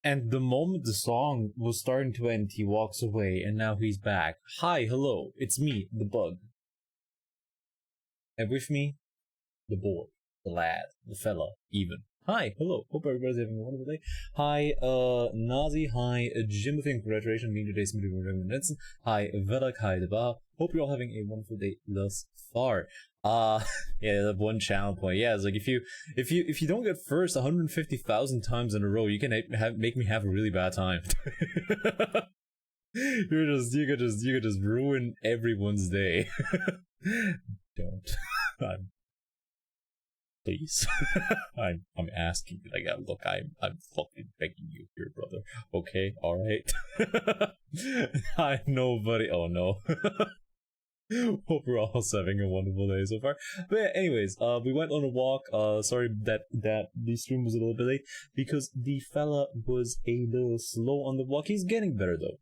And the moment the song was starting to end, he walks away, and now he's back. Hi, hello, it's me, the bug. And with me, the boy, the lad, the fella, even. Hi, hello, hope everybody's having a wonderful day. Hi, Nazi, hi, Jimothy, congratulations, being today's meeting with Nelson. Hi, Velak, hi, Deba. Hope you're all having a wonderful day thus far. Yeah, that one channel point. Yeah, it's like if you don't get first 150,000 times in a row, you can make me have a really bad time. You could just ruin everyone's day. Don't. Please. I'm asking you. Like, look, I'm fucking begging you here, brother. Okay, all right. I nobody. Oh no. Hope we're all having a wonderful day so far. But yeah, anyways, we went on a walk. Sorry that the stream was a little bit late because the fella was a little slow on the walk. He's getting better though.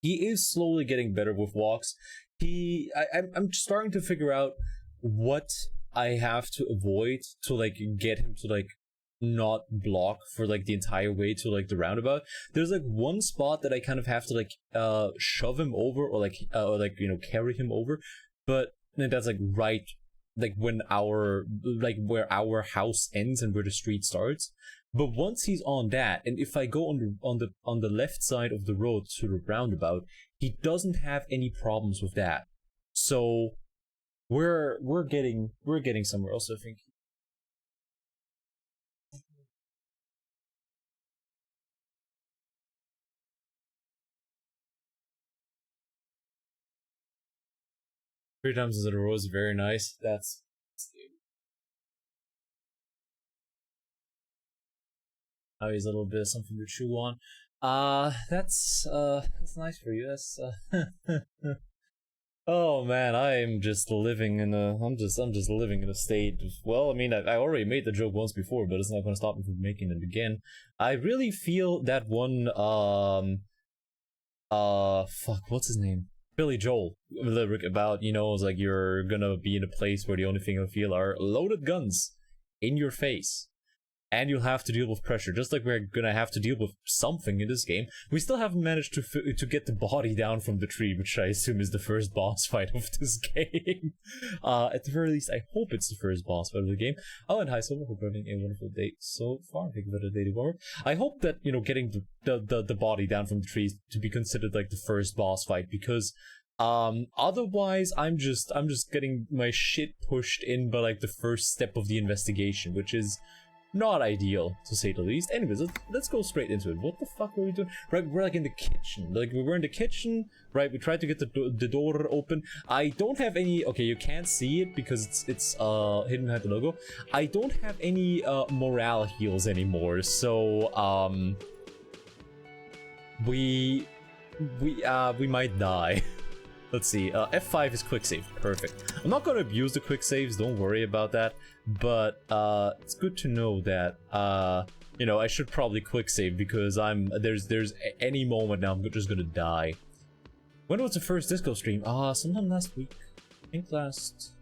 He is slowly getting better with walks. I'm starting to figure out what I have to avoid to like get him to like not block for like the entire way to like the roundabout. There's like one spot that I kind of have to like shove him over or like you know, carry him over, but that's like right like when our like where our house ends and where the street starts. But once he's on that, and if I go on the left side of the road to the roundabout, he doesn't have any problems with that. So we're getting somewhere else, I think. Three times in a row is very nice. That's now he's a little bit of something to chew on. That's nice for you. That's Oh man, I'm just living in a I'm just living in a state of, well, I mean, I already made the joke once before, but it's not gonna stop me from making it again. I really feel that one fuck, what's his name? Billy Joel lyric about, you know, it's like you're gonna be in a place where the only thing you'll feel are loaded guns in your face. And you'll have to deal with pressure, just like we're gonna have to deal with something in this game. We still haven't managed to get the body down from the tree, which I assume is the first boss fight of this game. At the very least, I hope it's the first boss fight of the game. Oh, and hi, Silver. Hope you're having a wonderful day so far. Thank you for the daily warmer. I hope that, you know, getting the body down from the trees to be considered like the first boss fight, because otherwise I'm just getting my shit pushed in by like the first step of the investigation, which is not ideal, to say the least. Anyways, let's go straight into it. What the fuck were we doing? Right, we're like in the kitchen. Like, we were in the kitchen, right? We tried to get the door open. I don't have any... Okay, you can't see it because it's hidden behind the logo. I don't have any morale heals anymore, so we might die. Let's see, F5 is quick save. Perfect. I'm not gonna abuse the quick saves, don't worry about that. But it's good to know that you know, I should probably quick save because there's any moment now I'm just gonna die. When was the first disco stream? Sometime last week. I think last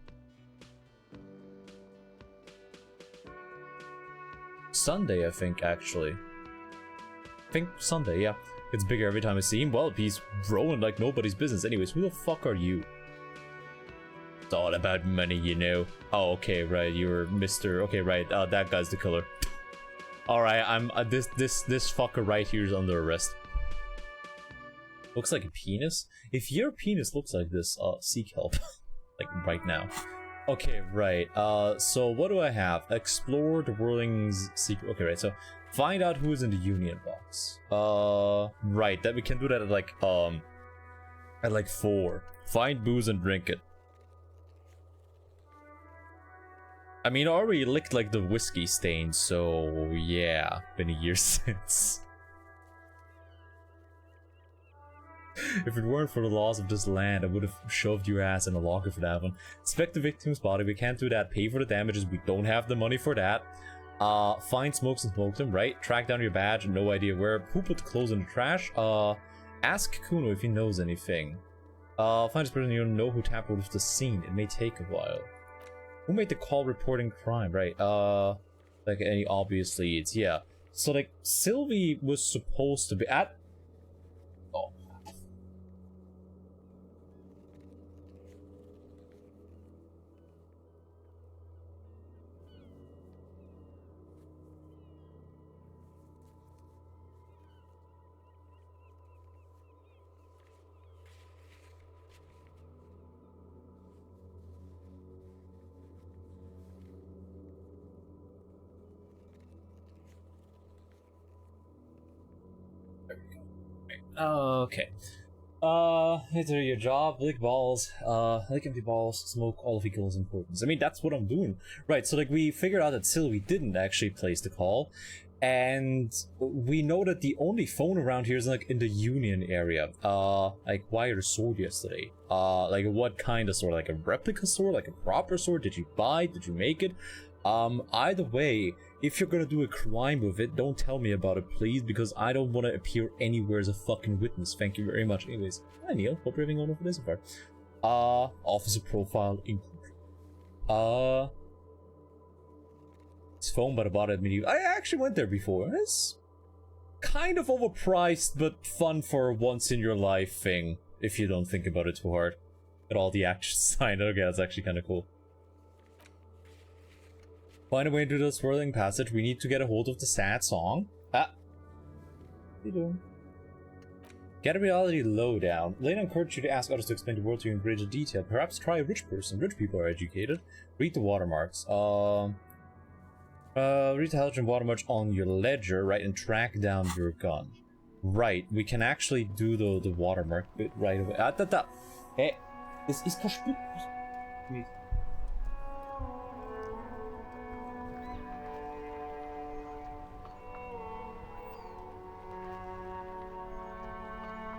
Sunday, I think, actually. I think Sunday, yeah. It's bigger every time I see him. Well, he's rolling like nobody's business. Anyways, who the fuck are you? It's all about money, you know. Oh, okay, right. You're Mr. Okay, right. That guy's the killer. All right, I'm this fucker right here is under arrest. Looks like a penis. If your penis looks like this, seek help, like right now. Okay, right. So what do I have? Explore the whirling's secret. Okay, right. So find out who is in the union box. Right. That we can do that at like 4. Find booze and drink it. I mean, I already licked like the whiskey stain, so yeah, been a year since. If it weren't for the laws of this land, I would have shoved your ass in a locker for that one. Inspect the victim's body, we can't do that. Pay for the damages, we don't have the money for that. Find smokes and smoke them, right? Track down your badge, no idea where. Who put the clothes in the trash? Ask Kuno if he knows anything. Find this person you don't know who tampered with the scene, it may take a while. Who made the call reporting crime, right? Like any obvious leads, yeah. So like Sylvie was supposed to be at. Oh. Okay. It's your job, lick balls, lick empty balls, smoke all of equals importance. I mean, that's what I'm doing. Right, so like we figured out that Sylvie didn't actually place the call, and we know that the only phone around here is like in the Union area. Like wired a sword yesterday. Like what kind of sword? Like a replica sword? Like a proper sword? Did you buy? Did you make it? Either way, if you're gonna do a crime with it, don't tell me about it, please, because I don't want to appear anywhere as a fucking witness. Thank you very much. Anyways, hi Neil, hope you're having a wonderful day so far. Officer profile included. It's phone, but I bought it medieval. I actually went there before. It's kind of overpriced, but fun for a once in your life thing, if you don't think about it too hard. At all the action sign. Okay, that's actually kind of cool. Find a way into the swirling passage. We need to get a hold of the sad song. What are you doing? Get a reality lowdown. Lena encouraged you to ask others to explain the world to you in greater detail. Perhaps try a rich person. Rich people are educated. Read the watermarks. Read the intelligent watermarks on your ledger, right, and track down your gun. Right, we can actually do the watermark bit right away. Hey, es ist kaputt.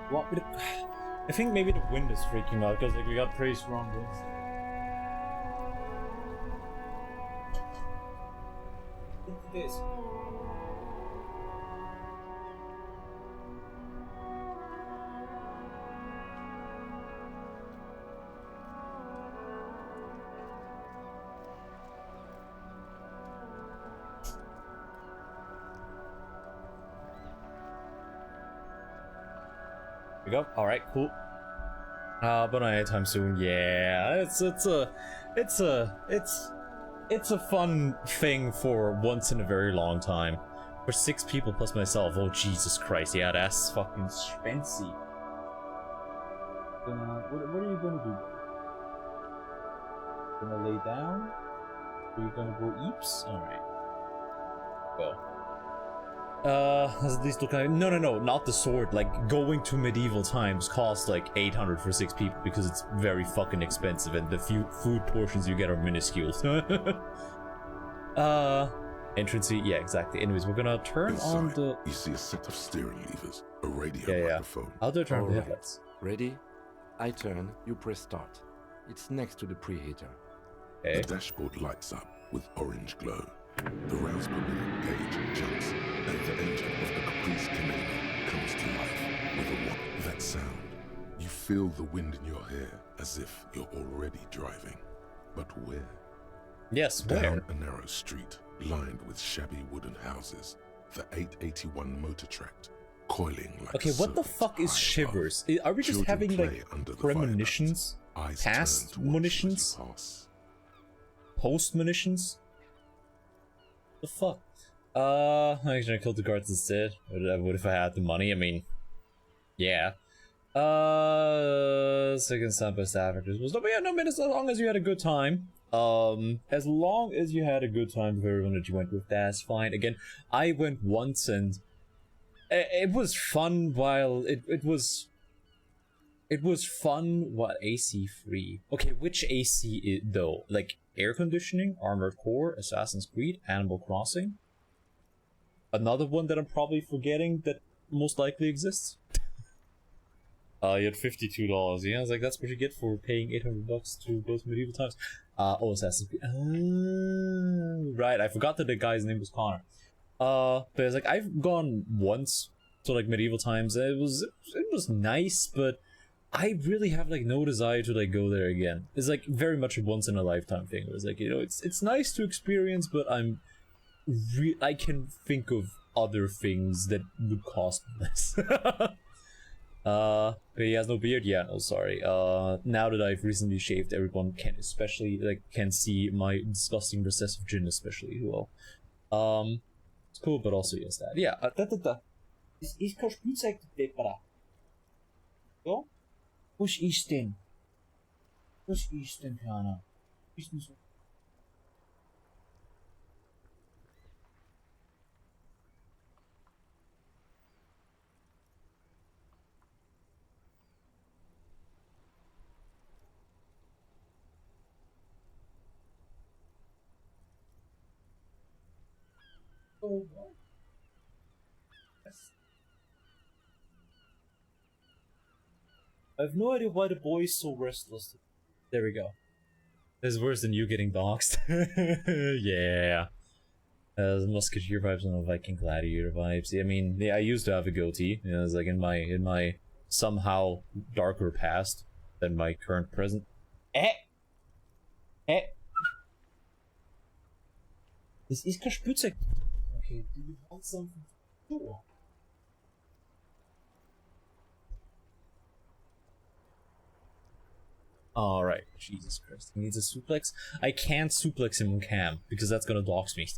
What? I think maybe the wind is freaking out because like we got pretty strong winds. This. We go. All right, cool. But not anytime soon. Yeah, it's a fun thing for once in a very long time. For 6 people plus myself. Oh Jesus Christ! Yeah, that's fucking expensive. What are you gonna do? Gonna lay down? Are you gonna go eeps? All right. Well. At least look like no, not the sword. Like going to medieval times costs like 800 for 6 people because it's very fucking expensive, and the few food portions you get are minuscule. Entrance, yeah, exactly. Anyways, we're gonna turn Inside, on the. You see a set of steering levers, a radio microphone. How do I turn on the Alright. headlights? Ready? I turn, you press start. It's next to the preheater. Okay. The dashboard lights up with orange glow. The rounds per minute gauge jumps, and the engine of the Caprice Canelo comes to life with a whoop. That sound. You feel the wind in your hair as if you're already driving. But where? Yes, Down where? a narrow street, lined with shabby wooden houses, the 881 motor tract, coiling like Okay, a what the serpent fuck is high shivers? above. Are we just Children having play like under the premonitions? viaducts, eyes Past turned to watch you as you munitions? pass. Post-munitions? The fuck? Actually, I killed the guards instead. What if I had the money? I mean, yeah. Second stop by staff actors was no, but yeah, no, man, as long as you had a good time. As long as you had a good time with everyone that you went with, that's fine. Again, I went once and it was fun while it was fun while AC free. Okay, which AC though? Like air conditioning, Armored Core, Assassin's Creed, Animal Crossing. Another one that I'm probably forgetting that most likely exists. You had $52. Yeah, I was like, that's what you get for paying $800 to go to medieval times. Oh, Assassin's Creed. Right, I forgot that the guy's name was Connor. But it's like I've gone once to like medieval times. And it was nice, but I really have like no desire to like go there again. It's like very much a once in a lifetime thing. It's like, you know, it's nice to experience, but I can think of other things that would cost less. But he has no beard? Yeah, no, sorry. Now that I've recently shaved, everyone can especially, like, can see my disgusting recessive gin especially well. It's cool, but also yes, that. Yeah, Das ist kein Spielzeug, du Depperer. Ja? Was ist denn? Was ist denn, Kleiner? Ist denn so? Oh, what? I have no idea why the boy is so restless. There we go. It's worse than you getting doxxed. Yeah. Musketeer vibes and Viking gladiator vibes. I mean, yeah, I used to have a goatee. You know, it's like in my somehow darker past than my current present. Das ist kein Spielzeug. Okay, do you want something? Sure. Alright, Jesus Christ. He needs a suplex? I can't suplex him in camp, because that's gonna dox me.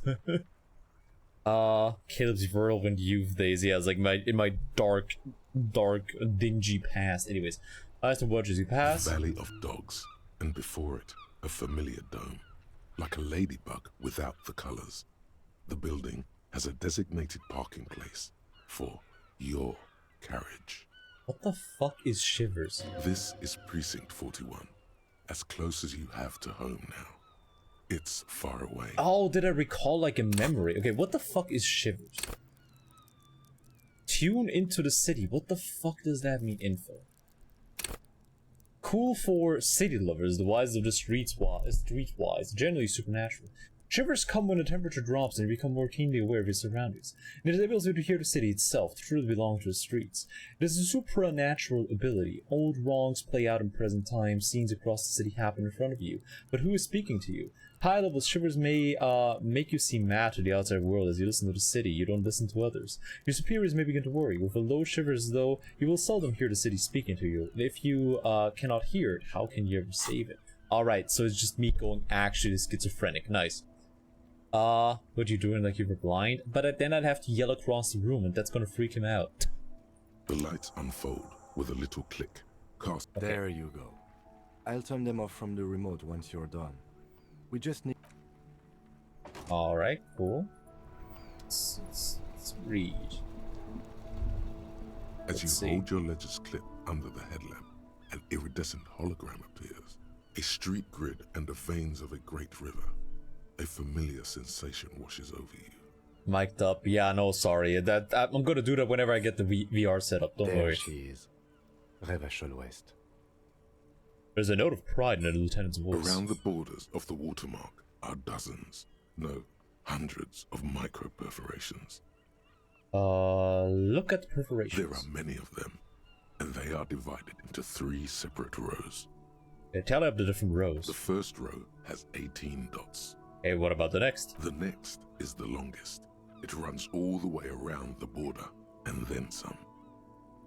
Caleb's whirlwind youth days, yeah, it's like in my dark, dingy past. Anyways, I have to watch as you pass. The Valley of Dogs, and before it, a familiar dome, like a ladybug without the colors. The building has a designated parking place for your carriage. What the fuck is Shivers? This is Precinct 41, as close as you have to home now. It's far away. Oh, did I recall like a memory? Okay, what the fuck is Shivers? Tune into the city. What the fuck does that mean, info? Cool for city lovers, the wise of the streetwise, generally supernatural. Shivers come when the temperature drops and you become more keenly aware of your surroundings. It enables you to hear the city itself, to truly belong to the streets. It is a supernatural ability. Old wrongs play out in present time, scenes across the city happen in front of you. But who is speaking to you? High level Shivers may make you seem mad to the outside world as you listen to the city, you don't listen to others. Your superiors may begin to worry. With a low Shivers though, you will seldom hear the city speaking to you. If you cannot hear it, how can you ever save it? Alright, so it's just me going actually schizophrenic. Nice. What you doing like you were blind? But then I'd have to yell across the room and that's gonna freak him out. The lights unfold with a little click. Cast. Okay. There you go. I'll turn them off from the remote once you're done. We just need... Alright, cool. Let's read. As you hold your ledger's clip under the headlamp, an iridescent hologram appears. A street grid and the veins of a great river. A familiar sensation washes over you. Mic'd up. Yeah, no, sorry. I'm gonna do that whenever I get the VR set up. Don't there worry. She is. Rêve à l'ouest. There's a note of pride in the lieutenant's voice. Around the borders of the watermark are dozens, no, hundreds of micro perforations. Look at the perforations. There are many of them, and they are divided into 3 separate rows. Okay, tally up the different rows. The first row has 18 dots. Hey, what about the next? The next is the longest. It runs all the way around the border, and then some.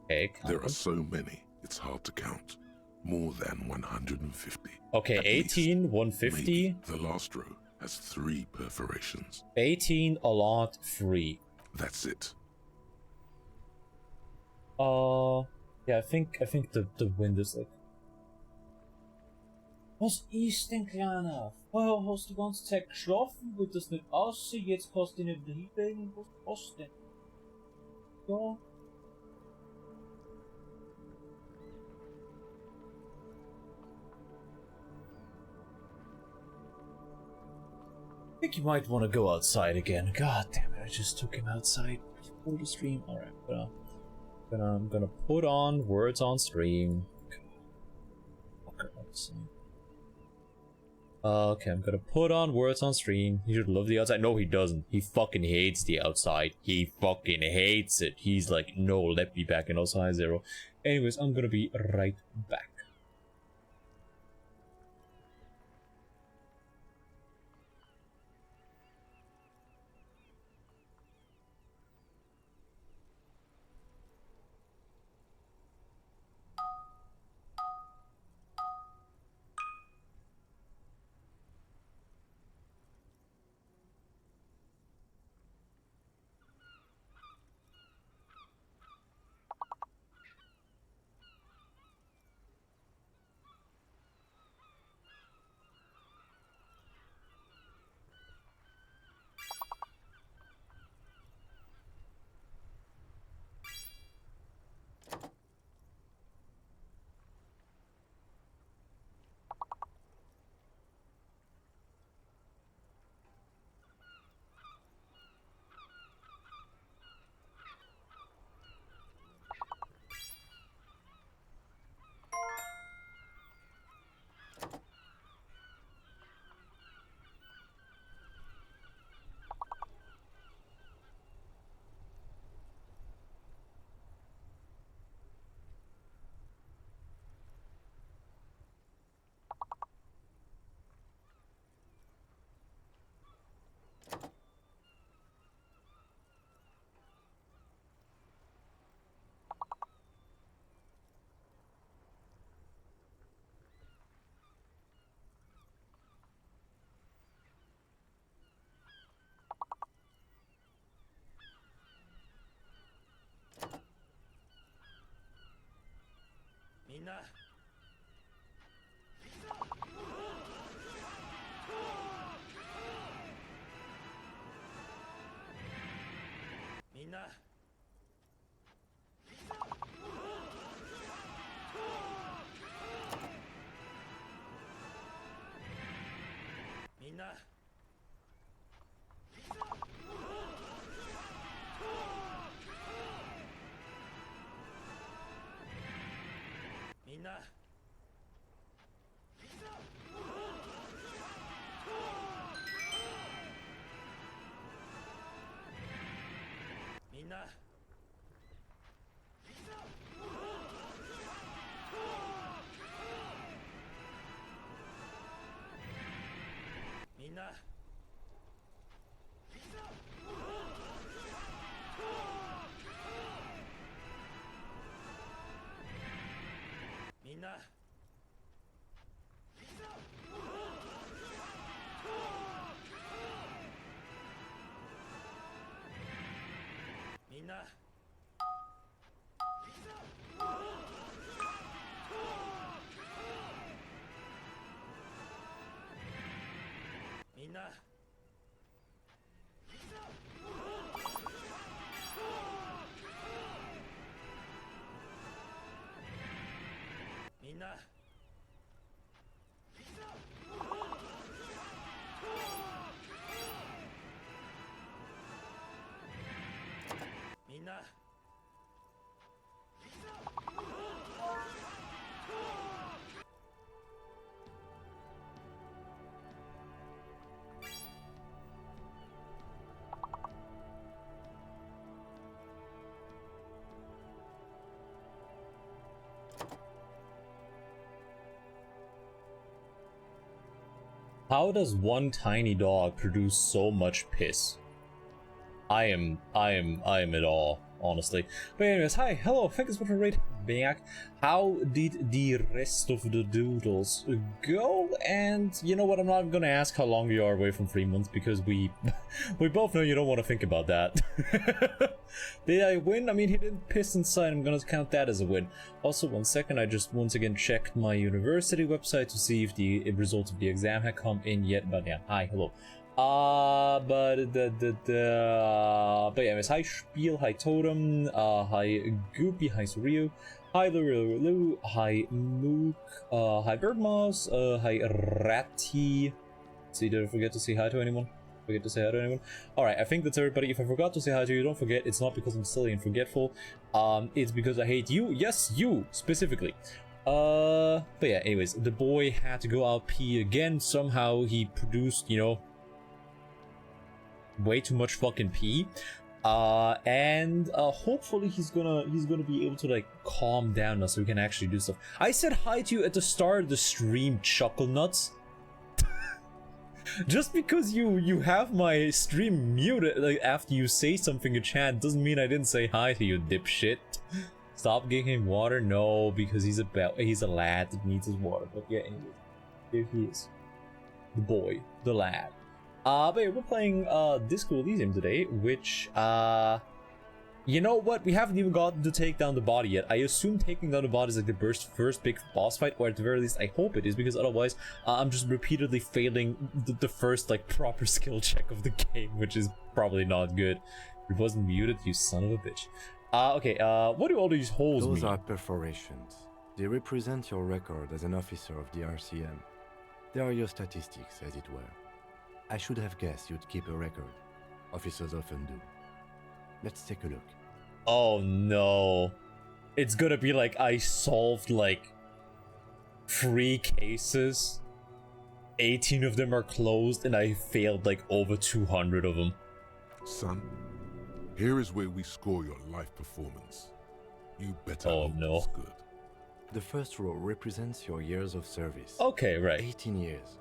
Okay, there are so many, it's hard to count. More than 150. Okay, at 18, least. 150. Maybe the last row has 3 perforations. 18, a lot, 3. That's it. Yeah, I think the wind is like... Was ist denn, Kleiner? Vorher hast du die ganze Zeit geschlafen, wird das nicht aussehen, jetzt kannst du nicht wieder hinlegen, was ist denn? Ja. I think you might want to go outside again. God damn it, I just took him outside before the stream. Alright, I'm gonna put on words on stream. Okay, I'm gonna put on words on stream. He should love the outside. No, he doesn't. He fucking hates the outside. He fucking hates it. He's like, no, let me back in outside zero. Anyways, I'm gonna be right back. How does one tiny dog produce so much piss? I am at all, honestly. But anyways, hi, hello, thank you so much for right back. How did the rest of the doodles go? And you know what, I'm not gonna ask how long you are away from 3 months because we both know you don't want to think about that. Did I win? I mean, he didn't piss inside, I'm gonna count that as a win. Also, 1 second, I just once again checked my university website to see if the results of the exam had come in yet, but yeah, hi, hello. But yeah, anyways, hi Spiel, hi Totem, hi Goopy, hi Surreal, hi Lulu, hi Mook, hi Birdmouse, hi Ratty. See, did I forget to say hi to anyone? Forget to say hi to anyone? Alright, I think that's everybody. If I forgot to say hi to you, don't forget, it's not because I'm silly and forgetful. It's because I hate you. Yes, you, specifically. But yeah, anyways, the boy had to go out pee again. Somehow he produced, you know, way too much fucking pee, and hopefully he's gonna be able to like calm down now so we can actually do stuff. I said hi to you at the start of the stream, Chuckle Nuts. Just because you have my stream muted like after you say something in chat doesn't mean I didn't say hi to you, dipshit. Stop giving him water. No, because he's a lad that needs his water. But yeah, anyways, here he is, the boy, the lad. But yeah, we're playing Disco Elysium today, which you know what? We haven't even gotten to take down the body yet. I assume taking down the body is like the first big boss fight, or at the very least, I hope it is, because otherwise, I'm just repeatedly failing the first like proper skill check of the game, which is probably not good. It wasn't muted, you son of a bitch. Okay. What do all these holes mean? Those are perforations. They represent your record as an officer of the RCM. They are your statistics, as it were. I should have guessed you'd keep a record. Officers often do. Let's take a look. Oh no. It's gonna be like I solved like 3 cases. 18 of them are closed and I failed like over 200 of them. Son, here is where we score your life performance. You better hope no. it's good. The first row represents your years of service. Okay, right. 18 years.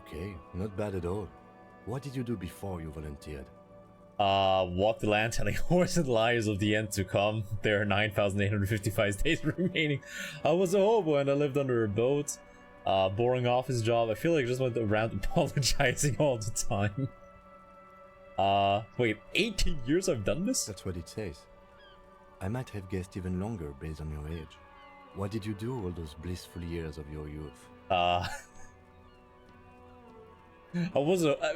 Okay, not bad at all. What did you do before you volunteered? Walk the land telling horses and liars of the end to come. There are 9,855 days remaining. I was a hobo and I lived under a boat. Boring office job. I feel like I just went around apologizing all the time. Wait, 18 years I've done this? That's what it says. I might have guessed even longer based on your age. What did you do all those blissful years of your youth? I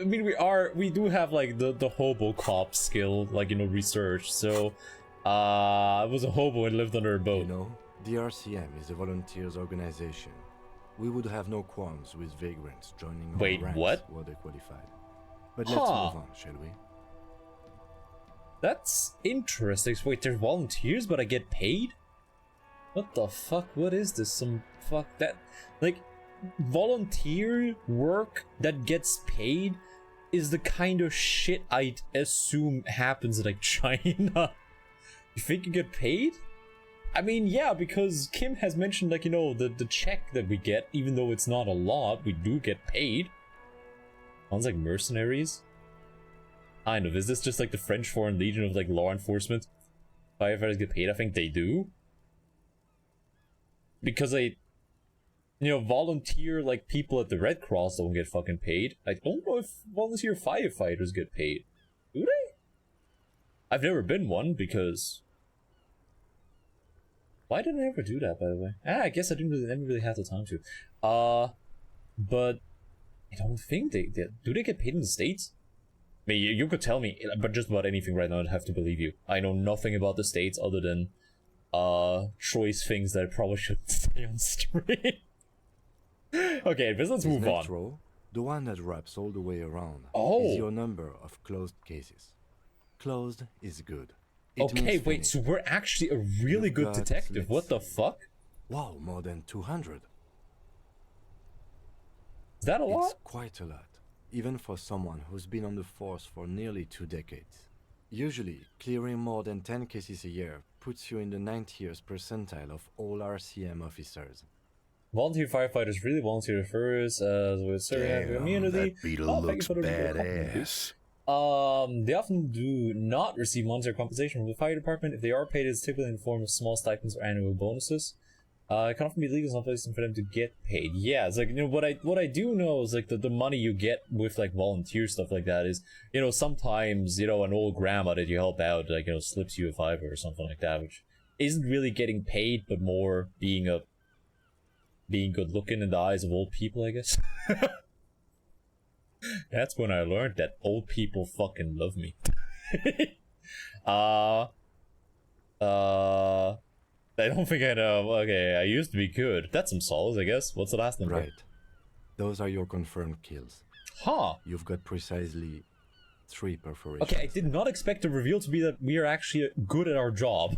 mean, we do have like the hobo cop skill, like, you know, research. So, I was a hobo and lived under a boat. You know, the RCM is a volunteers organization. We would have no qualms with vagrants joining our Wait, ranks what? were they qualified. But let's move on, shall we? That's interesting. Wait, they're volunteers, but I get paid? What the fuck? What is this? Some fuck that... Like, volunteer work that gets paid is the kind of shit I'd assume happens in, like, China. You think you get paid? I mean, yeah, because Kim has mentioned, like, you know, the check that we get, even though it's not a lot, we do get paid. Sounds like mercenaries. Kind of. Is this just like the French Foreign Legion of, like, law enforcement? Firefighters get paid? I think they do. Because you know, volunteer, like, people at the Red Cross don't get fucking paid. I don't know if volunteer firefighters get paid. Do they? I've never been one, because... Why didn't I ever do that, by the way? I guess I didn't really have the time to. But I don't think they do. They get paid in the States? I mean, you could tell me, but just about anything right now, I'd have to believe you. I know nothing about the States other than choice things that I probably shouldn't say on stream. Okay, but let's move on. Row, the one that wraps all the way around, Oh. is your number of closed cases. Closed is good. It Okay, means wait, finished. so we're actually a really You've good got, detective. What the let's see. fuck? Wow, more than 200. Is that a lot? It's quite a lot, even for someone who's been on the force for nearly 2 decades. Usually, clearing more than 10 cases a year puts you in the 90th percentile of all RCM officers. Volunteer firefighters really volunteer first, with serving the community. that beetle Oh, thank you looks for the compliment. badass. They often do not receive monetary compensation from the fire department. If they are paid, it's typically in the form of small stipends or annual bonuses. It can often be legal in some places for them to get paid. Yeah, it's like, you know, what I do know is, like, the money you get with, like, volunteer stuff like that is, you know, sometimes, you know, an old grandma that you help out, like, you know, slips you a fiver or something like that, which isn't really getting paid, but more being good looking in the eyes of old people, I guess. That's when I learned that old people fucking love me. I don't think I know. Okay, I used to be good. That's some souls, I guess. What's the last number? Right. Those are your confirmed kills. Huh. You've got precisely 3 perforations. Okay, I did not expect the reveal to be that we are actually good at our job.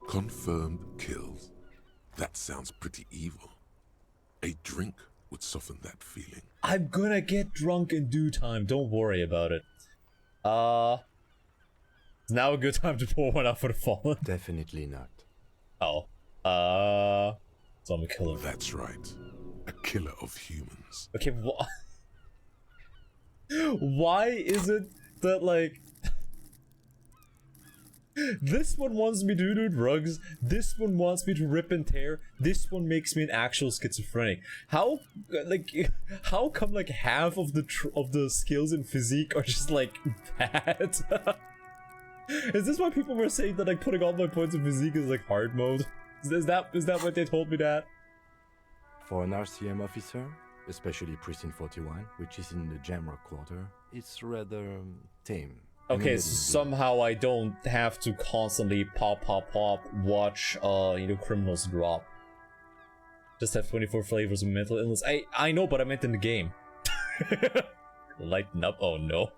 Confirmed kills. That sounds pretty evil. A drink would soften that feeling. I'm gonna get drunk in due time. Don't worry about it. It's now a good time to pour one out for the fallen. Definitely not. Oh. So I'm a killer. That's right. A killer of humans. Okay, why is it that, like, this one wants me to do drugs, this one wants me to rip and tear, this one makes me an actual schizophrenic? How, like, how come, like, half of the skills in physique are just, like, bad? Is this why people were saying that, like, putting all my points in physique is, like, hard mode? Is that what they told me that? For an RCM officer, especially Precinct 41, which is in the Jamrock quarter, it's rather tame. Okay, so somehow I don't have to constantly pop, watch, you know, criminals drop. Just have 24 flavors of mental illness. I know, but I meant in the game. Lighten up, oh no.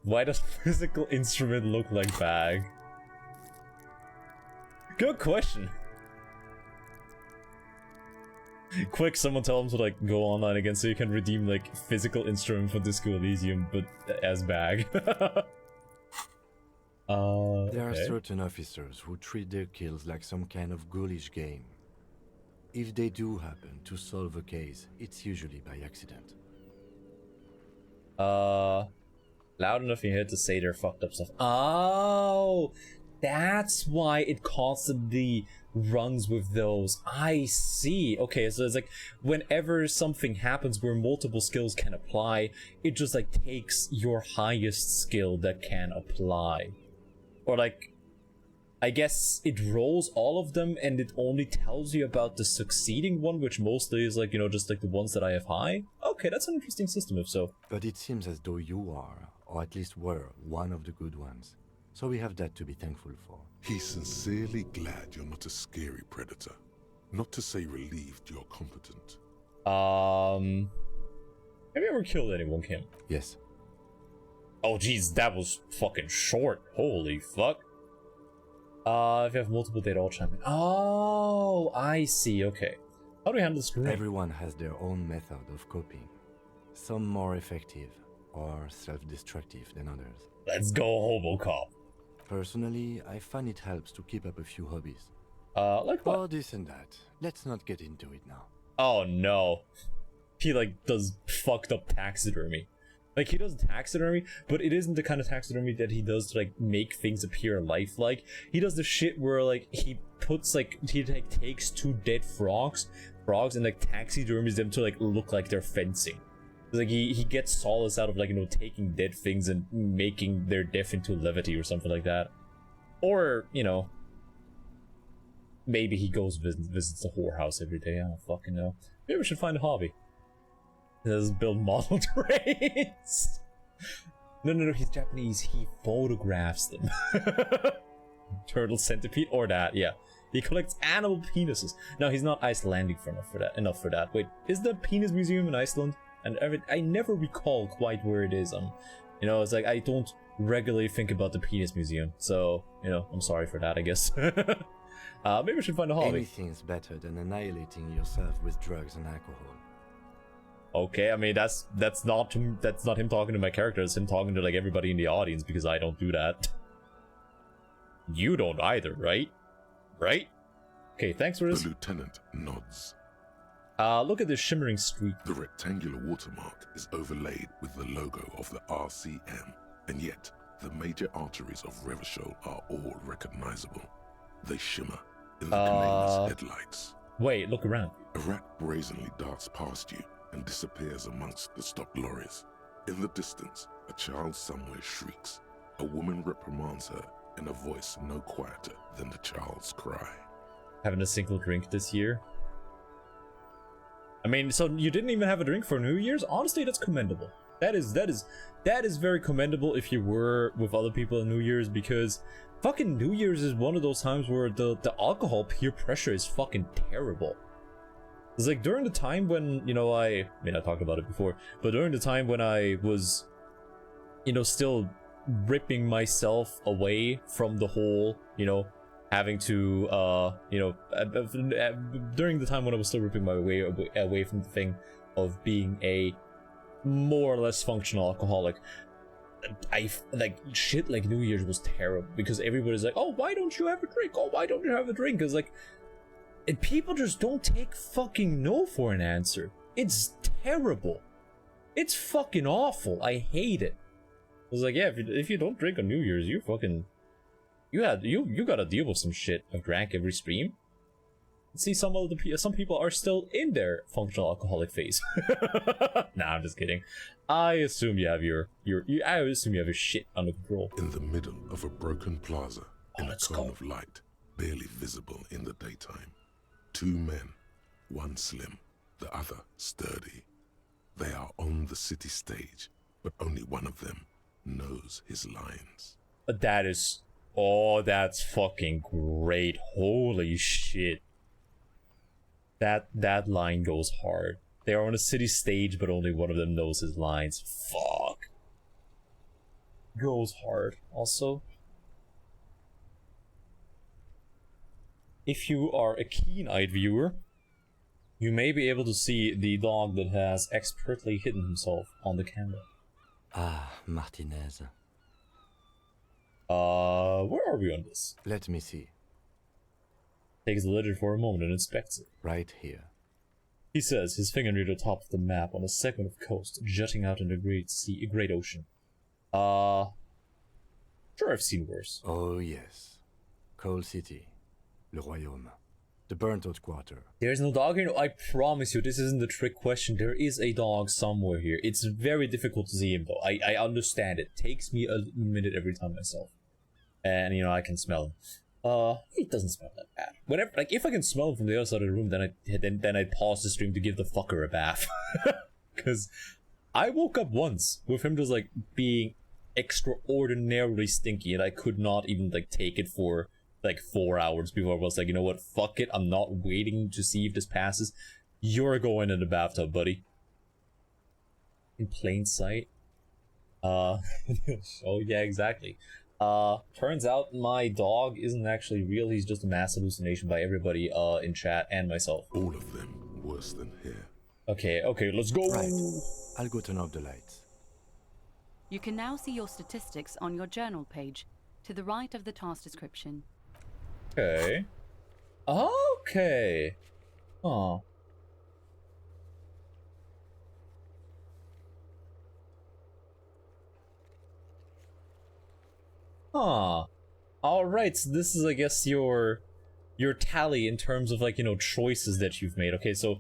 Why does physical instrument look like bag? Good question. Quick, someone tell them to, like, go online again so you can redeem, like, physical instrument for Disco Elysium, but as bag. There are okay. certain officers who treat their kills like some kind of ghoulish game. If they do happen to solve a case, it's usually by accident. Loud enough in here to say their fucked up stuff. Oh, that's why it constantly runs with those. I see. Okay, so it's like whenever something happens where multiple skills can apply, it just, like, takes your highest skill that can apply. Or, like, I guess it rolls all of them and it only tells you about the succeeding one, which mostly is like, you know, just like the ones that I have high. Okay, that's an interesting system if so. But it seems as though you are, or at least were, one of the good ones. So we have that to be thankful for. He's sincerely glad you're not a scary predator. Not to say relieved you're competent. Have you ever killed anyone, Kim? Yes. Oh jeez, that was fucking short. Holy fuck. If you have multiple data all champion. Oh, I see, okay. How do we handle screen? Everyone has their own method of coping. Some more effective or self-destructive than others. Let's go, Hobocop. Personally, I find it helps to keep up a few hobbies. Like what? Oh, this and that. Let's not get into it now. Oh no. He like does fucked up taxidermy. Like he does taxidermy, but it isn't the kind of taxidermy that he does to like make things appear lifelike. He does the shit where like he puts like he like takes two dead frogs and like taxidermies them to like look like they're fencing. Like he gets solace out of like, you know, taking dead things and making their death into levity or something like that. Or, you know, maybe he goes visits the whorehouse every day. I don't fucking know. Maybe we should find a hobby. Does build model trains. No, he's Japanese. He photographs them. Turtle centipede or that, yeah. He collects animal penises. No, he's not Icelandic enough for that. Wait, is the penis museum in Iceland? And I never recall quite where it is. You know, it's like I don't regularly think about the penis museum. So, you know, I'm sorry for that, I guess. Maybe we should find a hobby. Anything's better than annihilating yourself with drugs and alcohol. Okay, I mean that's not him talking to my character. It's him talking to like everybody in the audience because I don't do that. You don't either, right? Right? Okay, thanks for this. The lieutenant nods. Look at this shimmering streak. The rectangular watermark is overlaid with the logo of the RCM, and yet the major arteries of Revachol are all recognizable. They shimmer in the Canadian's headlights. Wait, look around. A rat brazenly darts past you and disappears amongst the stopped lorries. In the distance, a child somewhere shrieks. A woman reprimands her in a voice no quieter than the child's cry. Having a single drink this year? I mean, so you didn't even have a drink for New Year's? Honestly, that's commendable. That is very commendable if you were with other people on New Year's, because fucking New Year's is one of those times where the alcohol peer pressure is fucking terrible. It's like during the time when, you know, I talked about it before, but during the time when I was, you know, still ripping myself away from the whole, you know, having to, you know, during the time when I was still ripping my way away from the thing of being a more or less functional alcoholic, I like shit like New Year's was terrible because everybody's like, oh, why don't you have a drink? Oh, why don't you have a drink? Because like, and people just don't take fucking no for an answer. It's terrible. It's fucking awful. I hate it. I was like, yeah, if you don't drink on New Year's, you fucking, you gotta deal with some shit. I've drank every stream. See, some people are still in their functional alcoholic phase. Nah, I'm just kidding. I assume you have your shit under control. In the middle of a broken plaza, in a let's cone go. of light, barely visible in the daytime, two men, one slim, the other sturdy. They are on the city stage, but only one of them knows his lines. That's fucking great. Holy shit. That line goes hard. They are on a city stage, but only one of them knows his lines. Fuck. Goes hard. Also, if you are a keen-eyed viewer, you may be able to see the dog that has expertly hidden himself on the camera. Ah, Martinez. Where are we on this? Let me see. Takes the ledger for a moment and inspects it. Right here. He says, his finger near the top of the map on a segment of coast jutting out in the great ocean. Sure, I've seen worse. Oh yes. Coal City. Le Royaume. The burnt-out quarter. There's no dog here? No, I promise you, this isn't the trick question. There is a dog somewhere here. It's very difficult to see him, though. I understand it. Takes me a minute every time myself. And, you know, I can smell him. It doesn't smell that bad. Whenever, like, if I can smell it from the other side of the room, then I'd pause the stream to give the fucker a bath. Because I woke up once with him just, like, being extraordinarily stinky, and I could not even, like, take it for, like, 4 hours before I was like, you know what, fuck it, I'm not waiting to see if this passes. You're going in the bathtub, buddy. In plain sight. Oh yeah, exactly. Turns out my dog isn't actually real, he's just a mass hallucination by everybody in chat and myself. All of them worse than here. Okay, let's go! Right. I'll go turn off the lights. You can now see your statistics on your journal page, to the right of the task description. Okay. Okay. Huh. Huh. Alright, so this is, I guess, your tally in terms of, like, you know, choices that you've made. Okay, so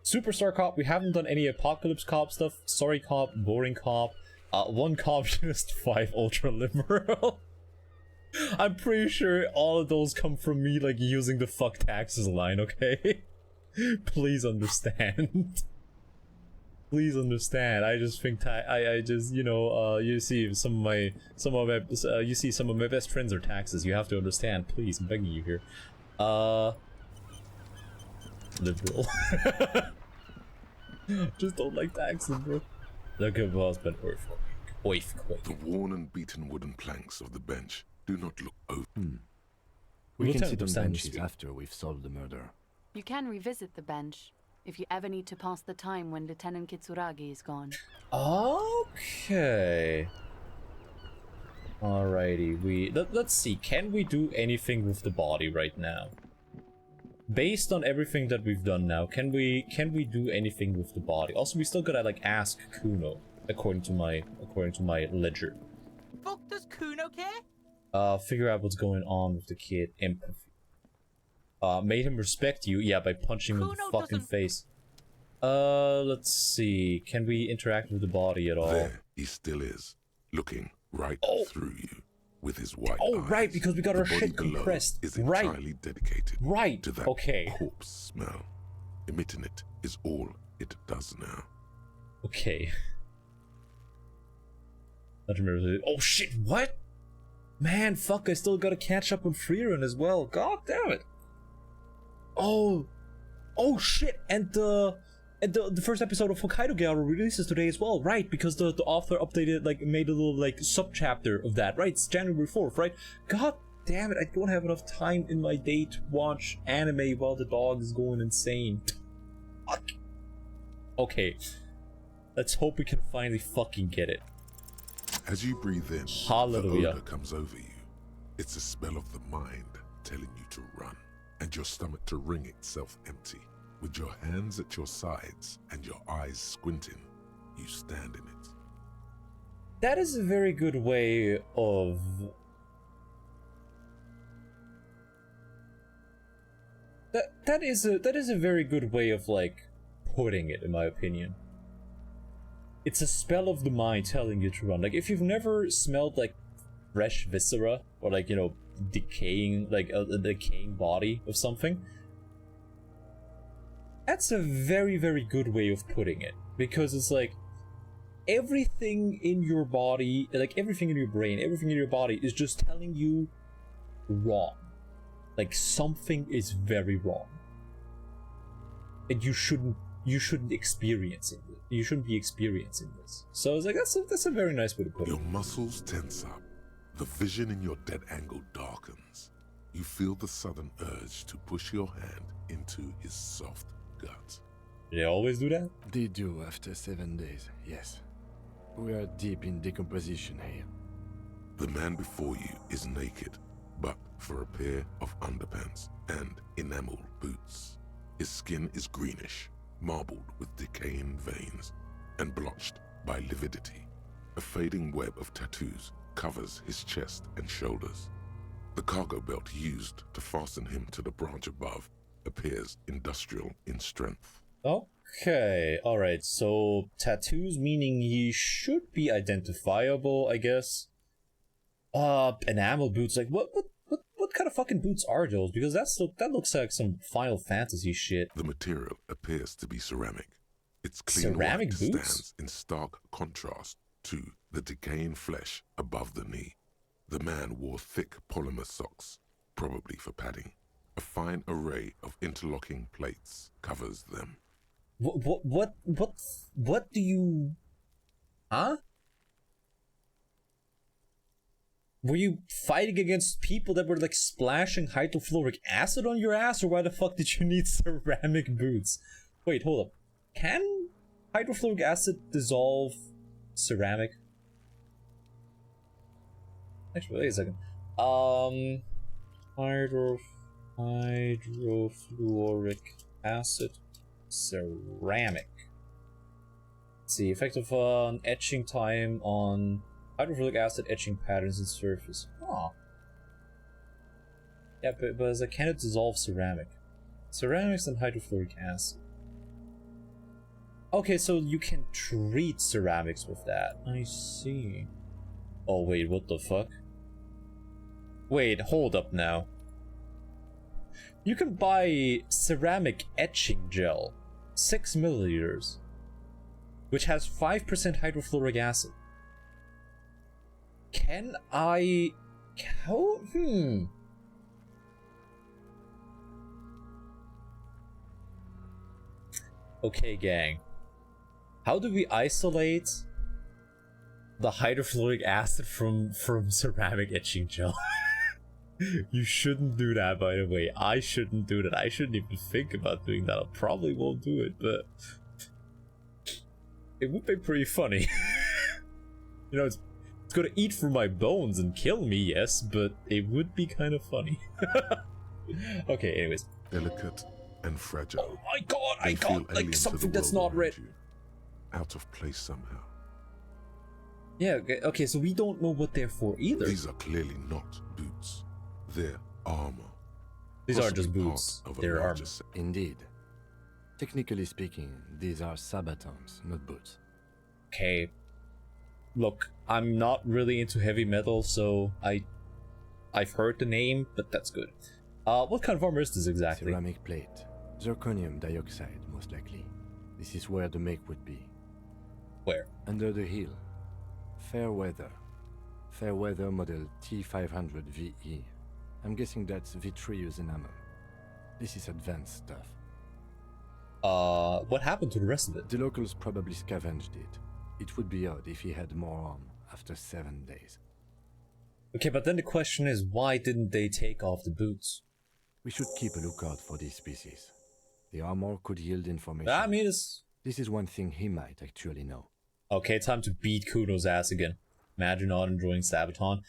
Superstar Cop, we haven't done any Apocalypse Cop stuff. Sorry Cop, Boring Cop, 1 Cop, just 5 Ultra Liberal. I'm pretty sure all of those come from me, like, using the fuck taxes line, okay? Please understand. Please understand. I just think I just, you know, you see some of my best friends are taxes. You have to understand. Please, I'm begging you here. Liberal. Just don't like taxes, bro. Look at boss, but earthquake. The worn and beaten wooden planks of the bench do not look open. We can sit Lieutenant on benches Sandsby. after we've solved the murder. You can revisit the bench, if you ever need to pass the time when Lieutenant Kitsuragi is gone. Okay. Alrighty, let's see. Can we do anything with the body right now? Based on everything that we've done now, can we do anything with the body? Also, we still gotta, like, ask Kuno, according to my ledger. Fuck does Kuno care? Figure out what's going on with the kid. Empathy. Made him respect you. Yeah, by punching him in the Kuno fucking doesn't- face. Let's see. Can we interact with the body at all? There he still is, looking right through you with his white eyes. Right, because we got our The body shit below compressed. is Right. entirely dedicated Right. to that Okay. corpse smell. Emitting it is all it does now. Okay. I don't remember. Oh shit! What? Man, fuck! I still gotta catch up on Freerun as well. God damn it! Oh shit! And the first episode of Hokkaido Garo releases today as well, right? Because the author updated, like, made a little, like, sub-chapter of that, right? It's January 4th, right? God damn it! I don't have enough time in my day to watch anime while the dog is going insane. Fuck. Okay. Let's hope we can finally fucking get it. As you breathe in, Hallelujah. the odor comes over you. It's a spell of the mind telling you to run, and your stomach to wring itself empty. With your hands at your sides and your eyes squinting, you stand in it. That is a very good way of... That is a very good way of, like, putting it, in my opinion. It's a spell of the mind telling you to run. Like, if you've never smelled, like, fresh viscera, or, like, you know, decaying, like, a decaying body of something, that's a very, very good way of putting it. Because it's like, everything in your body, like, everything in your brain, everything in your body is just telling you wrong. Like, something is very wrong. And you shouldn't experience it. You shouldn't be experiencing this. So it's like, that's a very nice way to put it. Your muscles tense up. The vision in your dead angle darkens. You feel the sudden urge to push your hand into his soft gut. Do they always do that? They do after 7 days, yes. We are deep in decomposition here. The man before you is naked, but for a pair of underpants and enameled boots. His skin is greenish, marbled with decaying veins, and blotched by lividity. A fading web of tattoos covers his chest and shoulders. The cargo belt used to fasten him to the branch above appears industrial in strength. Okay, alright, so tattoos meaning he should be identifiable, I guess. Enamel boots, like, what what kind of fucking boots are those? Because that looks like some Final Fantasy shit. The material appears to be ceramic. Its clean Ceramic white boots? stands in stark contrast to the decaying flesh above the knee. The man wore thick polymer socks, probably for padding. A fine array of interlocking plates covers them. What do you... Huh? Were you fighting against people that were like splashing hydrofluoric acid on your ass, or why the fuck did you need ceramic boots? Wait, hold up. Can hydrofluoric acid dissolve ceramic? Actually, wait a second. Hydrofluoric acid, ceramic. Let's see, effective etching time on hydrofluoric acid etching patterns and surface. Oh. Yeah, but as can it dissolve ceramic? Ceramics and hydrofluoric acid. Okay, so you can treat ceramics with that. I see. Oh wait, what the fuck? Wait, hold up now. You can buy ceramic etching gel, 6 milliliters, which has 5% hydrofluoric acid. Can I... How? Okay, gang. How do we isolate the hydrofluoric acid from ceramic etching gel? You shouldn't do that, by the way. I shouldn't do that. I shouldn't even think about doing that. I probably won't do it, but it would be pretty funny. You know, it's gonna eat through my bones and kill me, yes, but it would be kind of funny. Okay, anyways. Delicate and fragile. Oh my god, They I feel got like alien to something the that's world not red. around you, out of place somehow. Yeah, okay, so we don't know what they're for either. These are clearly not boots. They're armor. These aren't just Possibly boots, part of a they're larger armor. set. Indeed. Technically speaking, these are sabatons, not boots. Okay. Look, I'm not really into heavy metal, so I've heard the name, but that's good. What kind of armor is this exactly? Ceramic plate. Zirconium dioxide, most likely. This is where the make would be. Where? Under the heel. Fair weather. Fair weather model T500 VE. I'm guessing that's vitreous enamel. This is advanced stuff. What happened to the rest of it? The locals probably scavenged it. It would be odd if he had more on after 7 days. Okay, but then the question is, why didn't they take off the boots? We should keep a lookout for these species. The armor could yield information. I mean, it's... This is one thing he might actually know. Okay, time to beat Kuno's ass again. Imagine not enjoying Sabaton.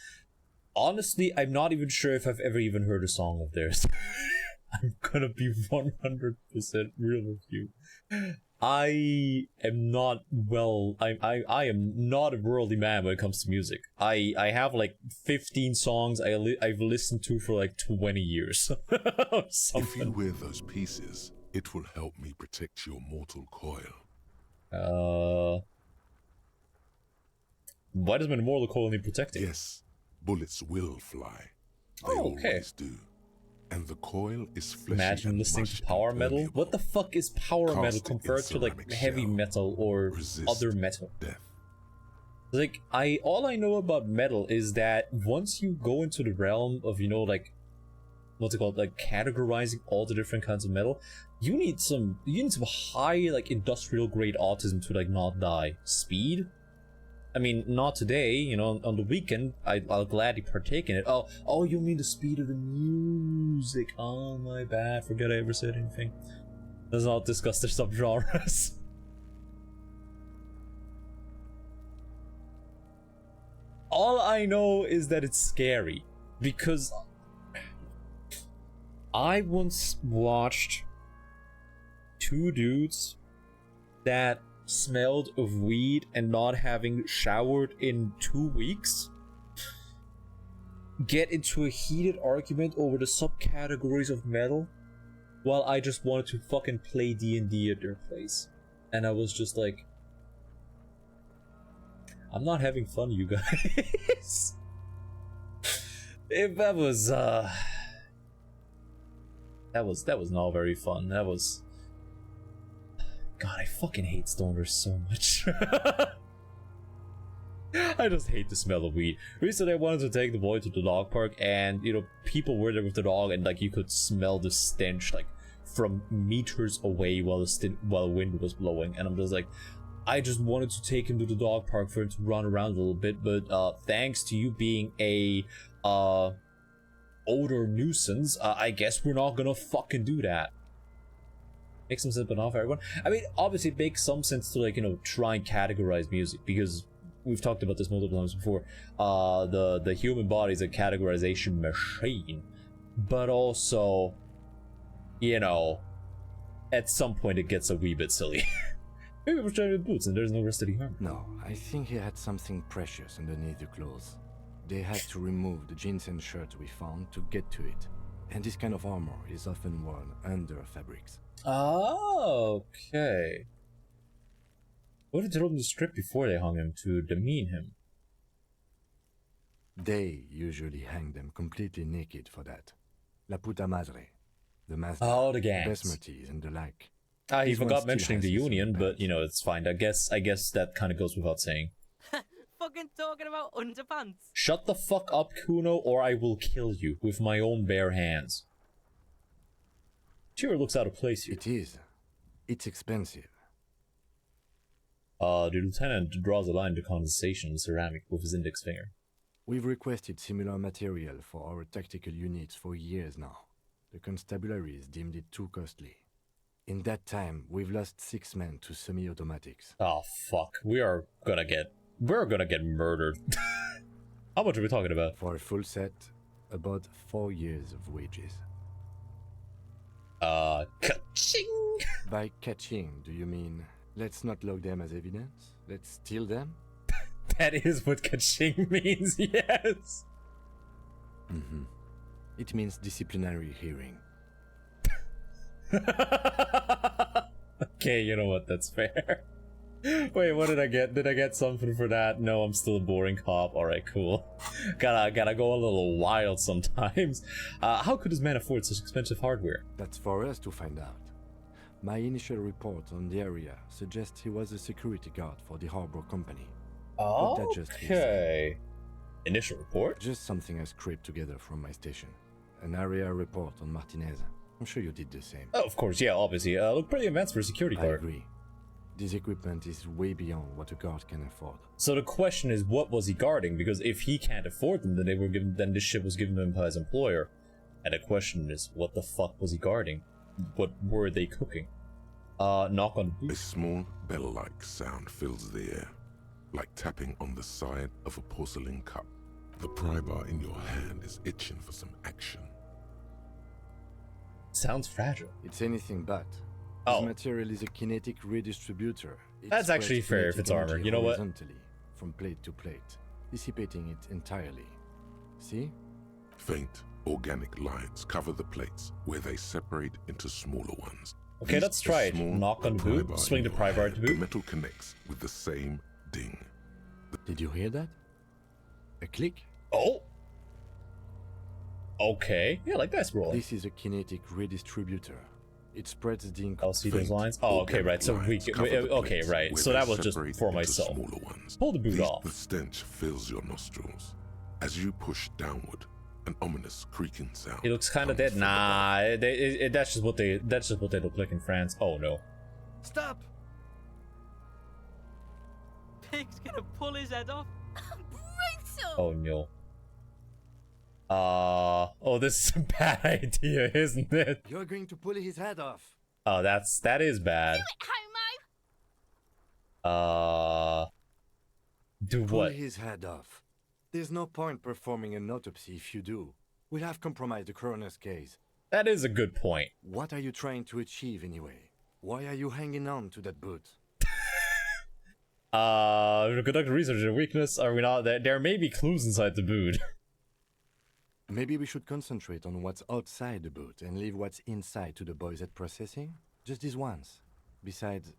Honestly, I'm not even sure if I've ever even heard a song of theirs. I'm gonna be 100% real with you. I am not I am not a worldly man when it comes to music. I have like 15 songs I've listened to for like 20 years. Or If you something. wear those pieces, it will help me protect your mortal coil. Why does my mortal coil need protecting? Yes, bullets will fly. They Oh, okay. always do. And the coil is fleshy. Imagine and listening much to power metal. impermeable. What the fuck is power Cast metal it in compared to like ceramic heavy shell. metal or Resist other metal? Death. Like all I know about metal is that once you go into the realm of, you know, like what's it called, like categorizing all the different kinds of metal, you need some high like industrial grade autism to like not die. Speed? I mean, not today, you know, on the weekend, I'll gladly partake in it. Oh, you mean the speed of the music. Oh, my bad. Forget I ever said anything. Let's not discuss the subgenres. All I know is that it's scary. Because I once watched two dudes that smelled of weed and not having showered in 2 weeks get into a heated argument over the subcategories of metal while I just wanted to fucking play D&D at their place. And I was just like, I'm not having fun, you guys. If that was That was not very fun. That was... God, I fucking hate stoners so much. I just hate the smell of weed. Recently I wanted to take the boy to the dog park, and you know, people were there with the dog, and like you could smell the stench like from meters away while the wind was blowing, and I'm just like, I just wanted to take him to the dog park for him to run around a little bit, but thanks to you being a odor nuisance, I guess we're not gonna fucking do that. Makes some sense, but not for everyone. I mean, obviously it makes some sense to, like, you know, try and categorize music, because we've talked about this multiple times before. The human body is a categorization machine, but also, you know, at some point it gets a wee bit silly. Maybe we're trying with boots and there's no rusty armor. No, I think he had something precious underneath the clothes. They had to remove the jeans and shirt we found to get to it. And this kind of armor is often worn under fabrics. Oh, okay. What did they told him to strip before they hung him to demean him? They usually hang them completely naked for that. La puta madre. The Mazda, Oh, the gangs. Besmerties and the like. He This one forgot still mentioning has the his own union, but badge. you know, it's fine. I guess that kind of goes without saying. Fucking talking about underpants. Shut the fuck up, Kuno, or I will kill you with my own bare hands. Sure looks out of place here. It is. It's expensive. The lieutenant draws a line to condensation in ceramic with his index finger. We've requested similar material for our tactical units for years now. The constabularies deemed it too costly. In that time, we've lost 6 men to semi-automatics. Oh fuck, we're gonna get murdered. How much are we talking about? For a full set, about 4 years of wages. Ka-ching! By catching, do you mean let's not log them as evidence? Let's steal them? That is what ka-ching means, yes! Mm-hmm. It means disciplinary hearing. Okay, you know what, that's fair. Wait, what did I get? Did I get something for that? No, I'm still a boring cop. Alright, cool. Gotta go a little wild sometimes. How could this man afford such expensive hardware? That's for us to find out. My initial report on the area suggests he was a security guard for the harbor company. But that just Okay. Initial report? Just something I scraped together from my station. An area report on Martinez. I'm sure you did the same. Oh, of course, yeah, obviously. Look pretty advanced for a security I guard. agree. This equipment is way beyond what a guard can afford. So the question is, what was he guarding? Because if he can't afford them, then this ship was given to him by his employer. And the question is, what the fuck was he guarding? What were they cooking? Knock on the A booth. small bell-like sound fills the air, like tapping on the side of a porcelain cup. The pry bar in your hand is itching for some action. Sounds fragile. It's anything but. Oh. This material is a kinetic redistributor. It That's actually spreads fair if kinetic it's armor. energy You know what? horizontally, from plate to plate, dissipating it entirely. See? Faint, organic lines cover the plates where they separate into smaller ones. Okay, These let's try it. small Knock on the pry boot, bar swing in the your pry bar hand, to boot. The metal connects with the same ding. Did you hear that? A click? Oh! Okay. Yeah, like dice roll. This is a kinetic redistributor. It spreads the ink. I'll see those Faint, lines. Oh, okay, organic right. So lines cover the okay, plates right. where So they that was just separate for into myself. smaller ones. Pull the boot off. The stench fills your nostrils. As you push downward, an ominous creaking sound. He looks kind of comes dead. from Nah, that's just what they look like in France. Oh no. Stop! Pig's gonna pull his head off. Brutal! Oh no. Oh, this is a bad idea, isn't it? You're going to pull his head off. Oh, that is bad. Homo! Do Pull what? his head off. There's no point performing an autopsy if you do. We'll have compromised the coroner's case. That is a good point. What are you trying to achieve anyway? Why are you hanging on to that boot? Conduct research and weakness. Are we not? There may be clues inside the boot. Maybe we should concentrate on what's outside the boot and leave what's inside to the boys at processing? Just this once. Besides,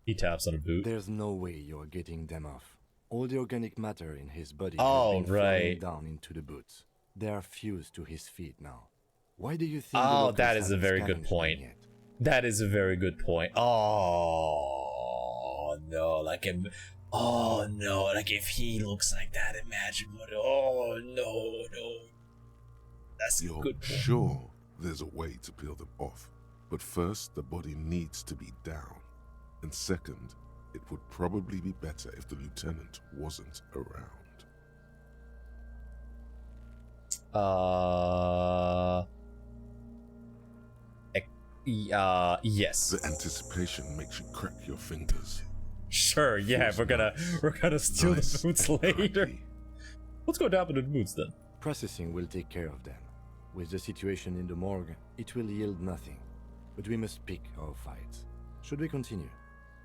He taps on a boot. there's no way you're getting them off. All the organic matter in his body Oh, has been right. flowing down into the boots. They are fused to his feet now. Why do you think the Oh, locals that is a haven't very good scavenged point. them yet? That is a very good point. Oh no, like if he looks like that, imagine what. Oh no. That's a You're good point. sure there's a way to peel them off, but first the body needs to be down. And second, it would probably be better if the lieutenant wasn't around. Yes. The anticipation makes you crack your fingers. Sure, yeah, Feels we're gonna steal nice the boots and later. cracky. Let's go down to the boots then. Processing will take care of them. With the situation in the morgue, it will yield nothing. But we must pick our fights. Should we continue?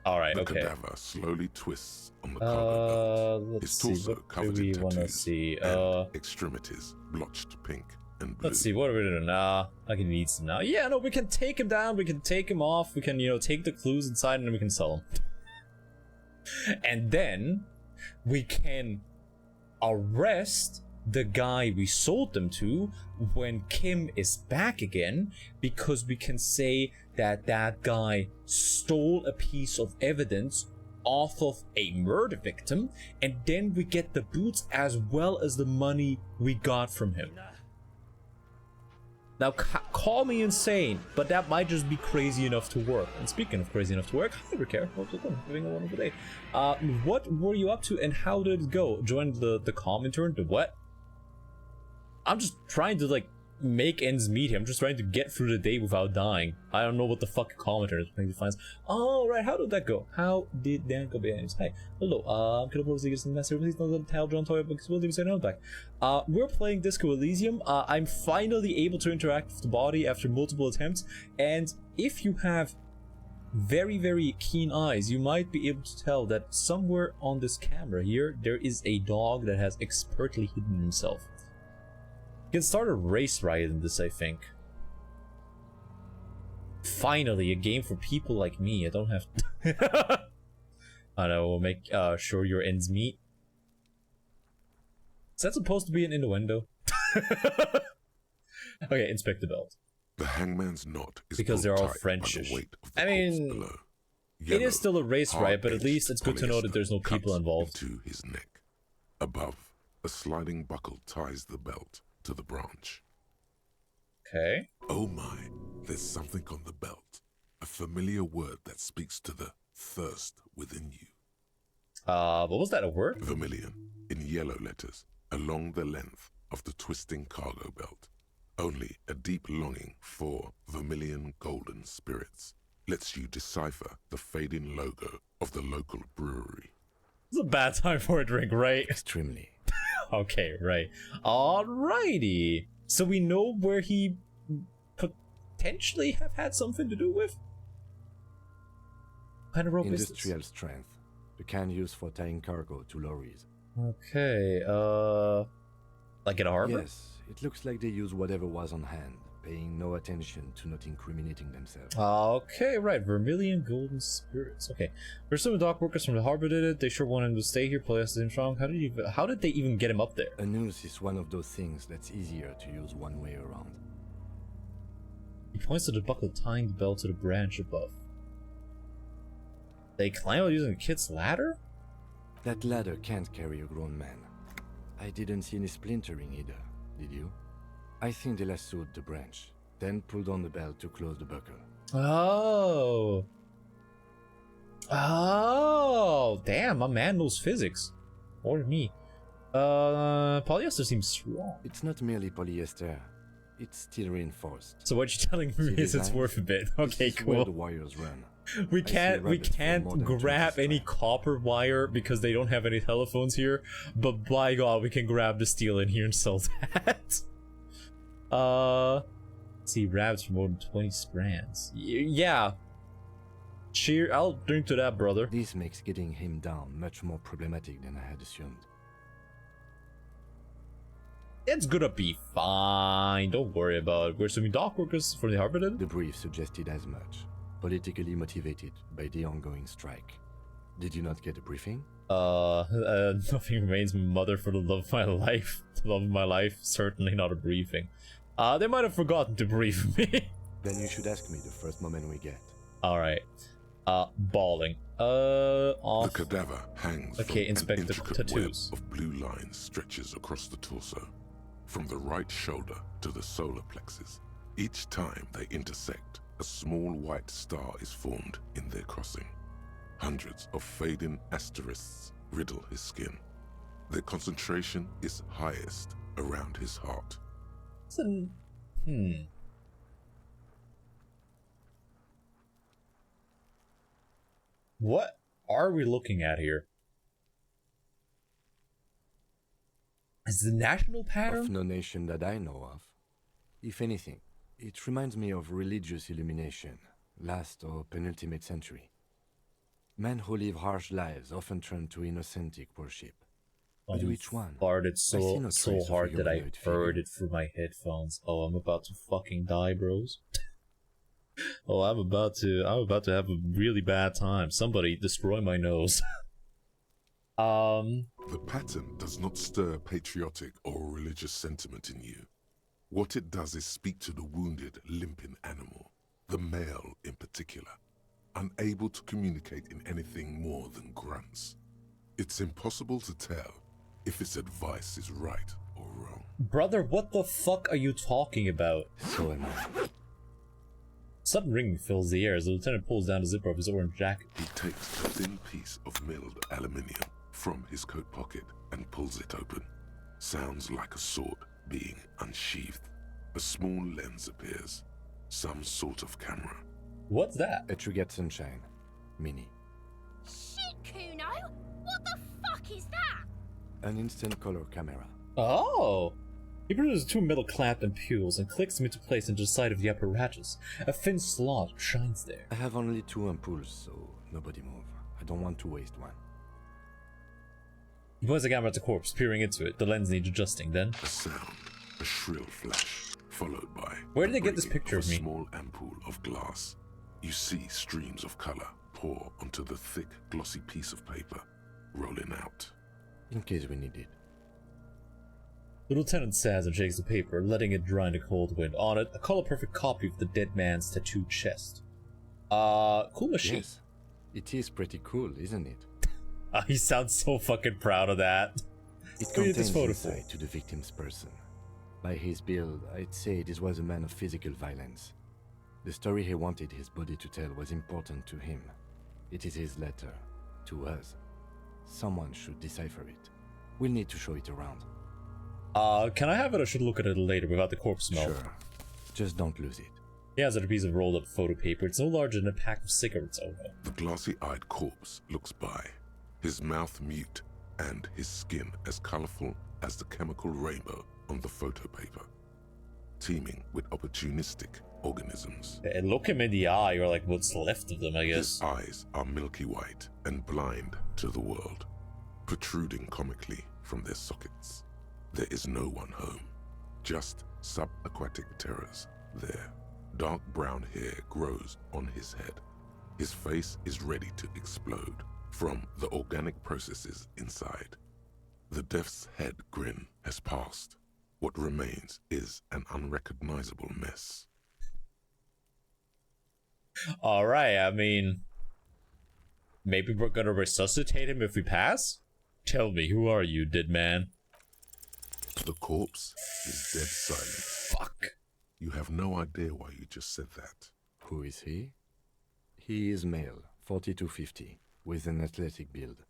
Alright, The okay. cadaver slowly twists on the cargo belt. Let's His see, torso what do covered we in wanna tattoos see? and extremities blotched pink and blue. Let's see, what are we doing now? I can need some now. Yeah, no, we can take him down, we can take him off, we can, take the clues inside and then we can sell them. And then we can arrest the guy we sold them to when Kim is back again, because we can say that that guy stole a piece of evidence off of a murder victim, and then we get the boots as well as the money we got from him. Now, call me insane, but that might just be crazy enough to work. And speaking of crazy enough to work, I never care. What's it doing? Doing a wonderful day. What were you up to, and how did it go? Join the calm intern? The what? I'm just trying to, like, make ends meet here. I'm just trying to get through the day without dying. I don't know what the fuck a calm intern is trying to find. Oh, right. How did that go? How did that go? Hi. Hello. I'm gonna propose to get some message. Please don't tell John Toy because we'll do so back. We're playing Disco Elysium. I'm finally able to interact with the body after multiple attempts. And if you have very, very keen eyes, you might be able to tell that somewhere on this camera here, there is a dog that has expertly hidden himself. You can start a race riot in this, I think. Finally, a game for people like me. I don't have to... I know, we'll make sure your ends meet. Is that supposed to be an innuendo? Okay, inspect the belt. The hangman's knot is Because they're pulled all tight by Frenchish. the weight of the I corpse mean, below. It Yellow, is still a race riot, but at least it's good to know that hard-edged there's no people cuts involved. into his neck. Above, a sliding buckle ties the belt to the branch. Okay. Oh my, there's something on the belt. A familiar word that speaks to the thirst within you. What was that, a word? Vermilion, in yellow letters, along the length of the twisting cargo belt. Only a deep longing for vermilion golden spirits lets you decipher the fading logo of the local brewery. It's a bad time for a drink, right? Extremely. Okay, right. Alrighty. So we know where he potentially have had something to do with? What kind of rope is this? Industrial strength. The kind used for tying cargo to lorries. Okay, like at a harbor? Yes, it looks like they use whatever was on hand, paying no attention to not incriminating themselves. Okay, right. Vermilion golden spirits. Okay. We're assuming dock workers from the harbor did it. They sure wanted him to stay here, play us in strong. How did they even get him up there? A noose is one of those things that's easier to use one way around. He points to the buckle tying the belt to the branch above. They climb out using a kid's ladder? That ladder can't carry a grown man. I didn't see any splintering either, did you? I think they lassoed the branch, then pulled on the belt to close the buckle. Oh. Oh, damn, my man knows physics. Or me. Polyester seems strong. It's not merely polyester. It's steel reinforced. So what you're telling me See is it's design? worth a bit. This Okay, is where the cool. wires run. We I see can't rabbits for more than grab 20 any times. copper wire because they don't have any telephones here, but by God, we can grab the steel in here and sell that. Let's see, rabbits for more than 20 strands. Yeah. Cheer, I'll drink to that, brother. This makes getting him down much more problematic than I had assumed. It's gonna be fine. Don't worry about it. We're assuming dock workers from the harbor then? The brief suggested as much. Politically motivated by the ongoing strike. Did you not get a briefing? Nothing remains, mother, for the love of my life. The love of my life, certainly not a briefing. They might have forgotten to brief me. Then you should ask me the first moment we get. Alright. Bawling. The Off. cadaver hangs Okay, from inspect an the intricate tattoos. web of blue lines stretches across the torso, from the right shoulder to the solar plexus. Each time they intersect, a small white star is formed in their crossing. Hundreds of fading asterisks riddle his skin. Their concentration is highest around his heart. What are we looking at here? Is the national pattern? Of no nation that I know of. If anything, it reminds me of religious illumination, last or penultimate century. Men who live harsh lives often turn to innocentic worship. But which one? Farted I see no so trace of a hard that I humanoid heard figure. it through my headphones. Oh, I'm about to fucking die, bros. Oh, I'm about to have a really bad time. Somebody destroy my nose. The pattern does not stir patriotic or religious sentiment in you. What it does is speak to the wounded, limping animal, the male in particular, unable to communicate in anything more than grunts. It's impossible to tell if its advice is right or wrong. Brother, what the fuck are you talking about? So am I. Sudden ringing fills the air as the lieutenant pulls down the zipper of his orange jacket. He takes a thin piece of milled aluminium from his coat pocket and pulls it open. Sounds like a sword being unsheathed. A small lens appears. Some sort of camera. What's that? A Trigger Sunshine. Mini. Shit, Kuno! What the fuck is that? An instant color camera. Oh! He produces two metal clamp ampules and clicks them into place into the side of the apparatus. A thin slot shines there. I have only 2 ampoules, so nobody move. I don't want to waste one. He points the camera at the corpse, peering into it. The lens needs adjusting, then. A sound, a shrill flash, followed by Where did the they get this breaking picture of me? a small ampoule of glass. You see streams of color pour onto the thick, glossy piece of paper, rolling out. In case we need it. The lieutenant says and shakes the paper, letting it dry in the cold wind. On it, a color-perfect copy of the dead man's tattooed chest. Cool machine. Yes. It is pretty cool, isn't it? He sounds so fucking proud of that. It Look at contains this photo for. insight to the victim's person. By his build, I'd say this was a man of physical violence. The story he wanted his body to tell was important to him. It is his letter. To us. Someone should decipher it. We'll need to show it around. Can I have it or should I look at it later without the corpse smell? Sure. Just don't lose it. He has a piece of rolled up photo paper. It's no larger than a pack of cigarettes. Oh no. The glassy-eyed corpse looks by, his mouth mute and his skin as colorful as the chemical rainbow on the photo paper, teeming with opportunistic organisms. And look him in the eye, or like what's left of them, I guess. His eyes are milky white and blind to the world, protruding comically from their sockets. There is no one home, just subaquatic terrors there. Dark brown hair grows on his head. His face is ready to explode from the organic processes inside. The death's head grin has passed. What remains is an unrecognizable mess. Alright, I mean, maybe we're gonna resuscitate him if we pass? Tell me, who are you, dead man? The corpse is dead silent. Fuck. You have no idea why you just said that. Who is he? He is male, 40 to 50, with an athletic build.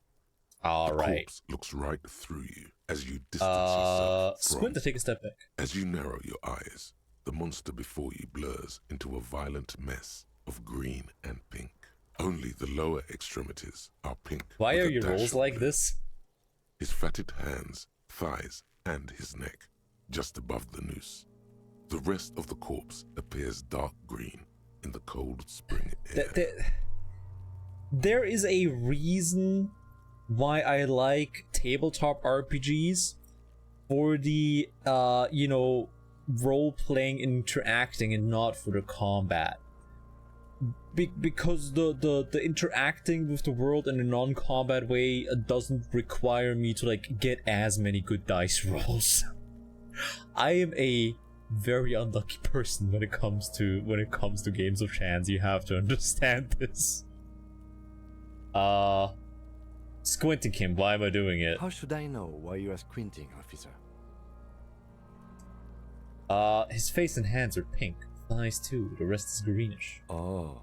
The Alright. corpse looks right through you as you distance yourself from. Squint to take a step back. As you narrow your eyes, the monster before you blurs into a violent mess of green and pink. Only the lower extremities are pink. Why with are a your dash rolls of like blue. this? His fatted hands, thighs, and his neck, just above the noose. The rest of the corpse appears dark green in the cold spring air. There is a reason why I like tabletop RPGs for the, role-playing, interacting, and not for the combat. Because the interacting with the world in a non-combat way doesn't require me to, like, get as many good dice rolls. I am a very unlucky person when it comes to games of chance. You have to understand this. Squinting him. Why am I doing it? How should I know why you are squinting, officer? His face and hands are pink. Eyes too. The rest is greenish. Oh.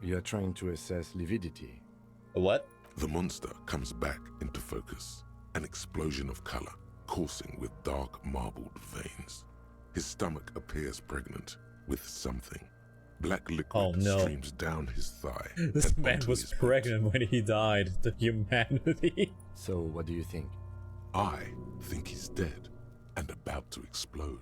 You are trying to assess lividity. What? The monster comes back into focus, an explosion of color, coursing with dark marbled veins. His stomach appears pregnant with something. Black liquid streams down his thigh. This man was pregnant when he died. The humanity. So, what do you think? I think he's dead and about to explode.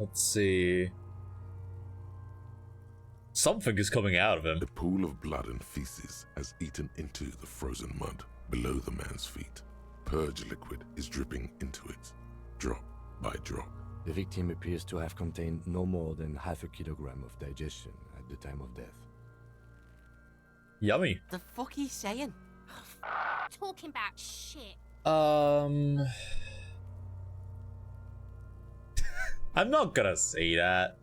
Let's see. Something is coming out of him. The pool of blood and feces has eaten into the frozen mud below the man's feet. Purge liquid is dripping into it, drop by drop. The victim appears to have contained no more than half a kilogram of digestion at the time of death. Yummy. The fuck he's saying? Talking about shit. I'm not gonna say that.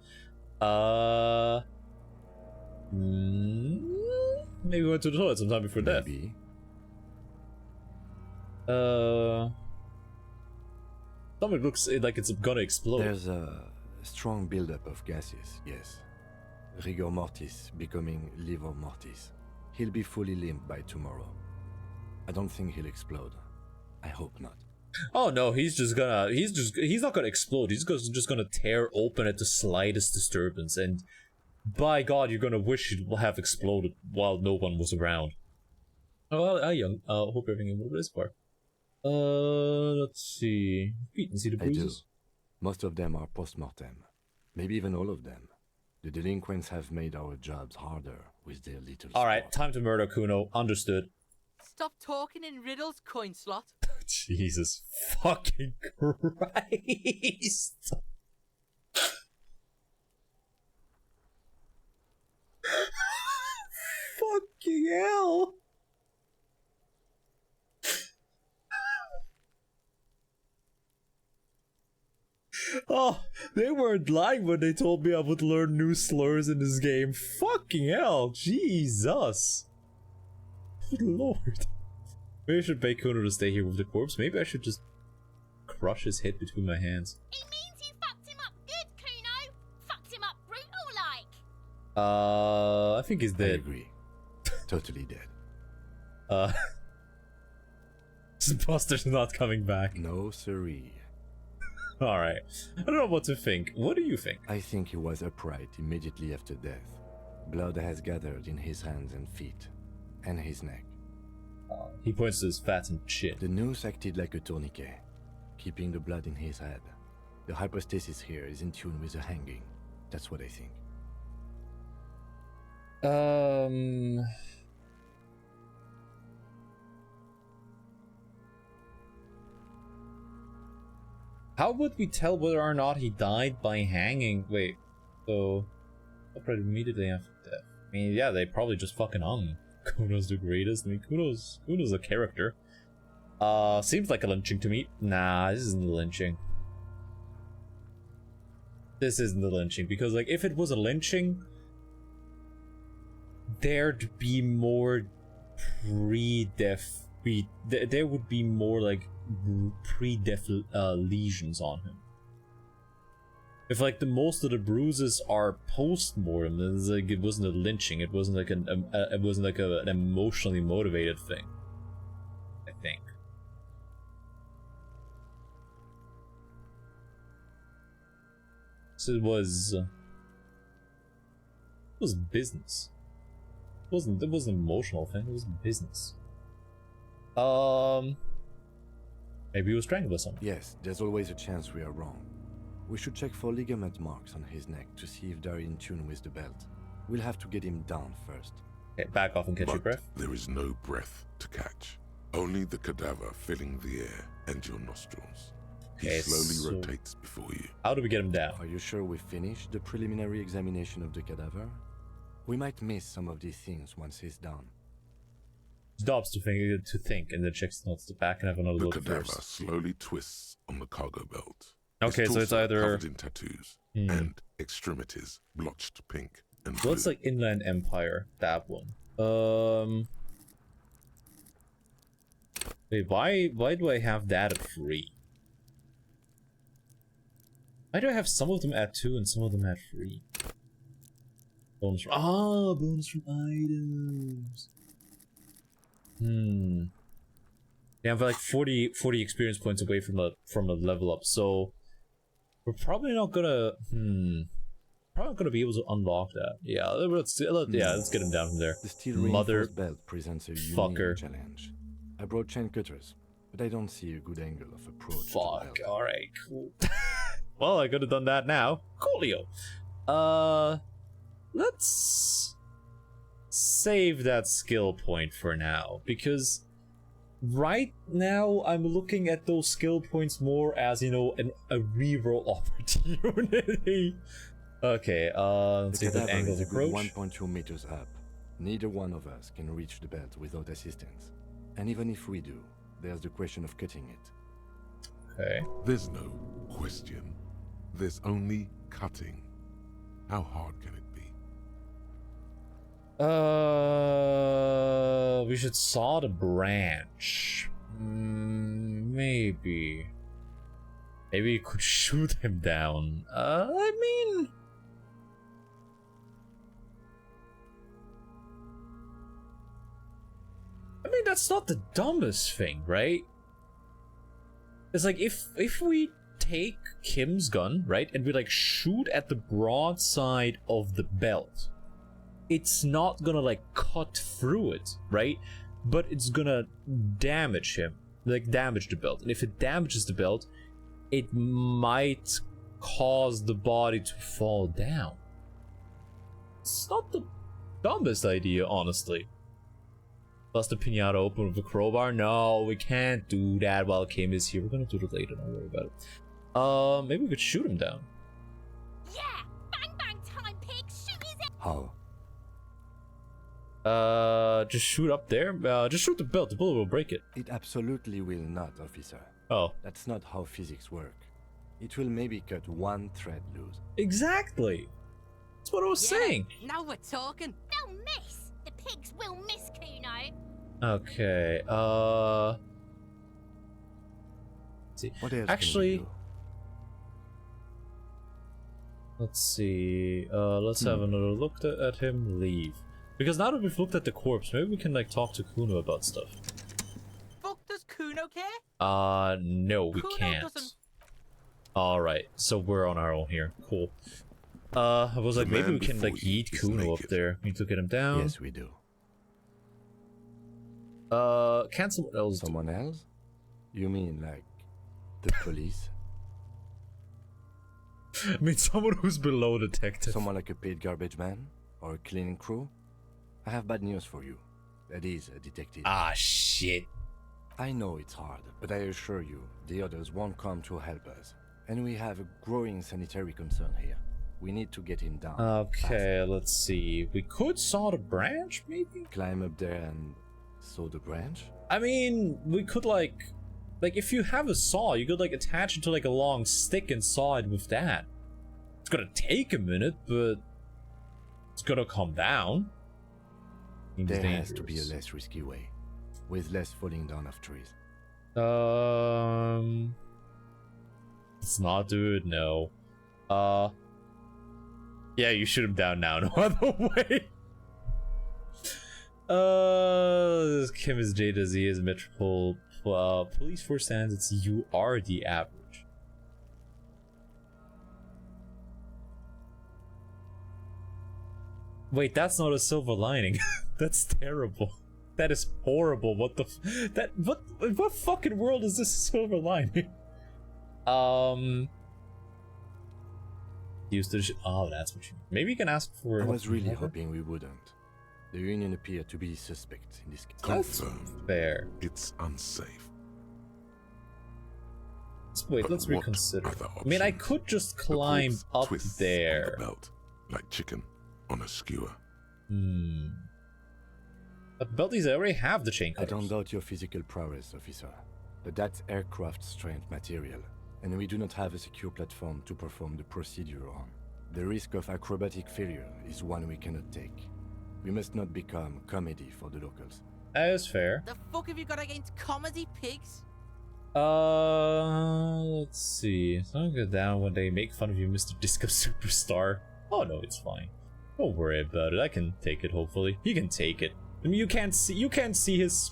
Maybe we went to the toilet sometime before death. Maybe. Something looks like it's gonna explode. There's a strong buildup of gases, yes. Rigor mortis becoming livor mortis. He'll be fully limp by tomorrow. I don't think he'll explode. I hope not. Oh no, he's not gonna explode. He's just gonna tear open at the slightest disturbance, and by God, you're gonna wish it will have exploded while no one was around. Oh, well, young. Hope everything will this far. Let's see. You can see the I do. bruises. Most of them are post-mortem. Maybe even all of them. The delinquents have made our jobs harder with their little Alright, sport. time to murder Kuno. Understood. Stop talking in riddles, coin slot. Jesus fucking Christ. Fucking hell. Oh, they weren't lying when they told me I would learn new slurs in this game. Fucking hell, Jesus. Good lord. Maybe I should beg Kuno to stay here with the corpse. Maybe I should just crush his head between my hands. It means you fucked him up good, Kuno. Fucked him up brutal like. I think he's I dead. agree. Totally dead. This Buster's not coming back. No siree. Alright. I don't know what to think. What do you think? I think he was upright immediately after death. Blood has gathered in his hands and feet, and his neck. He points to his fat and chin. The noose acted like a tourniquet, keeping the blood in his head. The hypostasis here is in tune with the hanging. That's what I think. How would we tell whether or not he died by hanging? Wait, so immediately after death. I mean, yeah, they probably just fucking hung. Kuno's the greatest. I mean, Kuno's a character. Seems like a lynching to me. Nah, this isn't the lynching. This isn't the lynching, because like if it was a lynching, there'd be more there would be more like pre-death lesions on him. If like the most of the bruises are post-mortem, then it's like it wasn't a lynching. It wasn't like an emotionally motivated thing, I think. So it was business. It wasn't an emotional thing. It was business. Maybe he was strangled or something. Yes, there's always a chance we are wrong. We should check for ligament marks on his neck to see if they're in tune with the belt. We'll have to get him down first. Okay, back off and catch your breath. There is no breath to catch. Only the cadaver filling the air and your nostrils. He Okay, slowly so rotates before you. how do we get him down? Are you sure we finished the preliminary examination of the cadaver? We might miss some of these things once he's down. Stops to think, and then checks notes the back and have another The look cadaver first. slowly twists on the cargo belt. Okay, His so it's torso either covered in tattoos and extremities blotched pink and blue. looks like Inland Empire, that one. Wait, why do I have that at 3? Why do I have some of them at 2 and some of them at 3? Bonus from bonus from items. Yeah, I'm like 40 experience points away from a level up, so we're probably not gonna be able to unlock that. Yeah, let's get him down from there. The steel Mother reinforced belt presents a fucker. unique challenge. I brought chain cutters, but I don't see a good angle of approach to the Fuck. belt. Alright, cool. Well, I could have done that now. Coolio. Let's save that skill point for now, because right now I'm looking at those skill points more as, you know, a reroll opportunity. Okay, let's see The that cadaver angle is of a good approach. 1.2 meters up. Neither one of us can reach the belt without assistance. And even if we do, there's the question of cutting it. Okay. There's no question. There's only cutting. How hard can it be? We should saw the branch. Maybe we could shoot him down. I mean, that's not the dumbest thing, right? It's like if we take Kim's gun, right, and we like shoot at the broadside of the belt, it's not gonna like cut through it, right? But it's gonna damage him, like damage the belt. And if it damages the belt, it might cause the body to fall down. It's not the dumbest idea, honestly. Bust the pinata open with a crowbar? No, we can't do that while Kim is here. We're gonna do it later, don't worry about it. Maybe we could shoot him down. Yeah! Bang bang time, pig! Shoot his head! How? Just shoot up there. Just shoot the belt. The bullet will break it. It absolutely will not, officer. Oh, That's not how physics work. It will maybe cut one thread loose. exactly. That's what I was saying. Now we're talking. They'll miss! The pigs will miss, Kuno! Okay. Let's see. What else Actually, can we do? let's see. Let's have another look at him. Leave. Because now that we've looked at the corpse, maybe we can like talk to Kuno about stuff. Fuck, does Kuno care? No, we Kuno can't. doesn't. Alright, so we're on our own here. Cool. I was like, The maybe man we can like before you yeet is Kuno up naked. there. We need to get him down. Yes, we do. Can someone else do? Someone else? You mean like the police? I mean, someone who's below detective. Someone like a paid garbage man? Or a cleaning crew? I have bad news for you. That is a detective. Ah, shit. I know it's hard, but I assure you, the others won't come to help us. And we have a growing sanitary concern here. We need to get him down. Okay, let's see. We could saw the branch, maybe? Climb up there and saw the branch? I mean, we could like if you have a saw, you could like attach it to like a long stick and saw it with that. It's gonna take a minute, but it's gonna come down. Seems There has to be a dangerous. less risky way, with less falling down of trees. Let's not do it. No. Yeah, you shoot him down now. No other way. Kim is J to Z is Metropole. Police force standards. You are the average. Wait, that's not a silver lining. That's terrible. That is horrible. What the what fucking world is this silver lining? Use the oh, that's what you mean. Maybe you can ask for. I was really whatever. hoping we wouldn't. The Union appeared to be suspect in this case. That's Confirmed. fair. It's unsafe. Wait, But let's what reconsider. other I mean, I options? could just The climb corpse up twists there. on the belt, like chicken on a skewer. But Belties already have the chain I cutters. don't doubt your physical prowess, officer, but that's aircraft strength material, and we do not have a secure platform to perform the procedure on. The risk of acrobatic failure is one we cannot take. We must not become comedy for the locals. That is fair. The fuck have you got against comedy pigs? Let's see. Don't go down when they make fun of you, Mr. Disco Superstar. Oh no, it's fine. Don't worry about it. I can take it. Hopefully, he can take it. I mean, you can't see his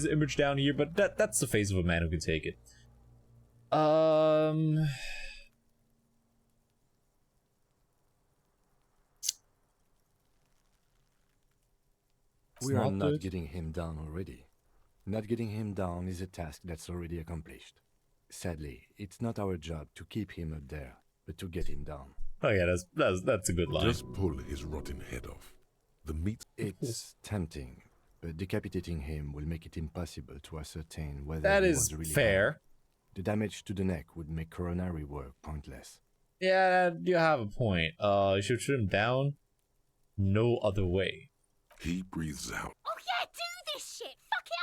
image down here, but that's the face of a man who can take it. We are not good. getting him down already. Not getting him down is a task that's already accomplished. Sadly, it's not our job to keep him up there, but to get him down. Oh yeah, that's a good line. Just pull his rotten head off. The meat. It's tempting, but decapitating him will make it impossible to ascertain whether That he is was really fair. harmed. The damage to the neck would make coronary work pointless. Yeah, you have a point. You should shoot him down. No other way. He breathes out. Oh yeah, do this shit! Fuck it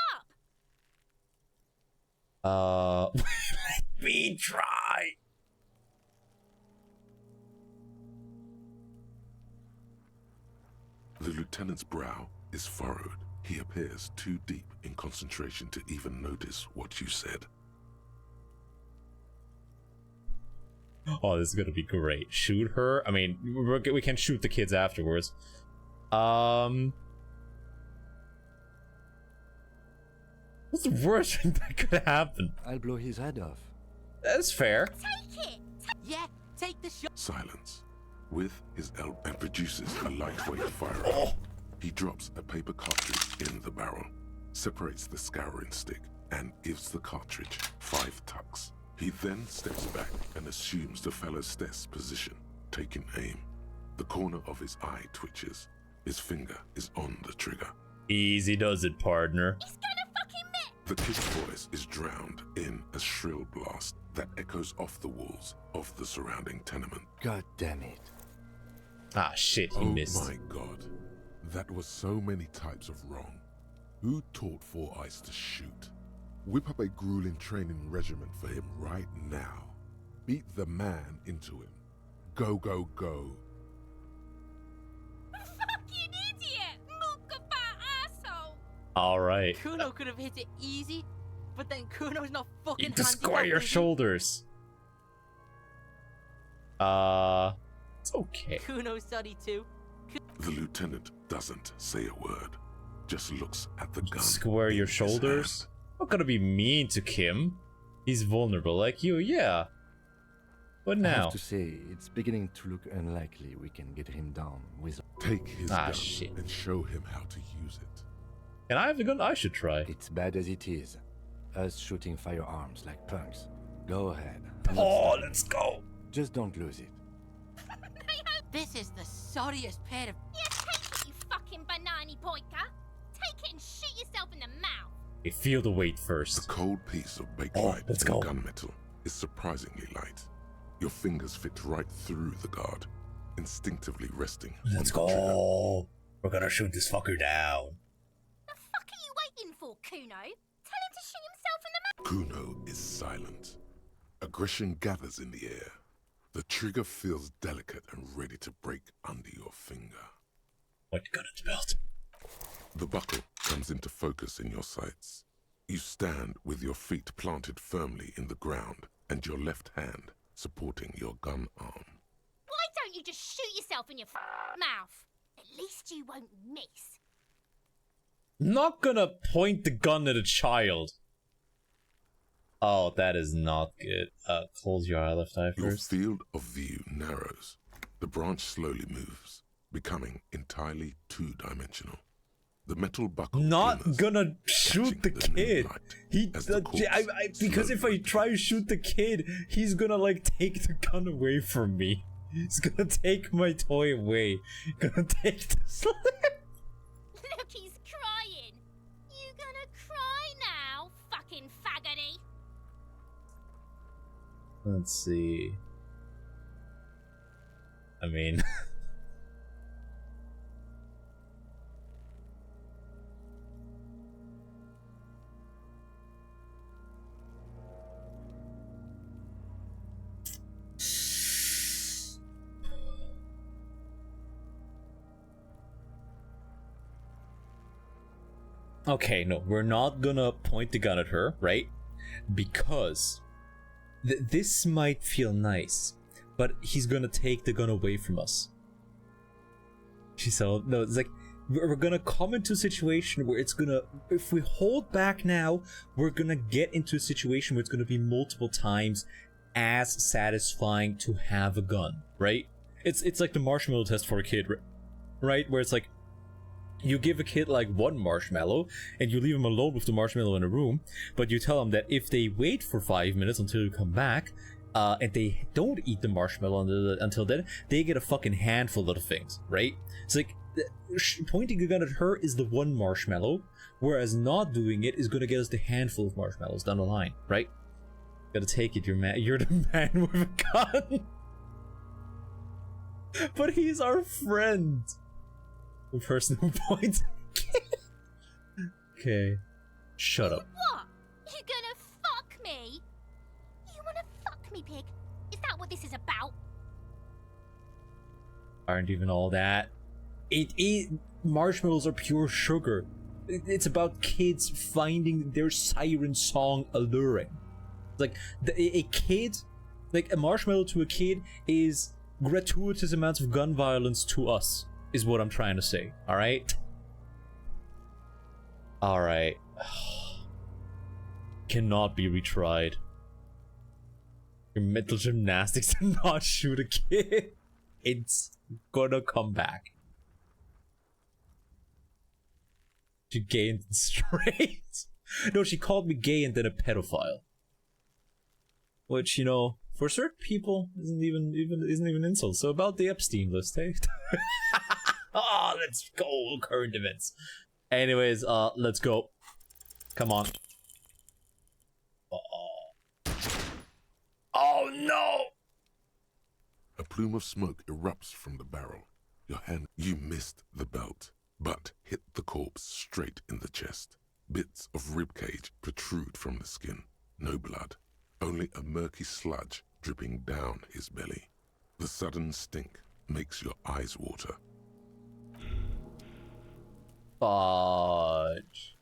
up! Let me try. The lieutenant's brow is furrowed. He appears too deep in concentration to even notice what you said. Oh, this is gonna be great. Shoot her. I mean, we can shoot the kids afterwards. What's the worst thing that could happen? I'll blow his head off. That's fair. Take it! Yeah, take the shot. Silence. With his elbow and produces a lightweight firearm. He drops a paper cartridge in the barrel, separates the scouring stick, and gives the cartridge 5 tucks. He then steps back and assumes the fellow's desk position, taking aim. The corner of his eye twitches. His finger is on the trigger. Easy does it, partner. He's gonna fucking miss! The kid's voice is drowned in a shrill blast that echoes off the walls of the surrounding tenement. God damn it. Ah, shit, he missed. Oh my god. That was so many types of wrong. Who taught Four Eyes to shoot? Whip up a grueling training regimen for him right now. Beat the man into him. Go, go, go. Fucking idiot! Mookaba asshole! Alright. Kuno could have hit it easy, but then Kuno's not fucking You need to handy square that your easy. shoulders. It's okay. Kuno's sorry too. The lieutenant doesn't say a word, just looks at the gun. Square in your his shoulders? hand. I'm not gonna be mean to Kim. He's vulnerable like you, yeah. What I now? have to say, it's beginning to look unlikely we can get him down with... Take his Ah, gun shit. and show him how to use it. Can I have a gun? I should try. It's bad as it is. Us shooting firearms like punks. Go ahead. I'm not Oh, stopping let's you. go. Just don't lose it. This is the sorriest pair of. Yeah, take it, you fucking banana poika! Take it and shoot yourself in the mouth! Okay, feel the weight The first. cold piece of Oh, bakelite let's and go. gunmetal is surprisingly light. Your fingers fit right through the guard, instinctively resting Let's on the trigger. go. We're gonna shoot this fucker down. The fuck are you waiting for, Kuno? Tell him to shoot himself in the mouth! Kuno is silent. Aggression gathers in the air. The trigger feels delicate and ready to break under your finger. Point the gun at the belt. The buckle comes into focus in your sights. You stand with your feet planted firmly in the ground and your left hand supporting your gun arm. Why don't you just shoot yourself in your mouth? At least you won't miss. Not gonna point the gun at a child. Oh, that is not good. Close your left eye Your first. field of view narrows. The branch slowly moves, becoming entirely two-dimensional. The metal buckle Not glimmers, gonna shoot the catching kid. moonlight He as the corpse because if slowly I try to shoot the kid, he's gonna like take the gun away from me. He's gonna take my toy away. Gonna take the slip. Look, he's crying. You gonna cry now, fucking faggoty? Let's see. I mean, Okay, no, we're not gonna point the gun at her, right? Because this might feel nice, but he's gonna take the gun away from us. She said, no, it's like, we're gonna come into a situation where it's gonna, if we hold back now, we're gonna get into a situation where it's gonna be multiple times as satisfying to have a gun, right? It's like the marshmallow test for a kid, right? Where it's like, you give a kid like one marshmallow and you leave him alone with the marshmallow in a room, but you tell them that if they wait for 5 minutes until you come back, and they don't eat the marshmallow until then, they get a fucking handful of the things, right? It's like, pointing a gun at her is the one marshmallow, whereas not doing it is gonna get us the handful of marshmallows down the line, right? Gotta take it, you're the man with a gun. But he's our friend. The person who points. Okay. Shut up. What? You gonna fuck me? You wanna fuck me, pig? Is that what this is about? Aren't even all that. Marshmallows are pure sugar. It's about kids finding their siren song alluring. Like a kid, like a marshmallow to a kid is gratuitous amounts of gun violence to us, is what I'm trying to say. All right. All right. Cannot be retried. Your mental gymnastics to not shoot a kid. It's gonna come back. She gay and straight. No, she called me gay and then a pedophile. Which, you know, for certain people isn't even insult. So about the Epstein list, hey? Oh, let's go, current events. Anyways, let's go. Come on. Oh no! A plume of smoke erupts from the barrel. You missed the belt, but hit the corpse straight in the chest. Bits of ribcage protrude from the skin. No blood, only a murky sludge dripping down his belly. The sudden stink makes your eyes water. Fudge.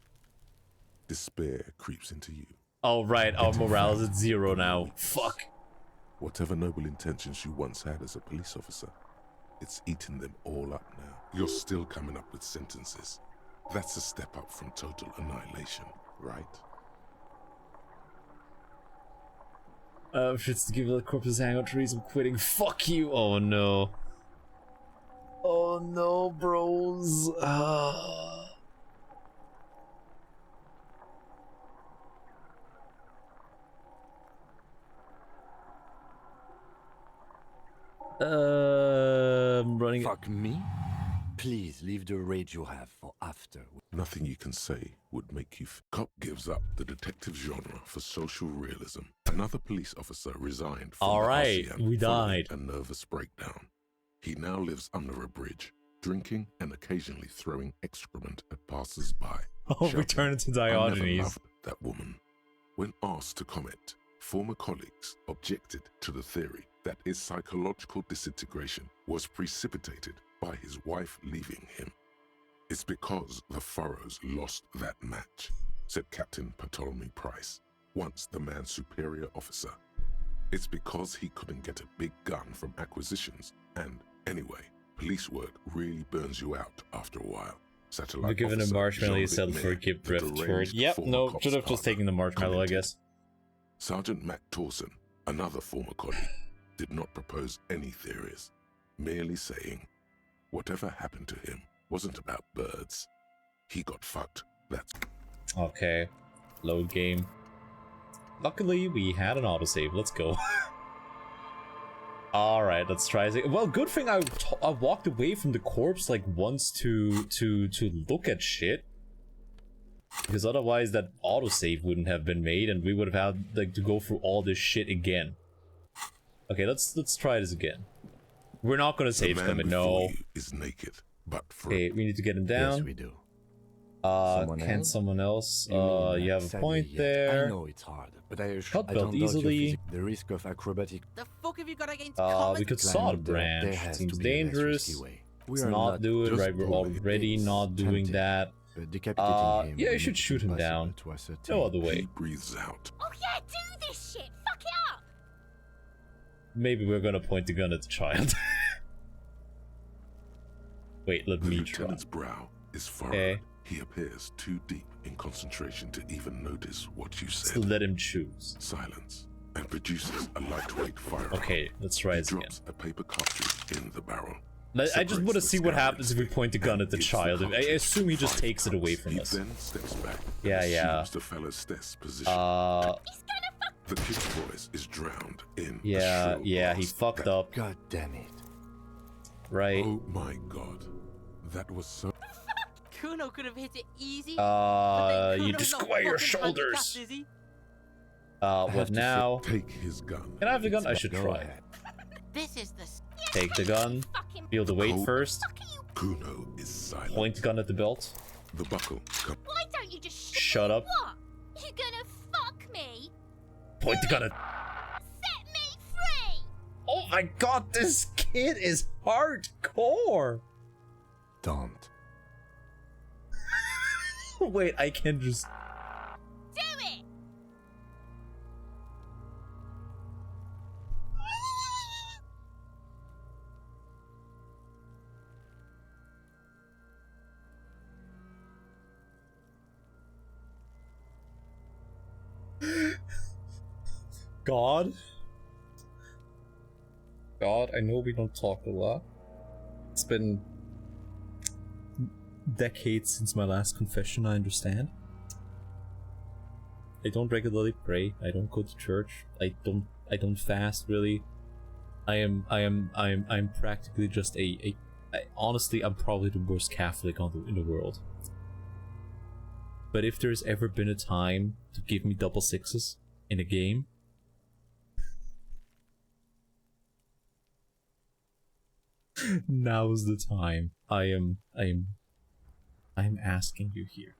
Despair creeps into you. Oh right, our morale is at 0 now. Fuck. Whatever noble intentions you once had as a police officer, it's eaten them all up now. You're still coming up with sentences. That's a step up from total annihilation, right? Shit's to give the corpses hangout reason quitting. Fuck you. Oh no. Oh no, bros. Running. Fuck me? Please leave the rage you have for after. Nothing you can say would make you... Cop gives up the detective genre for social realism. Another police officer resigned from All the right, RCM we following died. a nervous breakdown. He now lives under a bridge, drinking and occasionally throwing excrement at passers-by. Oh, we shouting, turn into "I never Diogenes. loved that woman." When asked to comment, former colleagues objected to the theory that his psychological disintegration was precipitated by his wife leaving him. "It's because the Furrows lost that match," said Captain Ptolemy Price, once the man's superior officer. "It's because he couldn't get a big gun from acquisitions, and anyway, police work really burns you out after a while." Satellite We're given a officer marshmallow you Jean-Luc settled for a Maire, gift the drift for it. deranged Yep, former no, cop's should have just partner, taken the marshmallow, I commented, guess. Sergeant Mac Torson, another former colleague, did not propose any theories, merely saying, "Whatever happened to him wasn't about birds. He got fucked, that's..." Okay. Load game. Luckily, we had an autosave. Let's go. Alright, let's try it. Well, good thing I walked away from the corpse like once to look at shit. Because otherwise that autosave wouldn't have been made and we would have had like to go through all this shit again. Okay, let's try this again. We're not gonna save the them, man no. before you is naked, but for Okay, we need to get him down. Yes, we do. Can else? someone else? You mean You that have a sadly, point yes. there. I know it's hard, but I Cut don't belt doubt your easily. The risk of acrobatic The fuck have you got against We common? could climb saw up the there branch. has Seems to be a less dangerous. risky way. Let's We are not do it, just right? We're bully. already It's not doing tempting, that. but decapitating him. Yeah, will you should make it shoot him impossible down. to ascertain. No other He way. breathes out. Oh yeah, do this shit! Fuck it up! Maybe we're gonna point the gun at the child. Wait, let The me try. lieutenant's brow is furrowed. Okay. He appears too deep in concentration to even notice what you So said. let him choose. Silence, and produces a lightweight firearm. Okay, let's try He this again. drops a paper cartridge in the barrel. I just want to separates see the what scour happens if we point the gun at the and gives child. I cartridge assume he just 5 takes it away cuts. from He us. then steps back Yeah, and yeah. assumes the fellow's desk position. He's gonna fuck. The kid's voice is drowned in a Yeah, shrill yeah, he blast fucked that- up, God damn it. right? Oh my god. That was so... Kuno could have hit it easy. but then You Kuno's just not square your fucking shoulders. handicapped, is he? have What to now? Take his gun. Can I have the gun? I It's should go try. ahead. This is the Take the gun. Fucking Feel the weight Hold- first. Kuno is silent. Point the gun at the belt. The buckle cut Why don't you just shoot Shut me? up. What? You gonna fuck me? Point the gun at. Set me free! Oh my god, this kid is hardcore. Don't. Wait, I can just. Do it! God? God, I know we don't talk a lot. It's been decades since my last confession, I understand. I don't regularly pray, I don't go to church, I don't fast really. I'm practically just honestly, I'm probably the worst Catholic in the world. But if there's ever been a time to give me double sixes in a game, now's the time. I'm asking you here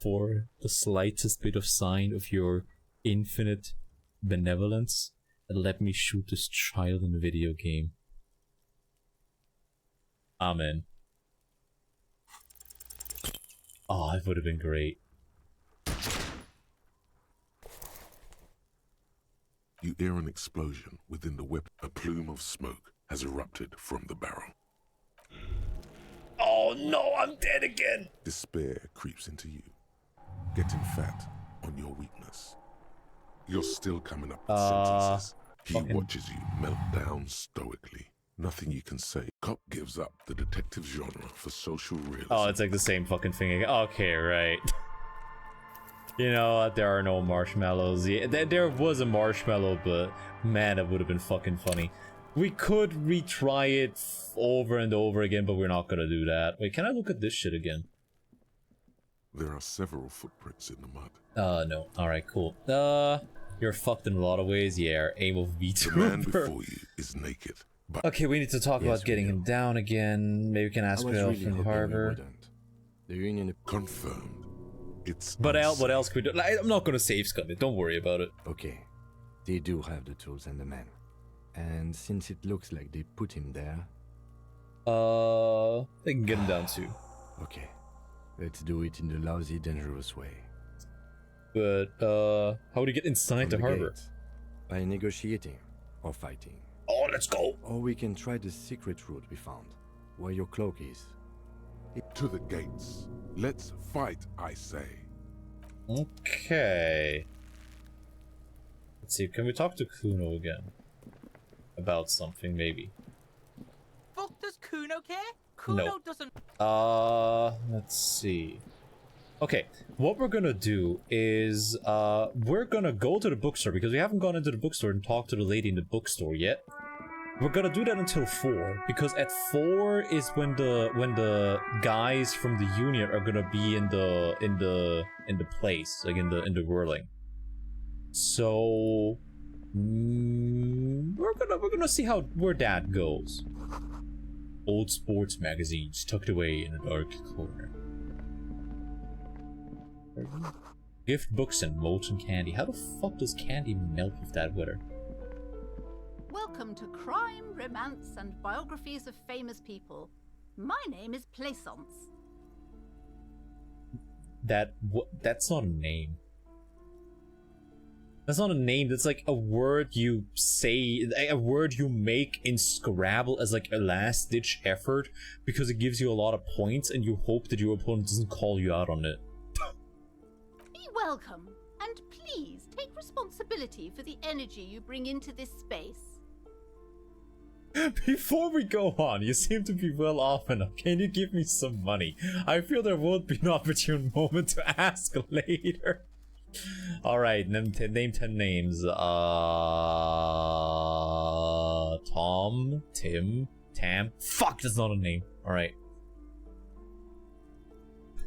for the slightest bit of sign of your infinite benevolence and let me shoot this child in a video game. Amen. Oh, it would have been great. You hear an explosion within the whip. A plume of smoke has erupted from the barrel. Oh no, I'm dead again! Despair creeps into you, getting fat on your weakness. You're still coming up with sentences. He fucking- watches you melt down stoically. Nothing you can say. Cop gives up the detective genre for social realism. Oh, it's like the same fucking thing again. Okay, right. You know what? There are no marshmallows. Yeah, there was a marshmallow, but man, it would have been fucking funny. We could retry it over and over again, but we're not gonna do that. Wait, can I look at this shit again? There are several footprints in the mud. No. Alright, cool. You're fucked in a lot of ways. Yeah, aim of The man VTuber. before you is naked, but Okay, we need to talk Yes, about getting we do. him down again. Maybe we can I ask was for help really from the hoping you harbor. wouldn't. The Union... confirmed. It's But what unsafe. else could we do? Like, I'm not gonna save scum it. Don't worry about it. Okay. They do have the tools and the men. And since it looks like they put him there... They can get him down too. Okay. Let's do it in the lousy, dangerous way. But, how would he get inside From the harbor? gate, by negotiating or fighting. Oh, let's go! Or we can try the secret route we found, where your cloak is. To the gates. Let's fight, I say. Okay. Let's see, can we talk to Kuno again? About something, maybe. Fuck does Kuno care? Kuno No. doesn't. Let's see. Okay, what we're gonna do is, we're gonna go to the bookstore, because we haven't gone into the bookstore and talked to the lady in the bookstore yet. We're gonna do that until 4, because at 4 is when the guys from the union are gonna be in the place, like in the whirling. So we're gonna see where that goes. Old sports magazines tucked away in a dark corner. Gift books and molten candy. How the fuck does candy melt with that weather? Welcome to Crime, Romance, and Biographies of Famous People. My name is Plaisance. That's not a name. That's not a name. That's like a word you say, a word you make in Scrabble as like a last-ditch effort because it gives you a lot of points and you hope that your opponent doesn't call you out on it. Be welcome, and please take responsibility for the energy you bring into this space. Before we go on, you seem to be well off enough. Can you give me some money? I feel there won't be an opportune moment to ask later. Alright, name 10 names. Tom, Tim, Tam. Fuck, that's not a name. Alright.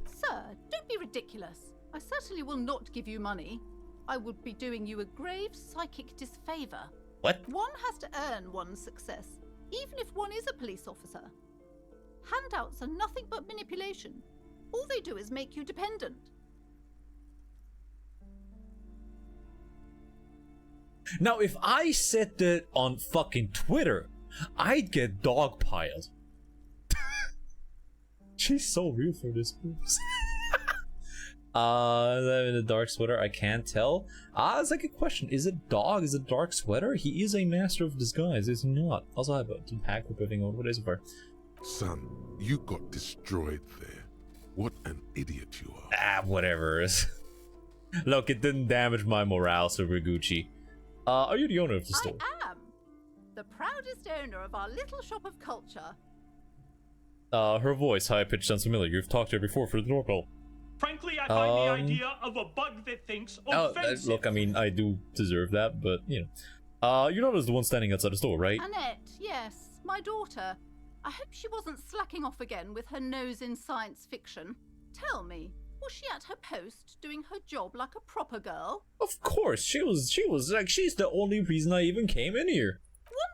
Sir, don't be ridiculous. I certainly will not give you money. I would be doing you a grave psychic disfavor. What? One has to earn one's success, even if one is a police officer. Handouts are nothing but manipulation. All they do is make you dependent. Now, if I said that on fucking Twitter, I'd get dogpiled. She's so real for this. In a dark sweater, I can't tell. It's like a question. Is it dog? Is it dark sweater? He is a master of disguise, is he not? Also, I have a pack with everything on. What is it for? Son, you got destroyed there. What an idiot you are. Whatever. Look, it didn't damage my morale, so Gucci. Are you the owner of the store? I am. The proudest owner of our little shop of culture. Her voice, high-pitched, sounds familiar. You've talked to her before for the doorbell. Frankly, I find the idea of a bug that thinks offensive. Look, I mean, I do deserve that, but, you know. Your daughter's the one standing outside the store, right? Annette, yes, my daughter. I hope she wasn't slacking off again with her nose in science fiction. Tell me, was she at her post, doing her job like a proper girl? Of course, she was like, she's the only reason I even came in here.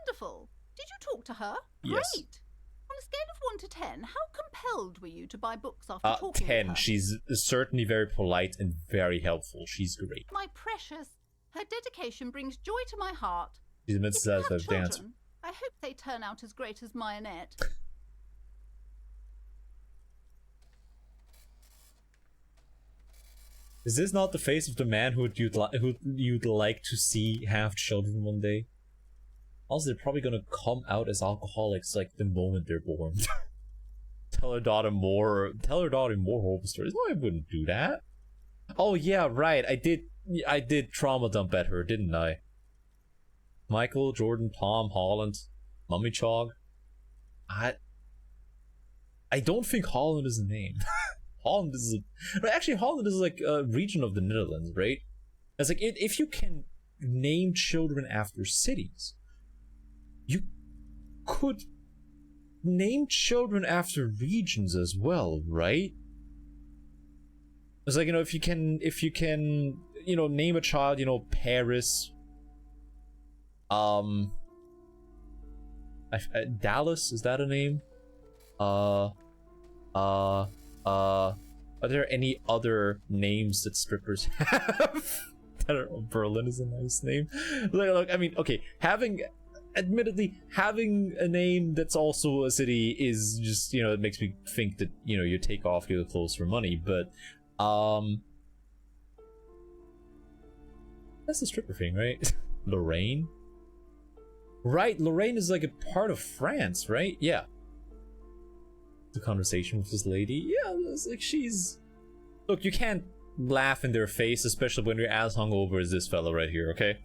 Wonderful. Did you talk to her? Yes. Great. On a scale of 1 to 10, how compelled were you to buy books after talking 10. with her? She's certainly very polite and very helpful. She's great. My precious, her dedication brings joy to my heart. She's a If you mid-sized have dancer. children, I hope they turn out as great as my Annette. Is this not the face of the man who you'd like to see have children one day? Also, they're probably gonna come out as alcoholics like the moment they're born. Tell her daughter more horrible stories. No, I wouldn't do that. Oh yeah, right. I did trauma dump at her, didn't I? Michael, Jordan, Tom, Holland, Mummy Chog. I don't think Holland is a name. Holland is Holland is like a region of the Netherlands, right? It's like if you can name children after cities, you could name children after regions as well, right? It's like, you know, if you can, you know, name a child, you know, Paris, Dallas, is that a name? Are there any other names that strippers have? Berlin is a nice name. Look, I mean, okay, admittedly, having a name that's also a city is just, you know, it makes me think that, you know, you take off your clothes for money, but, that's the stripper thing, right? Lorraine? Right, Lorraine is like a part of France, right? Yeah. The conversation with this lady, yeah, it's like she's... Look, you can't laugh in their face, especially when you're as hungover as this fella right here, okay?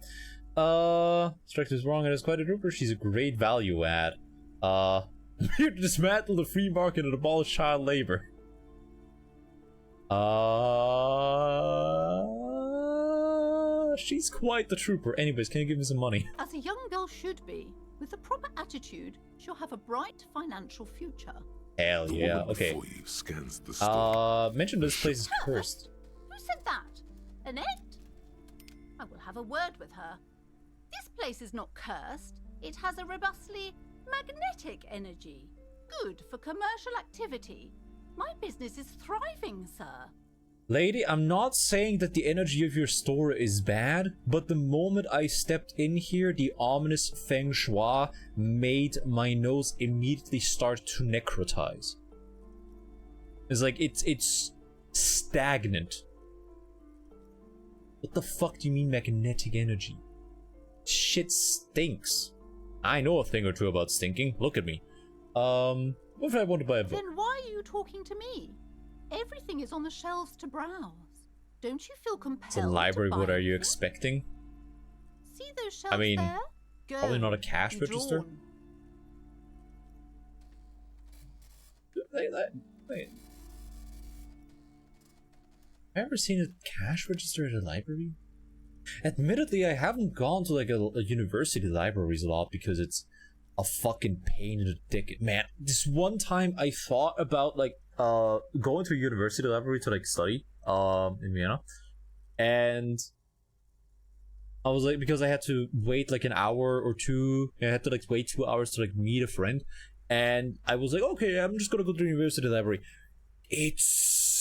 Strike is wrong and is quite a trooper. She's a great value add. Here to dismantle the free market and abolish child labor. She's quite the trooper. Anyways, can you give me some money? As a young girl should be, with the proper attitude, she'll have a bright financial future. Hell yeah, okay. Before you scans the store. Mention this place is cursed. Who said that? Annette? I will have a word with her. This place is not cursed. It has a robustly magnetic energy. Good for commercial activity. My business is thriving, sir. Lady, I'm not saying that the energy of your store is bad, but the moment I stepped in here, the ominous feng shui made my nose immediately start to necrotize. It's like, it's stagnant. What the fuck do you mean magnetic energy? Shit stinks. I know a thing or two about stinking. Look at me. What if I want to buy a book? Then why are you talking to me? Everything is on the shelves to browse. Don't you feel compelled It's a library, to buy what are you anything? expecting? See those shelves I mean, there? Go. probably not a cash Be register. drawn. Wait. Have I ever seen a cash register at a library? Admittedly, I haven't gone to like a university libraries a lot because it's a fucking pain in the dick. Man, this one time I thought about like going to a university library to like study in Vienna, and I was like, because I had to wait like an hour or two. I had to like wait 2 hours to like meet a friend, and I was like, okay, I'm just gonna go to the university library. It's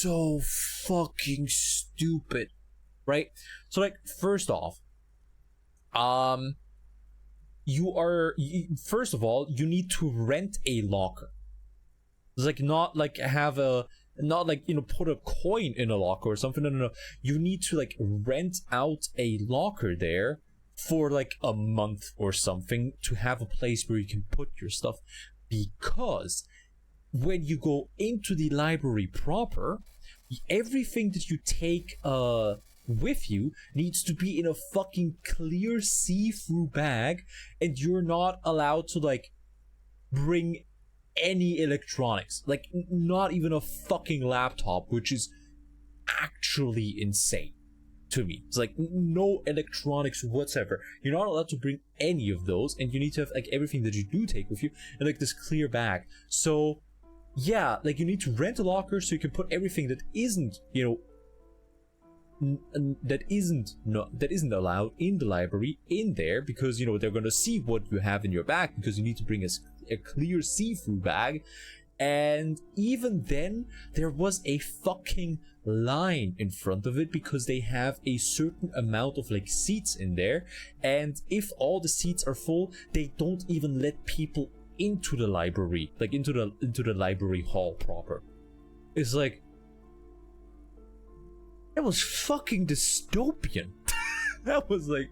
so fucking stupid, right? So like, first off, first of all, you need to rent a locker. It's like not like put a coin in a locker or something. No. You need to like rent out a locker there for like a month or something to have a place where you can put your stuff, because when you go into the library proper, everything that you take with you needs to be in a fucking clear see-through bag, and you're not allowed to like bring any electronics, like not even a fucking laptop, which is actually insane to me. It's like no electronics whatsoever. You're not allowed to bring any of those, and you need to have like everything that you do take with you in like this clear bag. So yeah, like you need to rent a locker so you can put everything that isn't, that isn't allowed in the library in there, because they're gonna see what you have in your bag, because you need to bring a clear see-through bag. And even then, there was a fucking line in front of it, because they have a certain amount of like seats in there, and if all the seats are full, they don't even let people into the library, like into the library hall proper. It's like, that was fucking dystopian. That was like,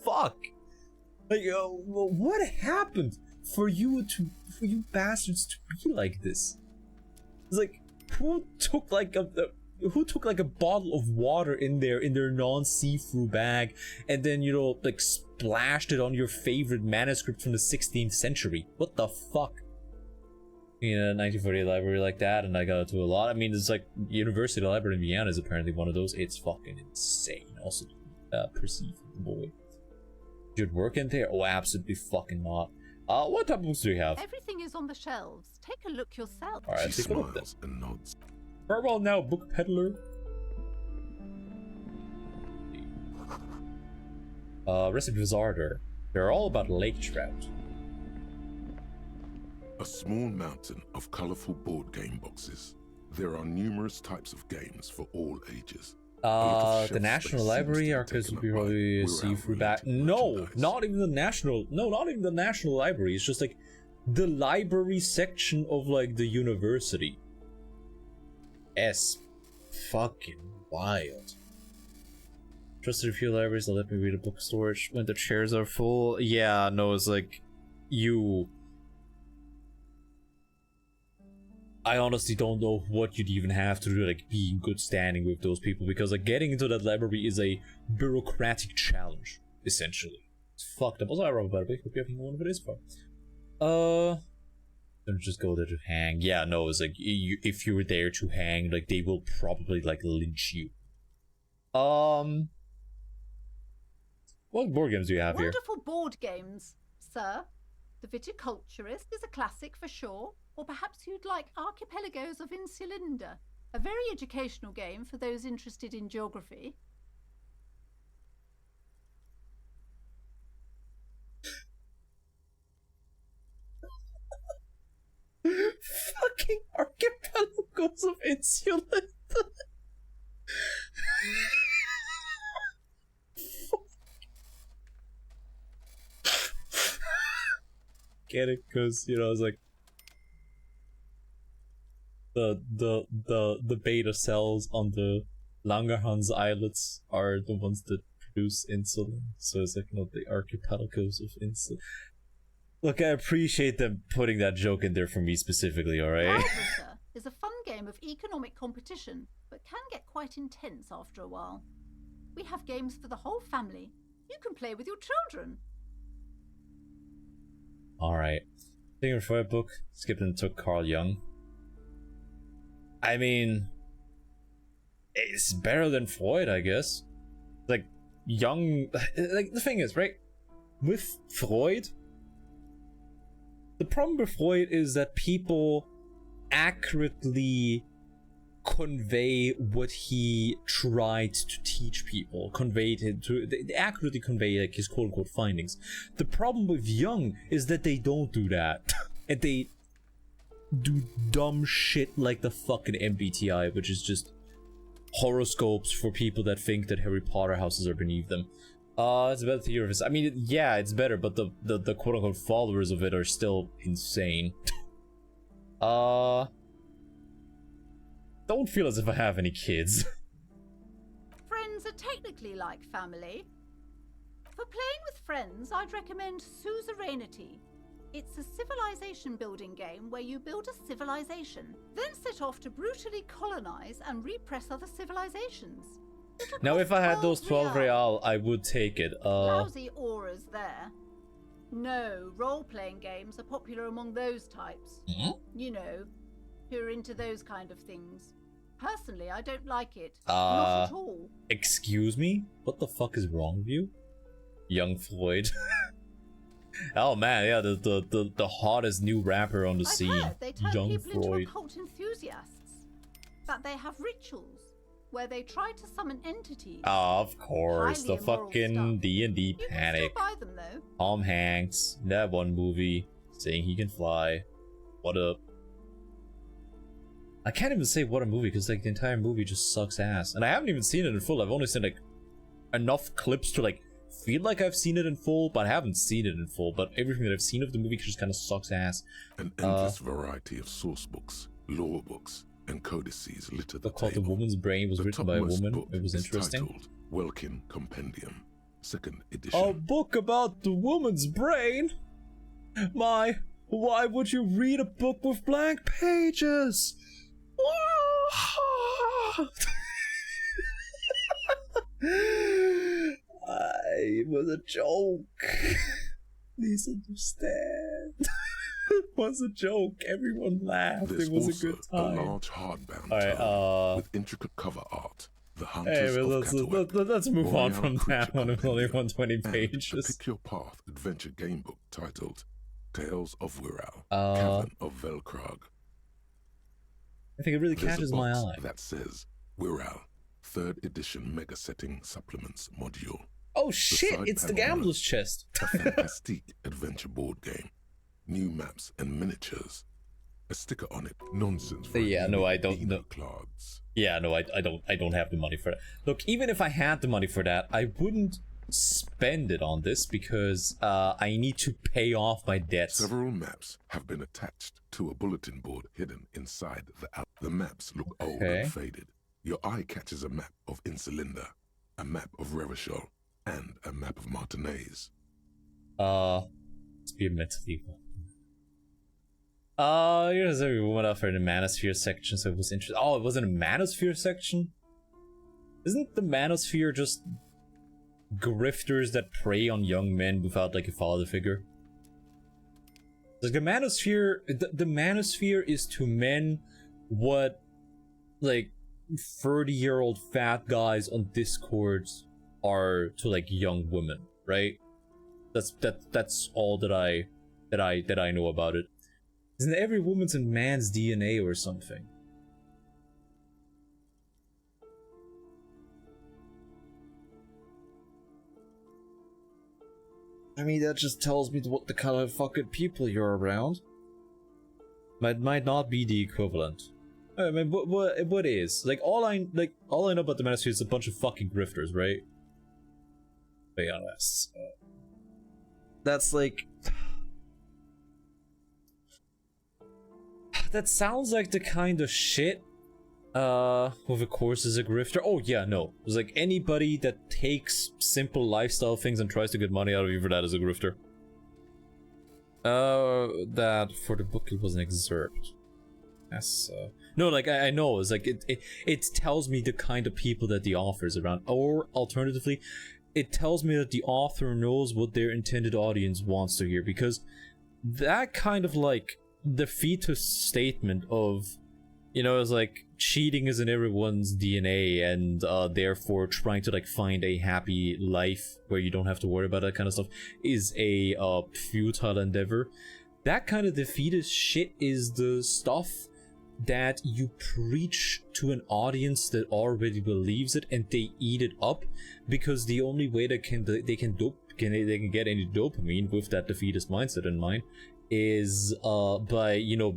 fuck. Like, what happened for you bastards to be like this? It's like, who took like a bottle of water in their non-see-through bag, and then like splashed it on your favorite manuscript from the 16th century? What the fuck? 1948 library like that, and I got to a lot. I mean, it's like University Library in Vienna is apparently one of those. It's fucking insane. Also, perceived boy. Should work in there? Oh, absolutely fucking not. What type of books do you have? Everything is on the shelves. Take a look yourself. All right, She take a look then. smiles and nods. Farewell now, book peddler. Recipes order. They're all about lake trout. A small mountain of colorful board game boxes. There are numerous types of games for all ages. The National Library archives would be probably a see-through bag. No, not even the National Library. It's just like the library section of like the university. Fucking wild. Trusted a few libraries that let me read a book storage when the chairs are full. Yeah, no, it's like I honestly don't know what you'd even have to do, like, be in good standing with those people, because, like, getting into that library is a bureaucratic challenge, essentially. It's fucked up. Also, I wrote about it, hope you have one of it is fun. Don't just go there to hang. Yeah, no, it's like, if you were there to hang, like, they will probably, like, lynch you. What board games do you have here? Wonderful board games, sir. The Viticulturist is a classic for sure. Or perhaps you'd like Archipelagos of Insulinda, a very educational game for those interested in geography. Fucking Archipelagos of Insulinda. Get it? Because, I was like, the beta cells on the Langerhans islets are the ones that produce insulin. So it's like, you know, the archipelagos of insulin. Look, I appreciate them putting that joke in there for me specifically, alright? Arbiter is a fun game of economic competition, but can get quite intense after a while. We have games for the whole family. You can play with your children. Alright. Sigmund Freud book, skipped and took Carl Jung. I mean, it's better than Freud, I guess. Like, Jung, like, the thing is, right? With Freud, the problem with Freud is that people accurately convey what he tried to teach people, they accurately convey like his quote-unquote findings. The problem with Jung is that they don't do that. And they do dumb shit like the fucking MBTI, which is just horoscopes for people that think that Harry Potter houses are beneath them. It's a better theory of this. I mean, yeah, it's better, but the quote-unquote followers of it are still insane. Don't feel as if I have any kids. Friends are technically like family. For playing with friends, I'd recommend Suzerainty. It's a civilization building game where you build a civilization, then set off to brutally colonize and repress other civilizations. Now, if I had those 12 real, I would take it. Lousy auras there. No, role-playing games are popular among those types. You know, who are into those kind of things. Personally, I don't like it. Not at all. Excuse me? What the fuck is wrong with you? Young Floyd. Oh man, yeah, the hottest new rapper on the scene. I've heard they turn Young people Floyd. into occult enthusiasts. That they have rituals where they try to summon entities. Of course, Highly the immoral fucking stuff. D&D You Panic. can still buy them though. Tom Hanks, that one movie, saying he can fly. What up? I can't even say what a movie, because like the entire movie just sucks ass. And I haven't even seen it in full. I've only seen like enough clips to like feel like I've seen it in full, but I haven't seen it in full. But everything that I've seen of the movie just kind of sucks ass. An endless variety of source books, lore books, and codices litter the Called The table. Woman's Brain was The written by a topmost woman. book It was is interesting. titled Welkin Compendium, 2nd edition. A book about the woman's brain? Why would you read a book with blank pages? It was a joke. Please understand. It was a joke. Everyone laughed. There's It was also a good time. a large hardbound Alright, tome with intricate cover art. The Hey, Hunters well, of let's move on Royale from that Creature one. It's only Compendium, 120 and a pages. Pick Your Path adventure game book titled Tales of Wirral, Uh, Cavern of Velkrag. I think it really There's catches a my box eye. that says Wirral, 3rd edition mega setting supplements module. Oh shit! side It's the panel gambler's chest. A fantastic adventure board game, new maps and miniatures. A sticker on it, nonsense. For Yeah, no, I don't Eno know. Cards. Yeah, no, I don't have the money for that. Look, even if I had the money for that, I wouldn't spend it on this because I need to pay off my debts. Several maps have been attached to a bulletin board hidden inside the app. The maps look old Okay. and faded. Your eye catches a map of Insulinda, a map of Revachol, and a map of Martinez. Let's be mentally. Here's every woman out for the Manosphere section, so it was interesting. Oh, it wasn't a Manosphere section? Isn't the Manosphere just grifters that prey on young men without like a father figure? Like the Manosphere is to men what like 30-year-old fat guys on Discord are to like young women, right? That's all that I know about it. Isn't every woman's in man's DNA or something? I mean, that just tells me what the kind of fucking people you're around. Might not be the equivalent. I mean, what is? Like all I know about the Manosphere is a bunch of fucking grifters, right? To be honest, that's like That sounds like the kind of shit of course is a grifter. Oh yeah, no. It's like anybody that takes simple lifestyle things and tries to get money out of you for that is a grifter. That for the book it was an excerpt. Yes. No, like I know. It's like it tells me the kind of people that the author is around, or alternatively, it tells me that the author knows what their intended audience wants to hear, because that kind of like defeatist statement of, you know, it's like cheating is in everyone's DNA, and therefore trying to like find a happy life where you don't have to worry about that kind of stuff is a futile endeavor. That kind of defeatist shit is the stuff that you preach to an audience that already believes it, and they eat it up, because the only way they can get any dopamine with that defeatist mindset in mind is by, you know,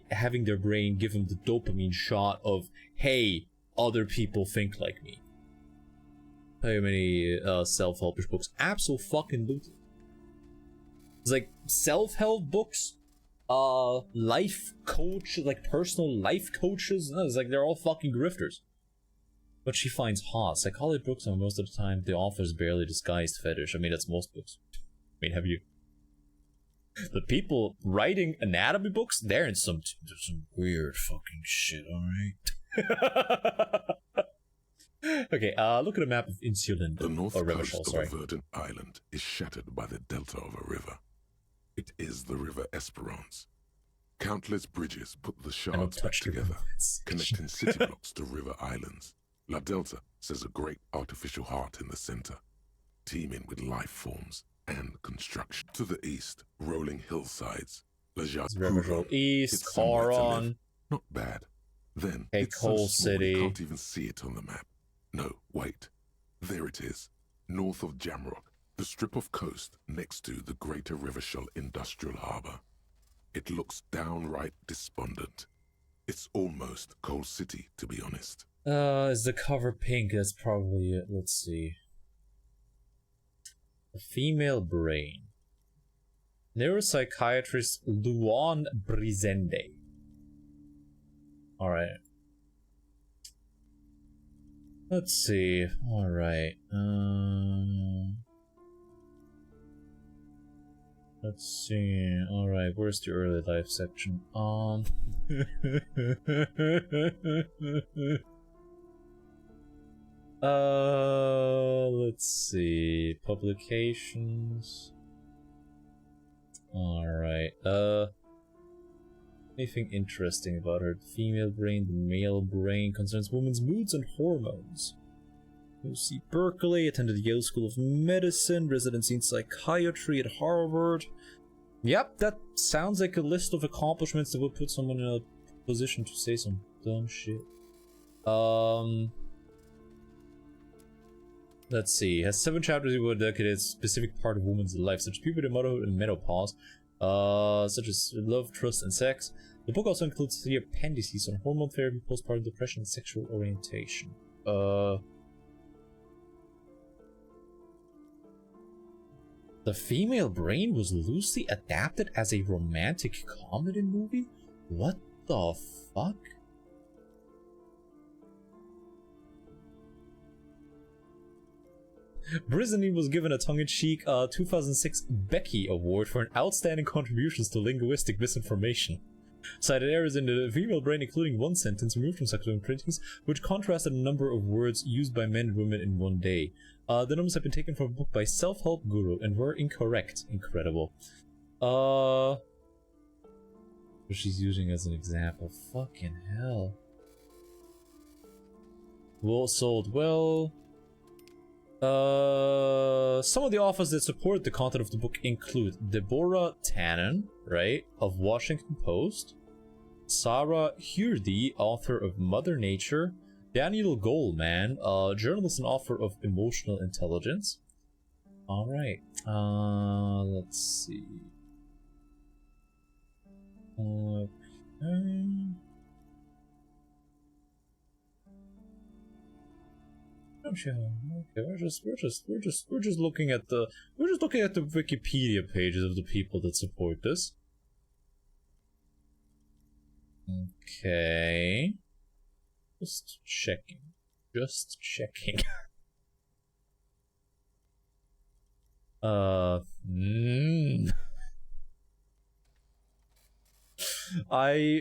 having their brain give them the dopamine shot of, hey, other people think like me. How many self-helpish books? Absolutely. It's like self-help books, life coach, like personal life coaches. No, it's like they're all fucking grifters. But she finds hot. Psychology books are most of the time the author's barely disguised fetish. I mean, that's most books. I mean, have you? The people writing anatomy books, they're in some weird fucking shit, alright? Okay, look at a map of Insulin. The north coast of a verdant island is shattered by the delta of a river. It is the River Esperance. Countless bridges put the shards back together, connecting city blocks to river islands. La Delta says a great artificial heart in the center, teeming with life forms and construction. To the east, rolling hillsides. River East, Coron. Not bad. Then a it's coal so small city. You can't even see it on the map. No, wait. There it is. North of Jamrock, the strip of coast next to the Greater Rivershell Industrial Harbor. It looks downright despondent. It's almost Coal City, to be honest. Is the cover pink? That's probably it. Let's see. The female brain. Neuropsychiatrist Luan Brizende. Alright. Let's see. Alright. Let's see. Alright, where's the early life section? Let's see. Publications. Alright, anything interesting about her? The female brain, the male brain concerns women's moods and hormones. UC Berkeley, attended the Yale School of Medicine, residency in psychiatry at Harvard. Yep, that sounds like a list of accomplishments that would put someone in a position to say some dumb shit. Let's see. Has 7 chapters that dedicate a specific part of women's life, such as puberty, motherhood, and menopause, such as love, trust, and sex. The book also includes 3 appendices on hormone therapy, postpartum depression, and sexual orientation. The Female Brain was loosely adapted as a romantic comedy movie? What the fuck? Brizany was given a tongue-in-cheek 2006 Becky Award for an outstanding contributions to linguistic misinformation. Cited errors in the female brain, including one sentence removed from subsequent printings, which contrasted a number of words used by men and women in one day. The numbers have been taken from a book by Self-Help Guru and were incorrect. Incredible. What she's using as an example. Fucking hell. Well sold well. Some of the authors that support the content of the book include Deborah Tannen, right, of Washington Post, Sarah Hurdy, author of Mother Nature, Daniel Goleman, journalist and author of Emotional Intelligence. Alright, let's see. Okay. Okay, we're just looking at the Wikipedia pages of the people that support this. Okay. Just checking. Just checking. I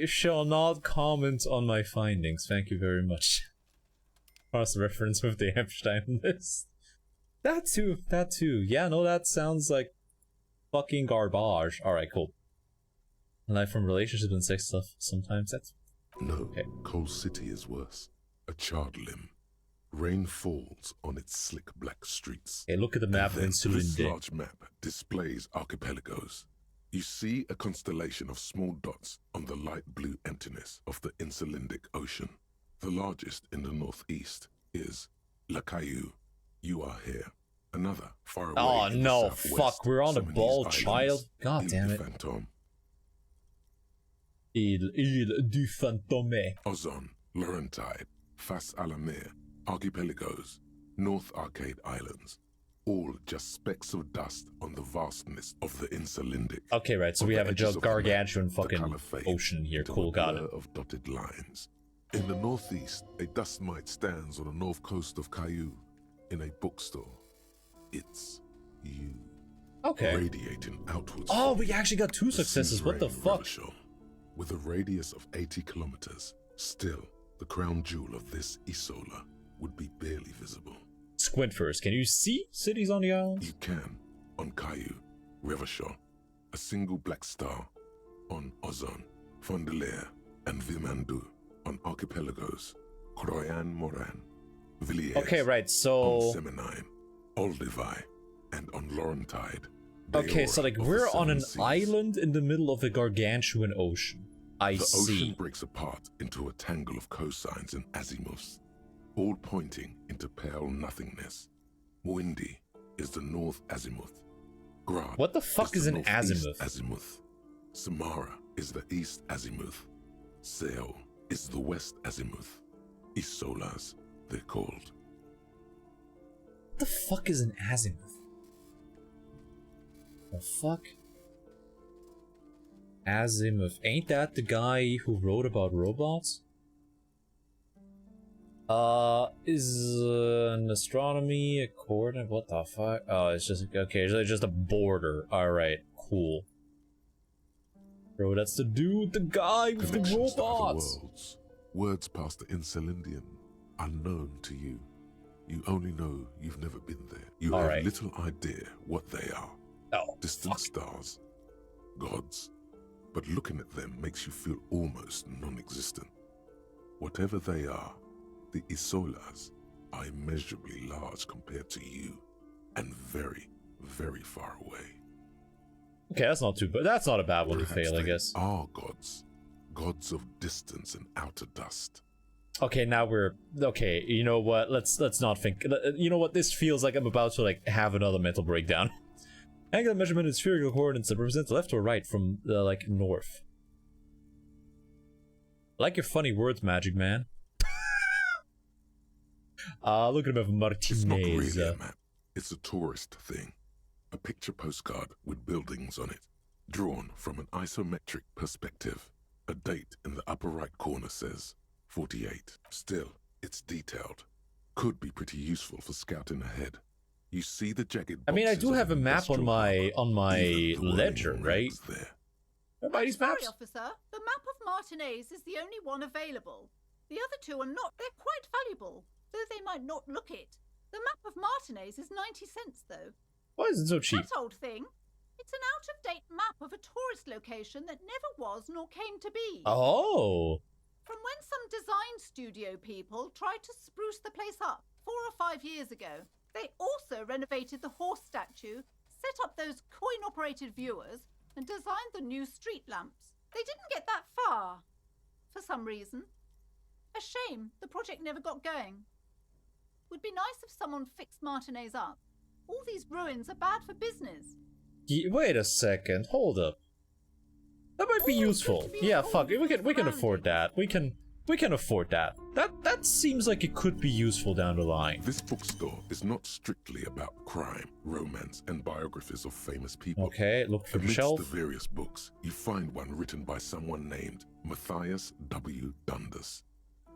shall not comment on my findings. Thank you very much. Cross reference with the Epstein list. That too. That too. Yeah, no, that sounds like fucking garbage. Alright, cool. Life from relationships and sex stuff. Sometimes that's... No, okay. Coal City is worse. A charred limb. Rain falls on its slick black streets. Okay, look at the map in This Sulinde. large map displays archipelagos. You see a constellation of small dots on the light blue emptiness of the Insulindic Ocean. The largest in the northeast is La Caillou. You are here. Another far away. Oh in the no, southwest, fuck, we're on a some of ball these child. islands, God Ile damn du it. Fantôme, Ile du Fantôme. Ozon, Laurentide, Face à la Mer, Archipelagos, North Arcade Islands, all just specks of dust on the vastness of the Insulindic. Okay, right, so we have a gargantuan fucking ocean here. Cool, got it. Of dotted lines. In the northeast, a dust mite stands on the north coast of Caillou. In a bookstore, it's you. Okay. Radiating outwards. Oh, we actually got 2 successes. What the Suzerain fuck? River. With a radius of 80 kilometers, still, the crown jewel of this Isola would be barely visible. Squint first. Can you see cities on the island? You can, on Caillou, Revachol, a single black star, on Ozon, Fondelier, and Vilmandu, on archipelagos, Croyan Moran, Villiers, okay, right, so... on Seminine, Olduvai, and on Laurentide. Okay, so like we're on an island in the middle of a gargantuan ocean. I the see. The ocean breaks apart into a tangle of cosines and azimuths, all pointing into pale nothingness. Muindi is the north azimuth. Grad what the fuck is an azimuth? Azimuth. Samara is the east azimuth. Seo is the west azimuth. Isolas, they're called. What the fuck is an azimuth? The fuck? Azimuth. Ain't that the guy who wrote about robots? Is an astronomy a coordinate? What the fuck? Oh, it's just okay. It's just a border. All right, cool. Bro, that's the dude, the guy with the Connections to other robots. worlds. Words past the Insulindian, unknown to you. You only know you've never been there. You All have right. little idea what they are. Oh, Distant fuck. stars, gods. But looking at them makes you feel almost non-existent. Whatever they are, the Isolas are immeasurably large compared to you, and very, very far away. Okay, that's not too bad. That's not a bad one to Perhaps fail, I they guess. are gods, gods of distance and outer dust. Okay, now we're okay. You know what? Let's not think. You know what? This feels like I'm about to like have another mental breakdown. Angular measurement is spherical coordinates that represent left or right from like north. I like your funny words, Magic Man. Look at him of Martinez. It's not really a map. It's a tourist thing. A picture postcard with buildings on it, drawn from an isometric perspective. A date in the upper right corner says 48. Still, it's detailed. Could be pretty useful for scouting ahead. You see the jagged I mean, I boxes do of have a map on industrial my Even the ledger, whirling right? rings there. Buy these Sorry, maps. officer. The map of Martinez is the only one available. The other two are not. They're quite valuable, though they might not look it. The map of Martinez is 90 cents, though. Why is it so cheap? That old thing. It's an out-of-date map of a tourist location that never was nor came to be. Oh. From when some design studio people tried to spruce the place up 4 or 5 years ago. They also renovated the horse statue, set up those coin-operated viewers, and designed the new street lamps. They didn't get that far, for some reason. A shame the project never got going. Would be nice if someone fixed Martinez up. All these ruins are bad for business. Wait a second. Hold up. That might be useful. Yeah, fuck it. We can afford that. We can We can afford that. That seems like it could be useful down the line. This bookstore is not strictly about crime, romance, and biographies of famous people. Okay, look for the Amidst shelf. the various books, you find one written by someone named Matthias W. Dundas.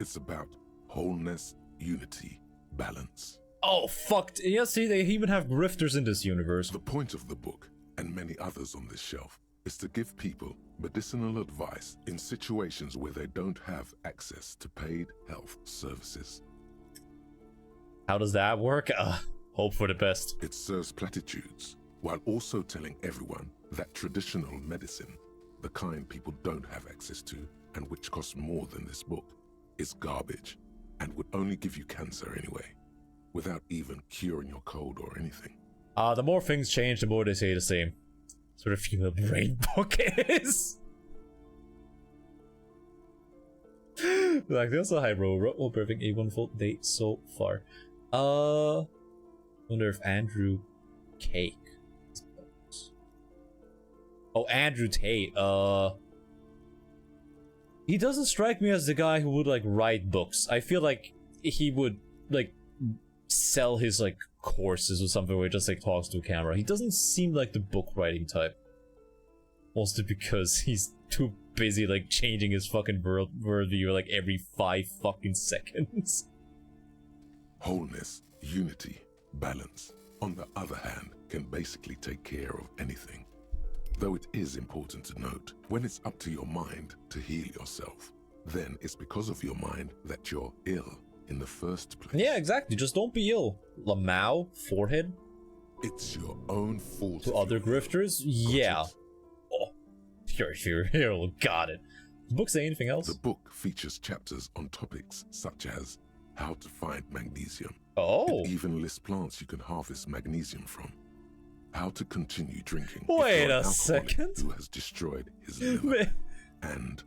It's about wholeness, unity, balance. Oh, fucked. Yeah, see, they even have grifters in this universe. The point of the book, and many others on this shelf, is to give people medicinal advice in situations where they don't have access to paid health services. How does that work? Hope for the best. It serves platitudes, while also telling everyone that traditional medicine, the kind people don't have access to, and which costs more than this book, is garbage, and would only give you cancer anyway, without even curing your cold or anything. The more things change, the more they say the same. Sort of female brain book is. Like, that's a high roll. Well, perfect. A wonderful day so far. Wonder if Andrew Cake. Oh, Andrew Tate. He doesn't strike me as the guy who would like write books. I feel like he would like sell his like courses or something where he just like talks to a camera. He doesn't seem like the book writing type. Mostly because he's too busy like changing his fucking worldview like every 5 fucking seconds. Wholeness, unity, balance, on the other hand, can basically take care of anything. Though it is important to note, when it's up to your mind to heal yourself, then it's because of your mind that you're ill in the first place. Yeah, exactly. Just don't be ill. Lamau, forehead. It's your own fault. To other grifters? Yeah. Oh, you're ill. Got it. Does the book say anything else? The book features chapters on topics such as how to find magnesium. Oh. It even lists plants you can harvest magnesium from. How to continue drinking. Wait a second. Who has destroyed his liver. And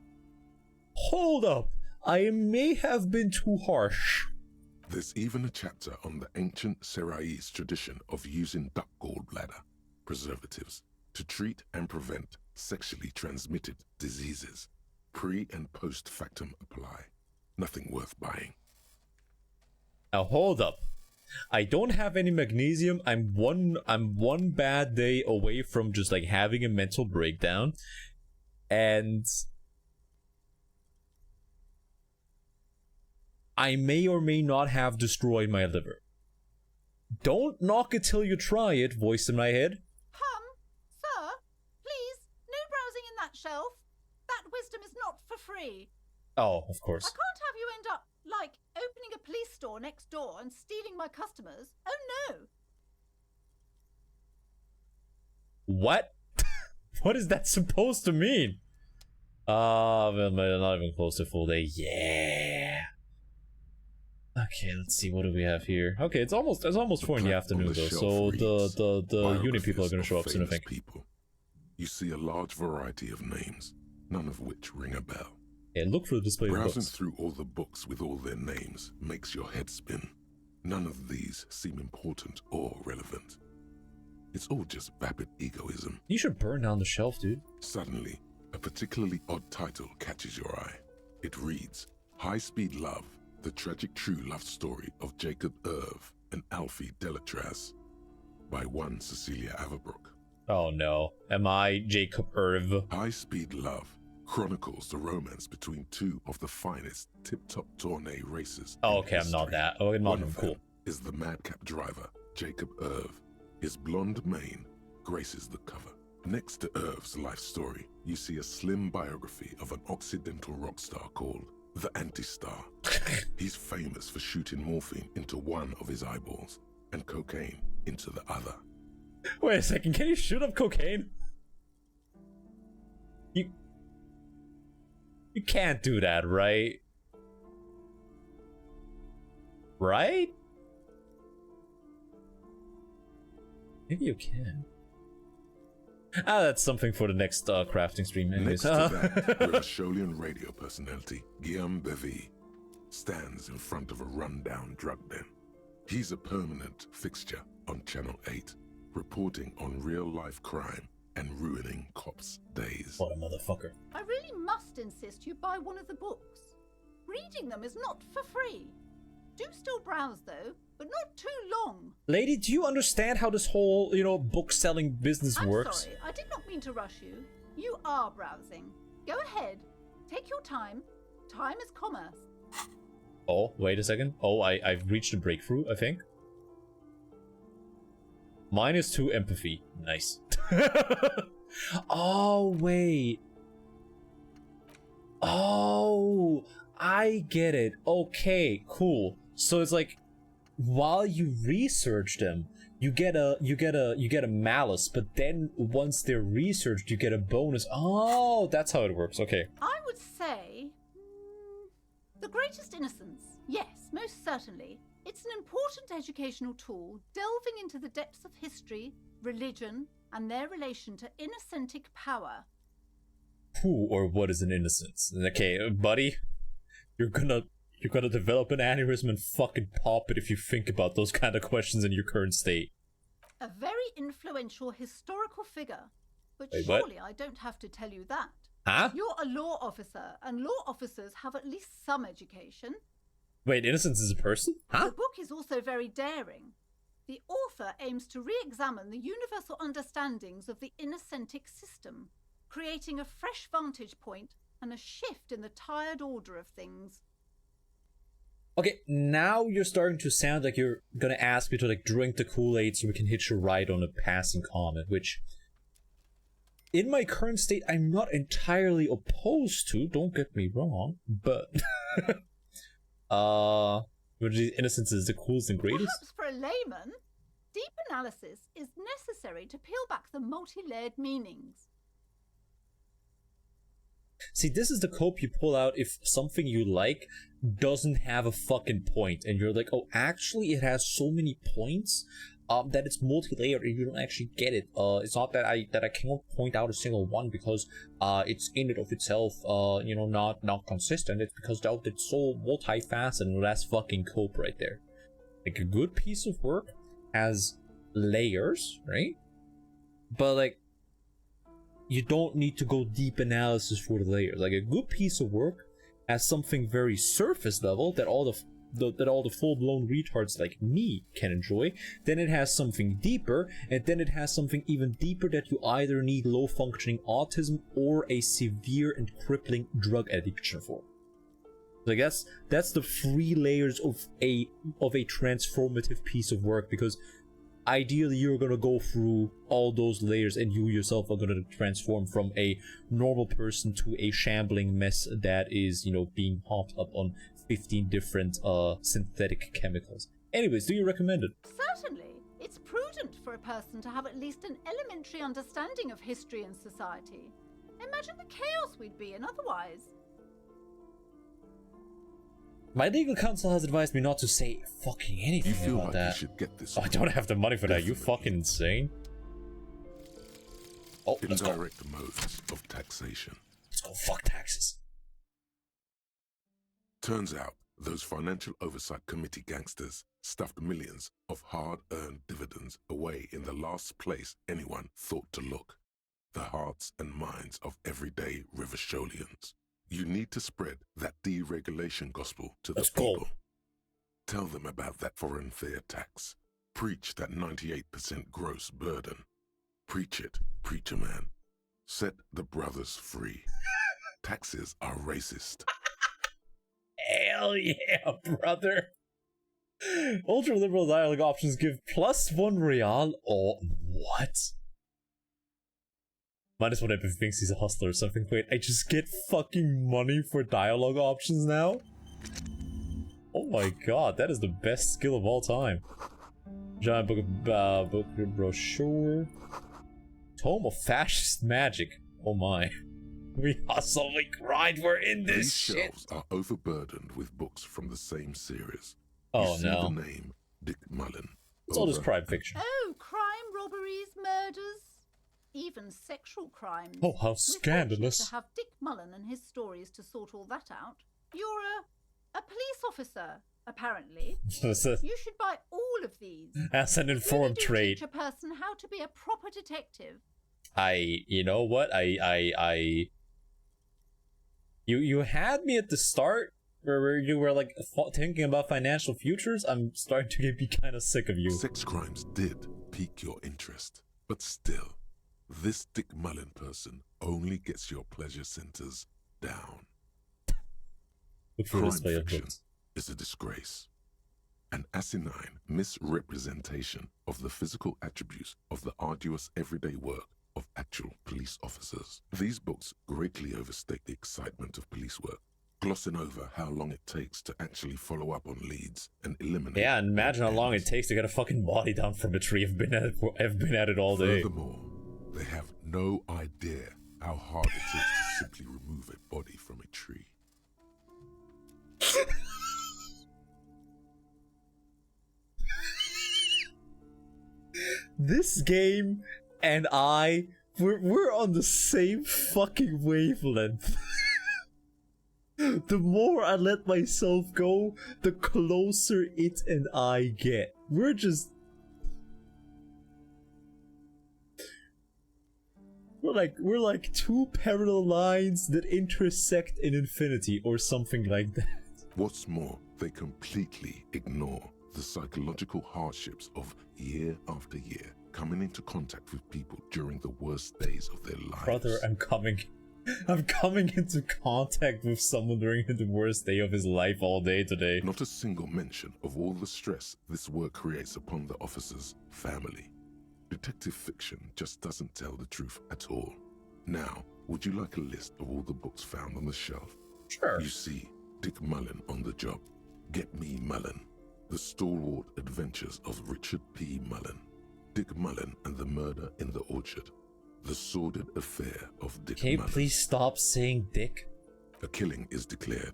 hold up. I may have been too harsh. There's even a chapter on the ancient Seraïs tradition of using duck gallbladder preservatives to treat and prevent sexually transmitted diseases. Pre and post factum apply. Nothing worth buying. Now hold up. I don't have any magnesium. I'm one bad day away from just like having a mental breakdown. And I may or may not have destroyed my liver. Don't knock it till you try it, voice in my head. Sir, please, no browsing in that shelf. That wisdom is not for free. Oh, of course. I can't have you end up, like, opening a police store next door and stealing my customers. Oh no. What? What is that supposed to mean? Well, not even close to full day. Yeah. Okay, let's see. What do we have here? Okay, it's almost 4 in the afternoon though, so the uni people are gonna show up soon, I think. People. You see a large variety of names, none of which ring a bell. Yeah, look for the display of Browsing books. through all the books with all their names makes your head spin. None of these seem important or relevant. It's all just vapid egoism. You should burn down the shelf, dude. Suddenly, a particularly odd title catches your eye. It reads, High Speed Love, the tragic true love story of Jacob Irv and Alfie Delatraz, by one Cecilia Averbrook. Oh no. Am I Jacob Irv? High Speed Love chronicles the romance between two of the finest tip-top tourney racers. Oh, okay, I'm not that. Oh, I'm not even cool. Is the madcap driver, Jacob Irv. His blonde mane graces the cover. Next to Irv's life story, you see a slim biography of an Occidental rock star called the Anti-Star. He's famous for shooting morphine into one of his eyeballs and cocaine into the other. Wait a second, can you shoot up cocaine? You can't do that, right? Right? Maybe you can. That's something for the next crafting stream anyways. Next to that, Ravasholian radio personality Guillaume Bevy stands in front of a rundown drug den. He's a permanent fixture on Channel 8, reporting on real-life crime and ruining cops' days. What a motherfucker. I really must insist you buy one of the books. Reading them is not for free. Do still browse though, but not too long. Lady, do you understand how this whole, book selling business works? I'm sorry, I did not mean to rush you. You are browsing. Go ahead. Take your time. Time is commerce. Oh, wait a second. Oh, I've reached a breakthrough, I think. -2 empathy. Nice. Oh, wait. Oh, I get it. Okay, cool. So it's like, while you research them, you get a malice, but then once they're researched, you get a bonus. Oh, that's how it works. Okay. I would say the greatest innocence. Yes, most certainly. It's an important educational tool, delving into the depths of history, religion, and their relation to innocentic power. Who or what is an innocence? Okay, buddy, you're gonna develop an aneurysm and fucking pop it if you think about those kind of questions in your current state. A very influential historical figure. But Wait, surely what? I don't have to tell you that. Huh? You're a law officer, and law officers have at least some education. Wait, innocence is a person? Huh? The book is also very daring. The author aims to re-examine the universal understandings of the innocentic system, creating a fresh vantage point and a shift in the tired order of things. Okay, now you're starting to sound like you're gonna ask me to drink the Kool-Aid so we can hitch a ride on a passing comment, which in my current state I'm not entirely opposed to, don't get me wrong, but innocence is the coolest and greatest. Perhaps for a layman, deep analysis is necessary to peel back the multi-layered meanings. See, this is the cope you pull out if something you like doesn't have a fucking point, and you're like, oh, actually it has so many points that it's multi-layered and you don't actually get it. It's not that I cannot point out a single one because it's in and of itself not consistent. It's because it's so multifaceted, and that's fucking cope right there. Like, a good piece of work has layers, right? But like, you don't need to go deep analysis for the layers. Like, a good piece of work has something very surface level that all the full-blown retards like me can enjoy. Then it has something deeper, and then it has something even deeper that you either need low-functioning autism or a severe and crippling drug addiction for. Like, that's the 3 layers of a transformative piece of work, because ideally you're gonna go through all those layers and you yourself are gonna transform from a normal person to a shambling mess that is, being popped up on 15 different synthetic chemicals. Anyways, do you recommend it? Certainly. It's prudent for a person to have at least an elementary understanding of history and society. Imagine the chaos we'd be in otherwise. My legal counsel has advised me not to say fucking anything You feel about like that. you should get this. Oh, I don't have the money for that. You Definitely. fucking insane. Oh, let's go. Indirect modes of taxation. Let's go fuck taxes. Turns out those Financial Oversight Committee gangsters stuffed millions of hard-earned dividends away in the last place anyone thought to look: the hearts and minds of everyday Riversholians. You need to spread that deregulation gospel to the Let's go. people. Tell them about that foreign fair tax. Preach that 98% gross burden. Preach it, preacher man. Set the brothers free. Taxes are racist. Hell yeah, brother. Ultra-liberal dialogue options give +1 real or what? -1 if he thinks he's a hustler or something. Wait, I just get fucking money for dialogue options now? Oh my god, that is the best skill of all time. Giant book brochure. Tome of Fascist Magic. Oh my. We hustle, we grind, we're in this These shit. shelves are overburdened with books from the same series. Oh you see no. the name Dick Mullen. It's all this over crime fiction. Oh, crime, robberies, murders, even sexual crimes. Oh, how We're scandalous. fortunate to have Dick Mullen and his stories to sort all that out. You're a police officer, apparently. You should buy all of these. As an informed Really do trade. teach a person how to be a proper detective. You know what? You had me at the start where you were like thinking about financial futures, I'm starting to be kind of sick of you. Sex crimes did pique your interest, but still, this Dick Mullen person only gets your pleasure centers down. Look for Crime this way of fiction books. is a disgrace. An asinine misrepresentation of the physical attributes of the arduous everyday work of actual police officers. These books greatly overstate the excitement of police work, glossing over how long it takes to actually follow up on leads and eliminate. Yeah, and imagine how long it ends. takes to get a fucking body down from a tree. I've been at it all day. Furthermore, they have no idea how hard it is to simply remove a body from a tree. This game and we're on the same fucking wavelength. The more I let myself go, the closer it and I get. We're like two parallel lines that intersect in infinity or something like that. What's more, they completely ignore the psychological hardships of year after year coming into contact with people during the worst days of their lives. Brother, I'm coming into contact with someone during the worst day of his life all day today. Not a single mention of all the stress this work creates upon the officer's family. Detective fiction just doesn't tell the truth at all. Now, would you like a list of all the books found on the shelf? Sure. You see Dick Mullen on the job. Get Me Mullen. The Stalwart Adventures of Richard P. Mullen. Dick Mullen and the Murder in the Orchard. The Sordid Affair of Dick Can you Mullen. please stop saying Dick? A killing is declared.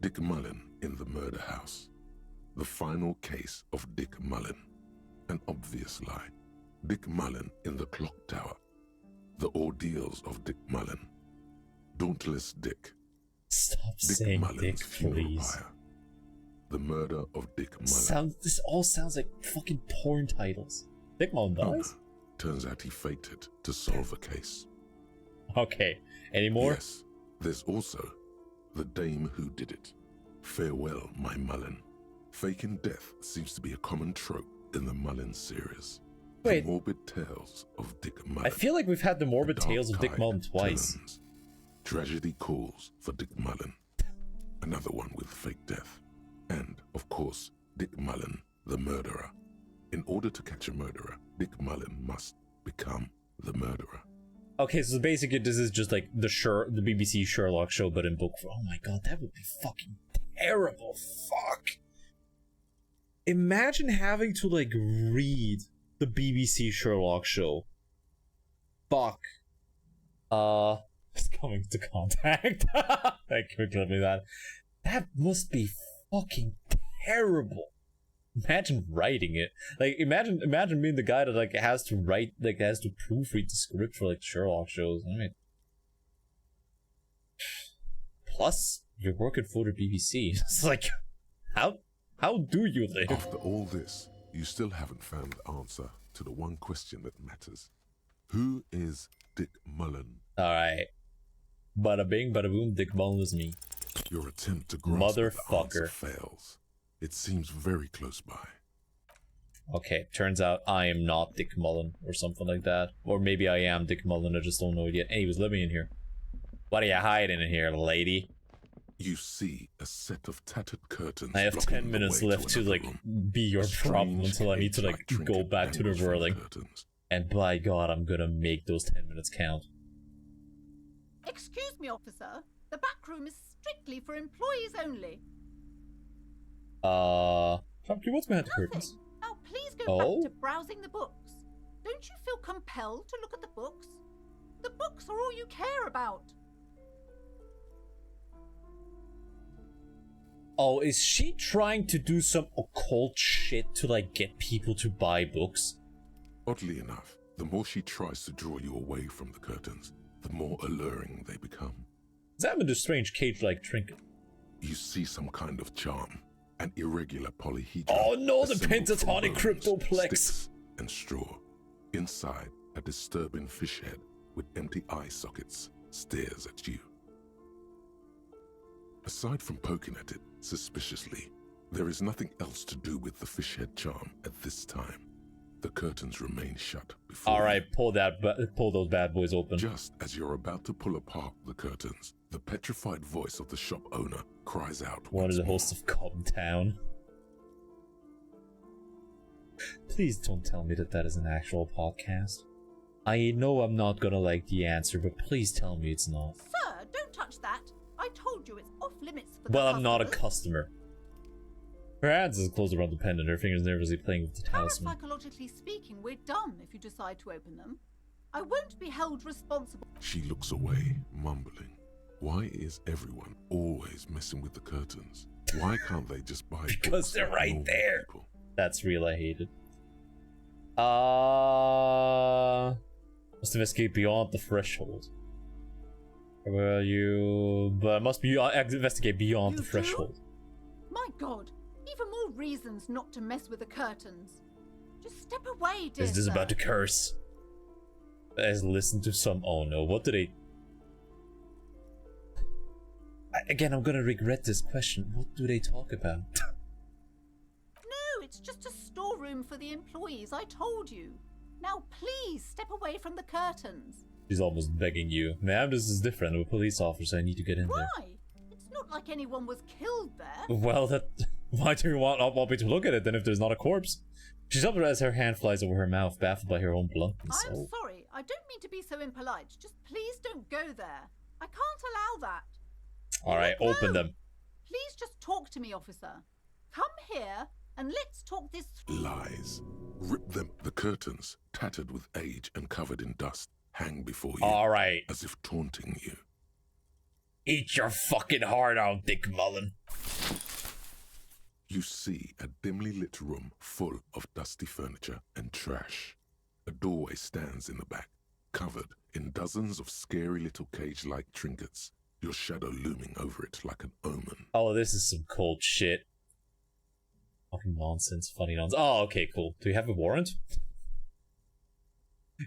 Dick Mullen in the Murder House. The Final Case of Dick Mullen. An Obvious Lie. Dick Mullen in the Clock Tower. The Ordeals of Dick Mullen. Dauntless Dick. Stop Dick saying Mullen's Dick, Funeral please. Pyre. The Murder of Dick Mullen. This all sounds like fucking porn titles. Dick Mullen Oh, dies? no. Turns out he faked it to solve a case. Okay. Any more? Yes, there's also The Dame Who Did It. Farewell, My Mullen. Faking death seems to be a common trope in the Mullen series. Wait. The morbid tales of Dick Mullen. I feel like we've had the morbid Dark tales of Dick Tide Mullen twice. Turns. Tragedy Calls for Dick Mullen. Another one with fake death. And, of course, Dick Mullen, the murderer. In order to catch a murderer, Dick Mullen must become the murderer. Okay, so basically this is just like the BBC Sherlock show, but in book form. Oh my god, that would be fucking terrible. Fuck. Imagine having to like read the BBC Sherlock show. Fuck. It's coming to contact. Thank you for telling me that. That must be fucking terrible. Imagine writing it. Like, imagine being the guy that like has to write, like has to proofread the script for like Sherlock shows. I mean, plus you're working for the BBC. It's like, how do you live? After all this, you still haven't found the answer to the one question that matters. Who is Dick Mullen? All right, bada bing, bada boom. Dick Mullen is me. Your attempt to grasp the answer Motherfucker. fails. It seems very close by. Okay, turns out I am not Dick Mullen or something like that, or maybe I am Dick Mullen. I just don't know it yet. Hey, he was living in here. What are you hiding in here, lady? You see a set of tattered curtains. I have blocking 10 the minutes way left to another like room. be your A problem strange until I need to like cage-like go trinket back to the dangles from whirling. curtains. And by God, I'm gonna make those 10 minutes count. Excuse me, officer. The back room is strictly for employees only. What's behind the curtains? Nothing. Now please go Oh? back to browsing the books. Don't you feel compelled to look at the books? The books are all you care about. Oh, is she trying to do some occult shit to like get people to buy books? Oddly enough, the more she tries to draw you away from the curtains, the more alluring they become. Examine the strange cage-like trinket. You see some kind of charm, an irregular polyhedron. Oh no, the assembled from pentatonic bones, cryptoplex. sticks, and straw. Inside, a disturbing fish head with empty eye sockets stares at you. Aside from poking at it suspiciously, there is nothing else to do with the fish head charm at this time. The curtains remain shut before Alright, pull those bad boys open. Just as you're about to pull apart the curtains, the petrified voice of the shop owner cries out One of the more. hosts of Calm Town. Please don't tell me that that is an actual podcast. I know I'm not gonna like the answer, but please tell me it's not. Sir, don't touch that. I told you it's off limits for the Well, I'm not a customers. customer. Her hands is closed around the pendant, her fingers nervously playing with the talisman. Parapsychologically speaking, we're done if you decide to open them. I won't be held responsible. She looks away, mumbling. Why is everyone always messing with the curtains? Why can't they just buy Because books they're like right normal there. people? That's real, I hate it. Must investigate beyond the threshold. Well, but must be investigate beyond You the threshold. do? My God, even more reasons not to mess with the curtains. Just step away, dear Is this sir. about to curse? Let's listen to some. Oh no, what do they? Again, I'm gonna regret this question. What do they talk about? No, it's just a storeroom for the employees, I told you. Now please step away from the curtains. She's almost begging you. Ma'am, this is different. I'm a police officer. I need to get in there. Why? It's not like anyone was killed there. Well, why do you not want me to look at it then if there's not a corpse? She's up as her hand flies over her mouth, baffled by her own bluntness. I'm sorry, I don't mean to be so impolite. Just please don't go there. I can't allow that. Alright, No. open them. Please just talk to me, officer. Come here and let's talk this through. Lies. Rip them. The curtains, tattered with age and covered in dust, hang before you. Alright. As if taunting you. Eat your fucking heart out, Dick Mullen. You see a dimly lit room full of dusty furniture and trash. A doorway stands in the back, covered in dozens of scary little cage-like trinkets, your shadow looming over it like an omen. Oh, this is some cold shit. Fucking nonsense, funny nonsense. Oh, okay, cool. Do we have a warrant?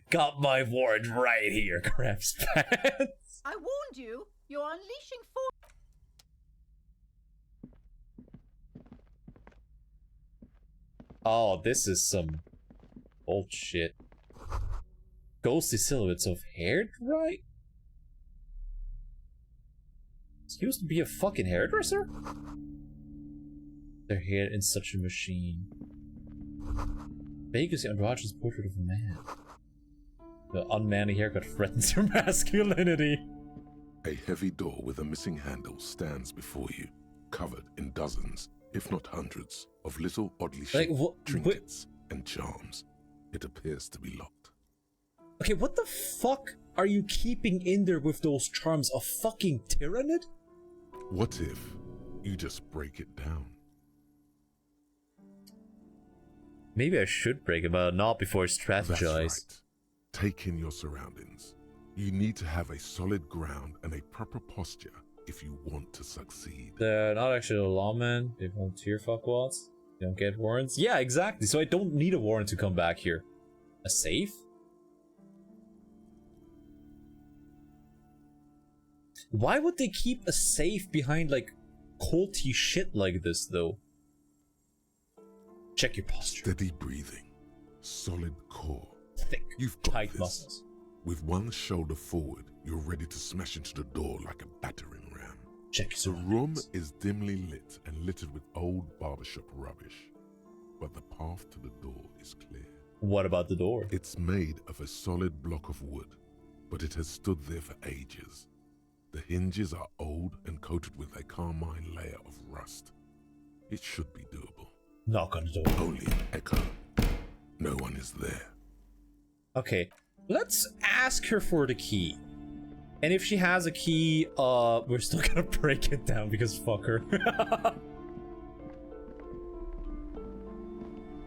Got my warrant right here, Crab's pants. I warned you, you're unleashing force. Oh, this is some old shit. Ghostly silhouettes of hair dry? This used to be a fucking hairdresser? Their hair in such a machine. Vaguely androgynous portrait of a man. The unmanly haircut threatens your masculinity. A heavy door with a missing handle stands before you, covered in dozens, if not hundreds, of little oddly shaped trinkets and charms. It appears to be locked. Okay, what the fuck are you keeping in there with those charms? A fucking tyrannid? What if you just break it down? Maybe I should break it, but not before I strategize. That's right. Take in your surroundings. You need to have a solid ground and a proper posture if you want to succeed. They're not actually a lawman. They volunteer fuckwads. They don't get warrants. Yeah, exactly. So I don't need a warrant to come back here. A safe? Why would they keep a safe behind, like, culty shit like this, though? Check your posture. Steady breathing. Solid core. Thick, You've got tight this. muscles. With one shoulder forward, you're ready to smash into the door like a battering ram. Check your The room surroundings. is dimly lit and littered with old barbershop rubbish. But the path to the door is clear. What about the door? It's made of a solid block of wood, but it has stood there for ages. The hinges are old and coated with a carmine layer of rust. It should be doable. Knock on the door. Only an echo. No one is there. Okay, let's ask her for the key. And if she has a key, we're still gonna break it down because fuck her.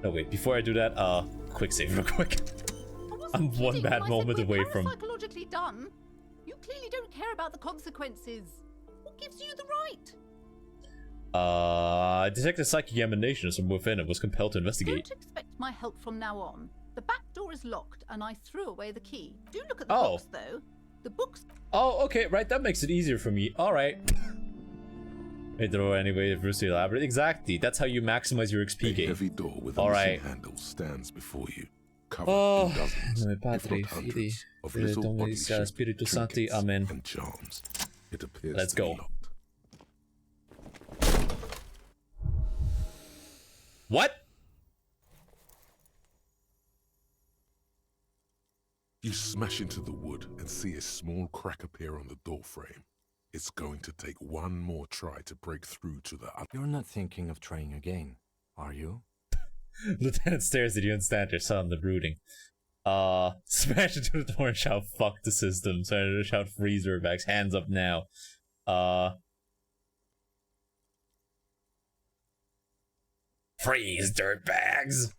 No, wait, before I do that, quick save real quick. I'm one kidding bad when I said moment we're away from... psychologically done. You clearly don't care about the consequences. What gives you the right? I detected psychic emanations from within and was compelled to investigate. Don't expect my help from now on. The back door is locked and I threw away the key. Do look at the Oh. books though. The books... Oh, okay, right, that makes it easier for me. Alright. Wait, there are any way for us to elaborate? Exactly. That's how you maximize your XP A gain. heavy door with a Alright. machine handle stands before you, covered Oh, in dozens, nome if Patri, not Fili, hundreds, of Filii, little Domini, oddly shaped Spiritus Sancti, trinkets Amen. and charms. It appears Let's to be go. locked. What? You smash into the wood and see a small crack appear on the door frame. It's going to take one more try to break through to the other. You're not thinking of trying again, are you? Lieutenant stares at you and stand your son, the brooding. Smash into the door and shout, fuck the system. Senator shout, freeze dirtbags, hands up now. Freeze dirtbags!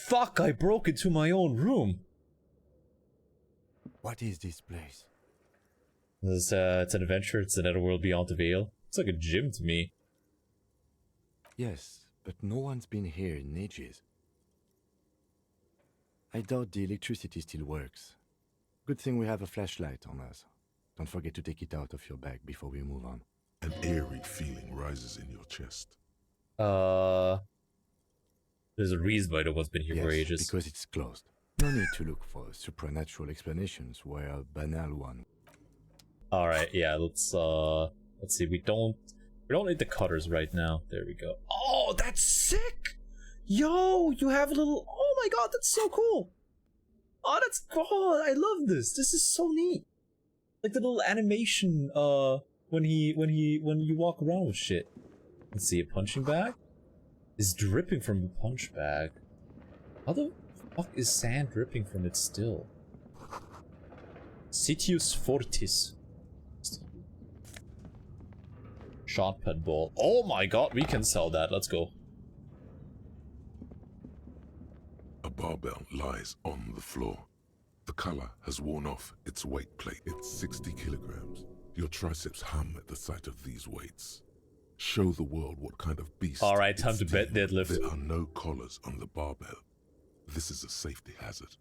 Fuck, I broke into my own room. What is this place? It's an adventure, it's the netherworld beyond the veil. It's like a gym to me. Yes, but no one's been here in ages. I doubt the electricity still works. Good thing we have a flashlight on us. Don't forget to take it out of your bag before we move on. An eerie feeling rises in your chest. There's a reason why no one's been here for Yes, ages. because it's closed. No need to look for supernatural explanations where a banal one. Alright, yeah, let's see, we don't need the cutters right now. There we go. Oh, that's sick! Yo, you have a little, oh my god, that's so cool! Oh, I love this. This is so neat. Like the little animation, when you walk around with shit. Let's see, a punching bag is dripping from a punch bag. How the fuck is sand dripping from it still? Sitius Fortis. Shot pad ball. Oh my god, we can sell that. Let's go. A barbell lies on the floor. The color has worn off its weight plate. It's 60 kilograms. Your triceps hum at the sight of these weights. Show the world what kind of beast. Alright, time it's to bet dealing with. deadlift. There are no collars on the barbell. This is a safety hazard.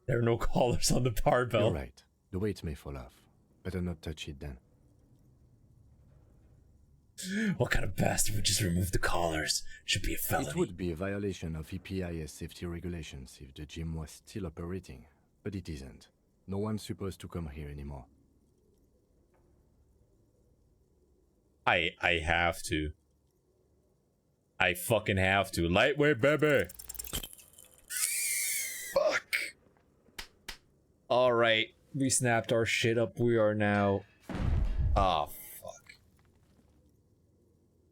There are no collars on the barbell. You're right. The weight may fall off. Better not touch it then. What kind of bastard would just remove the collars? Should be a felony. It would be a violation of EPIS safety regulations if the gym was still operating, but it isn't. No one's supposed to come here anymore. I have to. I fucking have to. Lightweight, baby! Fuck! Alright, we snapped our shit up. We are now... Ah, fuck.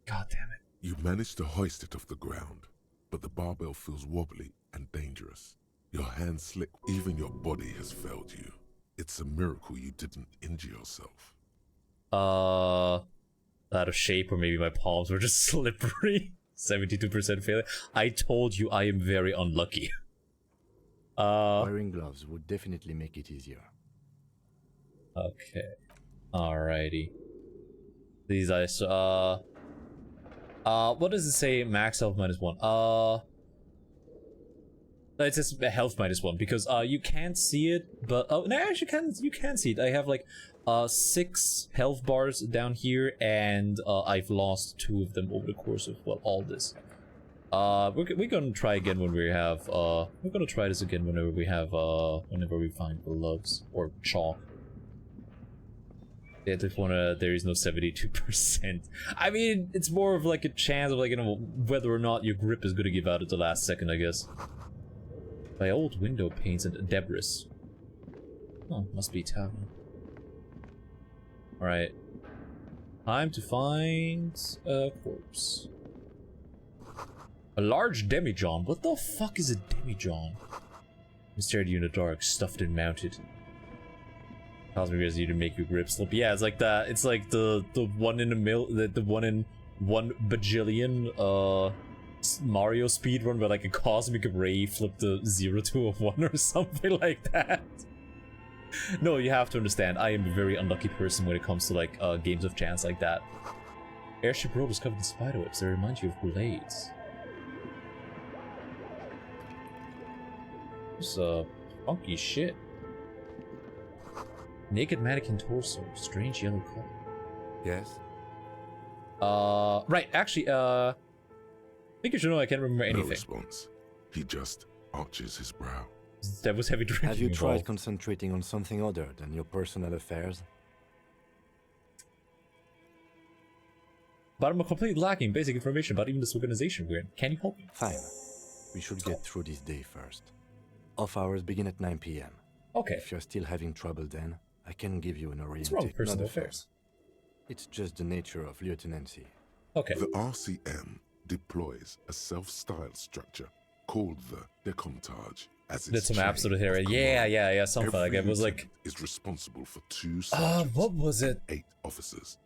God damn it. You manage to hoist it off the ground, but the barbell feels wobbly and dangerous. Your hands slip, even your body has failed you. It's a miracle you didn't injure yourself. Out of shape, or maybe my palms were just slippery. 72% failure. I told you I am very unlucky. Wearing gloves would definitely make it easier. Okay. Alrighty. These eyes, what does it say? Max health -1. It says health -1 because you can't see it, but oh no, actually you can see it. I have like 6 health bars down here, and I've lost 2 of them over the course of all this. We're gonna try again when we have we're gonna try this again whenever we have whenever we find gloves or chalk. There is no 72%. I mean, it's more of like a chance of like, you know, whether or not your grip is gonna give out at the last second, I guess. By old window panes and debris. Oh, must be Italian. Alright. Time to find a corpse. A large demijohn. What the fuck is a demijohn? I stared at you in the dark, stuffed and mounted. Cosmic Rays you to make your grip slip. Yeah, it's like that. It's like the one in the the 1 in 1 bajillion Mario speedrun where like a cosmic ray flipped a 0 to a 1 or something like that. No, you have to understand, I am a very unlucky person when it comes to like games of chance like that. Airship road is covered in spiderwebs that remind you of blades. This funky shit. Naked mannequin torso, strange yellow color. Yes? Right, actually, I think you should know I can't remember No anything. response. He just arches his brow. That was heavy drinking. Have you tried involved. concentrating on something other than your personal affairs? But I'm completely lacking basic information about even this organization we're in. Can you help me? Fine. We should get through this day first. Off hours begin at 9 p.m. Okay. If you're still having trouble then, I can give you an What's wrong with orientation. personal affairs? It's just the nature of lieutenancy. Okay. The RCM deploys a self-styled structure called the Decomptage as its Did some chain absolute of hair. command. Yeah, something like Every it. It was like, lieutenant is responsible for 2 sergeants what was it? and 8 officers.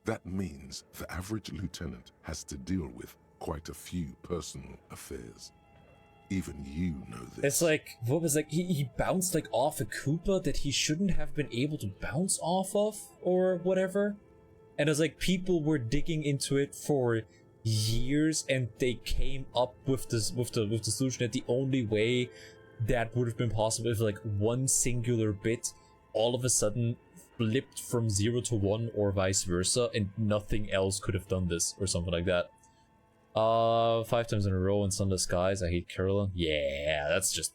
That means the average lieutenant has to deal with quite a few personal affairs. Even you know this. It's like, what was like, he bounced like off a Koopa that he shouldn't have been able to bounce off of, or whatever. And it's like, people were digging into it for years, and they came up with this, with the solution that the only way that would have been possible if like one singular bit all of a sudden flipped from 0 to 1 or vice versa, and nothing else could have done this, or something like that. 5 times in a row in sunless skies. I hate Carolyn. Yeah, that's just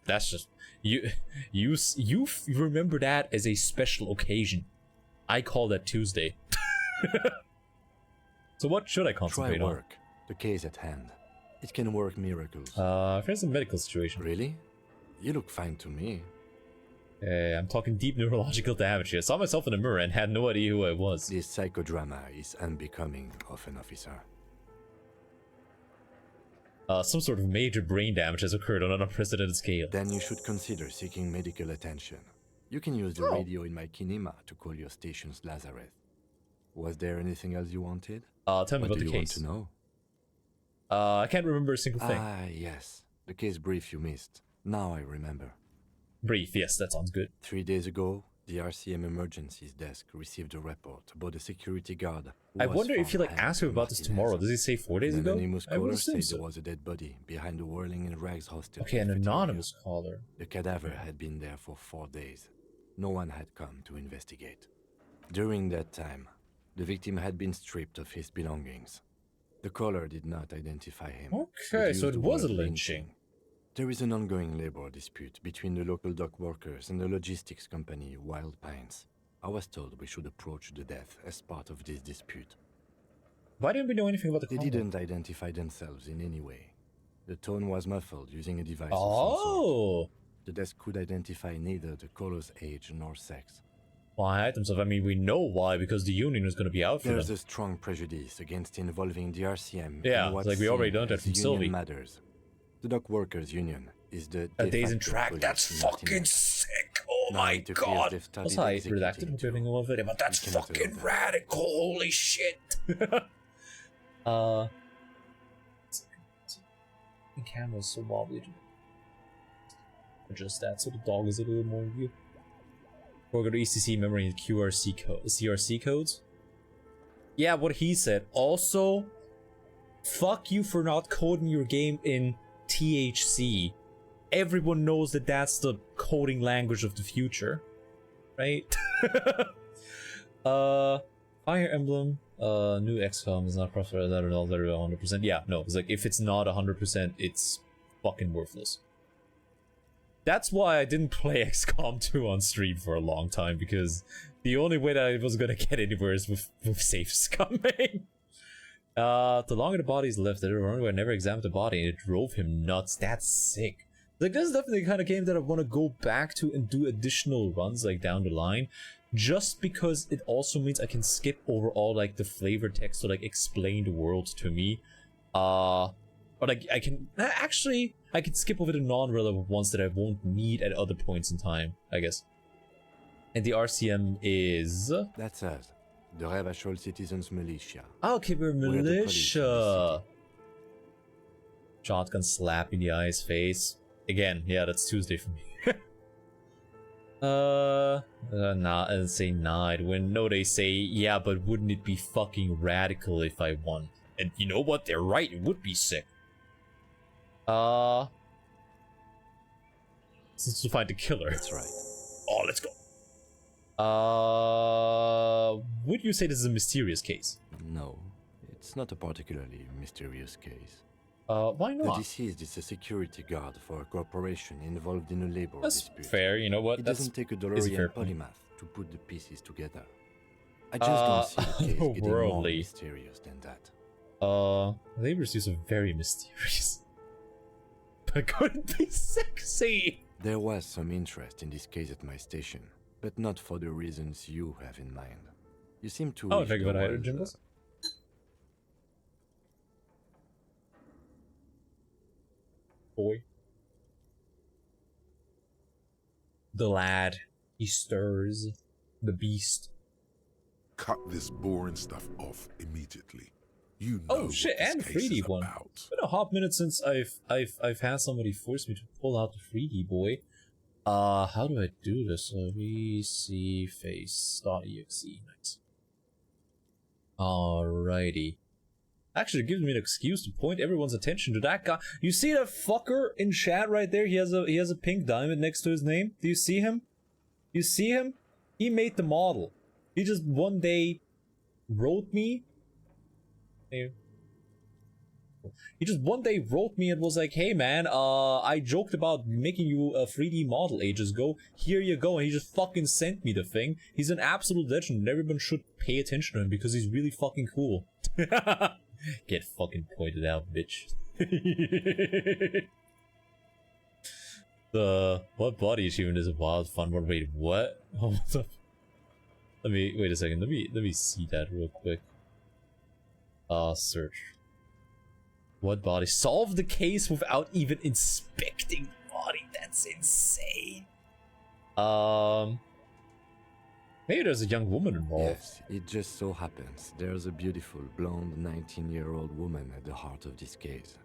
you remember that as a special occasion. I call that Tuesday. So what should I Try concentrate on? work. The case at hand. It can work miracles. Here's a medical situation. Really? You look fine to me. I'm talking deep neurological damage here. I saw myself in the mirror and had no idea who I was. This psychodrama is unbecoming of an officer. Some sort of major brain damage has occurred on an unprecedented scale. Then you should consider seeking medical attention. You can use the radio in my kinema to call your station's Lazareth. Was there anything else you wanted? Tell me What about do the you want case. to know? I can't remember a single thing. Ah, yes. The case brief you missed. Now I remember. Brief, yes, that sounds good. 3 days ago, the RCM emergencies desk received a report about a security guard. who I was wonder if you found like hanged ask him in about this Martinez. tomorrow. Does he say 4 days An ago? anonymous I would caller assume said so. there was a dead body behind the Whirling in Rags hostel. Okay, an cafeteria. anonymous caller. The cadaver had been there for 4 days. No one had come to investigate. During that time, the victim had been stripped of his belongings. The caller did not identify him. but Okay, so used it the was a word lynching. There is an ongoing labor dispute between the local dock workers and the logistics company Wild Pines. I was told we should approach the death as part of this dispute. Why didn't we know anything about the They caller? didn't identify themselves in any way. The tone was muffled using a device of some sort. Oh! The desk could identify neither the caller's age nor sex. Why hide themselves? I mean, we know why, because the union is going to be out for There's them. a strong prejudice against involving the RCM Yeah, in what's like we already seen done that as from union Sylvie. matters. The Dock Workers Union is the A de days in facto track, police that's in fucking Martinez. sick! Oh Now my it appears god! they've started That's how I executing redacted too. including all of it, but that's We cannot fucking allow that. radical, holy shit! The camera's so wobbly. Adjust that so the dog is a little more in view. Or go to ECC memory and CRC codes. Yeah, what he said. Also, fuck you for not coding your game in THC. Everyone knows that that's the coding language of the future, right? Fire Emblem, new XCOM is not profitable at all. They're 100%. Yeah, no, it's like if it's not 100%, it's fucking worthless. That's why I didn't play XCOM 2 on stream for a long time, because the only way that I was gonna get anywhere is with safe scumming. The longer the body's left, the longer I never examined the body, and it drove him nuts. That's sick. Like, this is definitely the kind of game that I want to go back to and do additional runs, like, down the line. Just because it also means I can skip over all, like, the flavor text to, like, explain the world to me. Or, like, I can... Actually, I can skip over the non-relevant ones that I won't need at other points in time, I guess. And the RCM is... That's us, the Revachol Citizens Militia. Okay, we're We're the police of the militia. city. Shotgun slap in the eye's face. Again, yeah, that's Tuesday for me. Nah, and say nah, I'd win. No, they say, yeah, but wouldn't it be fucking radical if I won? And you know what? They're right, it would be sick. Since to find the killer. That's right. Oh, let's go. Would you say this is a mysterious case? No, it's not a particularly mysterious case. Why The not? deceased is a security guard for a corporation involved in a labor That's dispute. fair, you know what? It That's doesn't take a is a fair DeLorean point. polymath to put the pieces together. I just don't see the case getting more worldly. mysterious than that. Labor disputes are very mysterious. But couldn't be sexy! There was some interest in this case at my station, but not for the reasons you have in mind. You seem to Oh, wish think about there hydrogen was, was? Boy. The lad. He stirs. The beast. Cut this boring stuff off immediately. You know Oh shit, what and this case 3D is one. about. It's been a hot minute since I've had somebody force me to pull out the 3D boy. How do I do this? VC face.exe. Nice. Alrighty. Actually, it gives me an excuse to point everyone's attention to that guy. You see that fucker in chat right there? He has a pink diamond next to his name. Do you see him? You see him? He made the model. He just one day wrote me. He just one day wrote me and was like, hey man, I joked about making you a 3D model ages ago. Here you go. And he just fucking sent me the thing. He's an absolute legend and everyone should pay attention to him because he's really fucking cool. Get fucking pointed out, bitch. What body achievement is a wild fun one? Wait, what? Let me wait a second. Let me see that real quick. Search. What body? Solve the case without even inspecting the body. That's insane. Maybe there's a young woman involved. Yes, it just so happens there's a beautiful blonde 19-year-old woman at the heart of this case.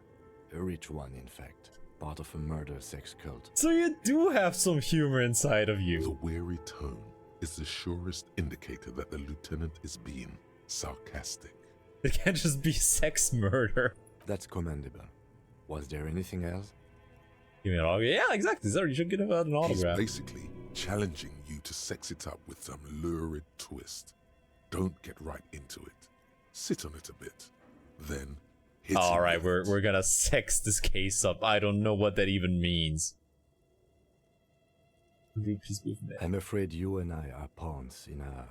A rich one, in fact. Part of a murder sex cult. So you do have some humor inside of The you. weary tone is the surest indicator that the lieutenant is being sarcastic. It can't just be sex murder. That's commendable. Was there anything else? You mean, oh, yeah, exactly. Sorry, you should get an He's autograph. basically challenging you to sex it up with some lurid twist. Don't get right into it. Sit on it a bit. Then hit All him right, with we're it. gonna sex this case up. I don't know what that even means. Please move me. I'm afraid you and I are pawns in a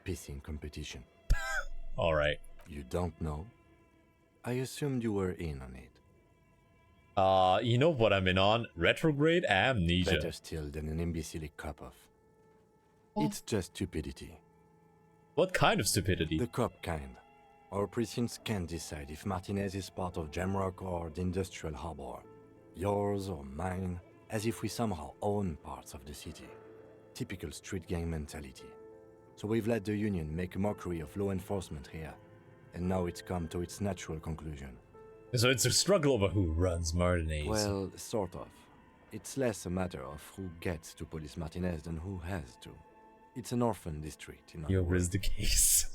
pissing competition. All right. You don't know? I assumed you were in on it. You know what I'm in on? Retrograde amnesia. Better still than an imbecilic cop-off. It's just stupidity. What kind of stupidity? The cop kind. Our precincts can't decide if Martinez is part of Jamrock or the Industrial Harbor. Yours or mine, as if we somehow own parts of the city. Typical street gang mentality. So we've let the Union make a mockery of law enforcement here. And now it's come to its natural conclusion. So it's a struggle over who runs Martinez. Well, sort of. It's less a matter of who gets to police Martinez than who has to. It's an orphan district, in other Yo, words. where's the case?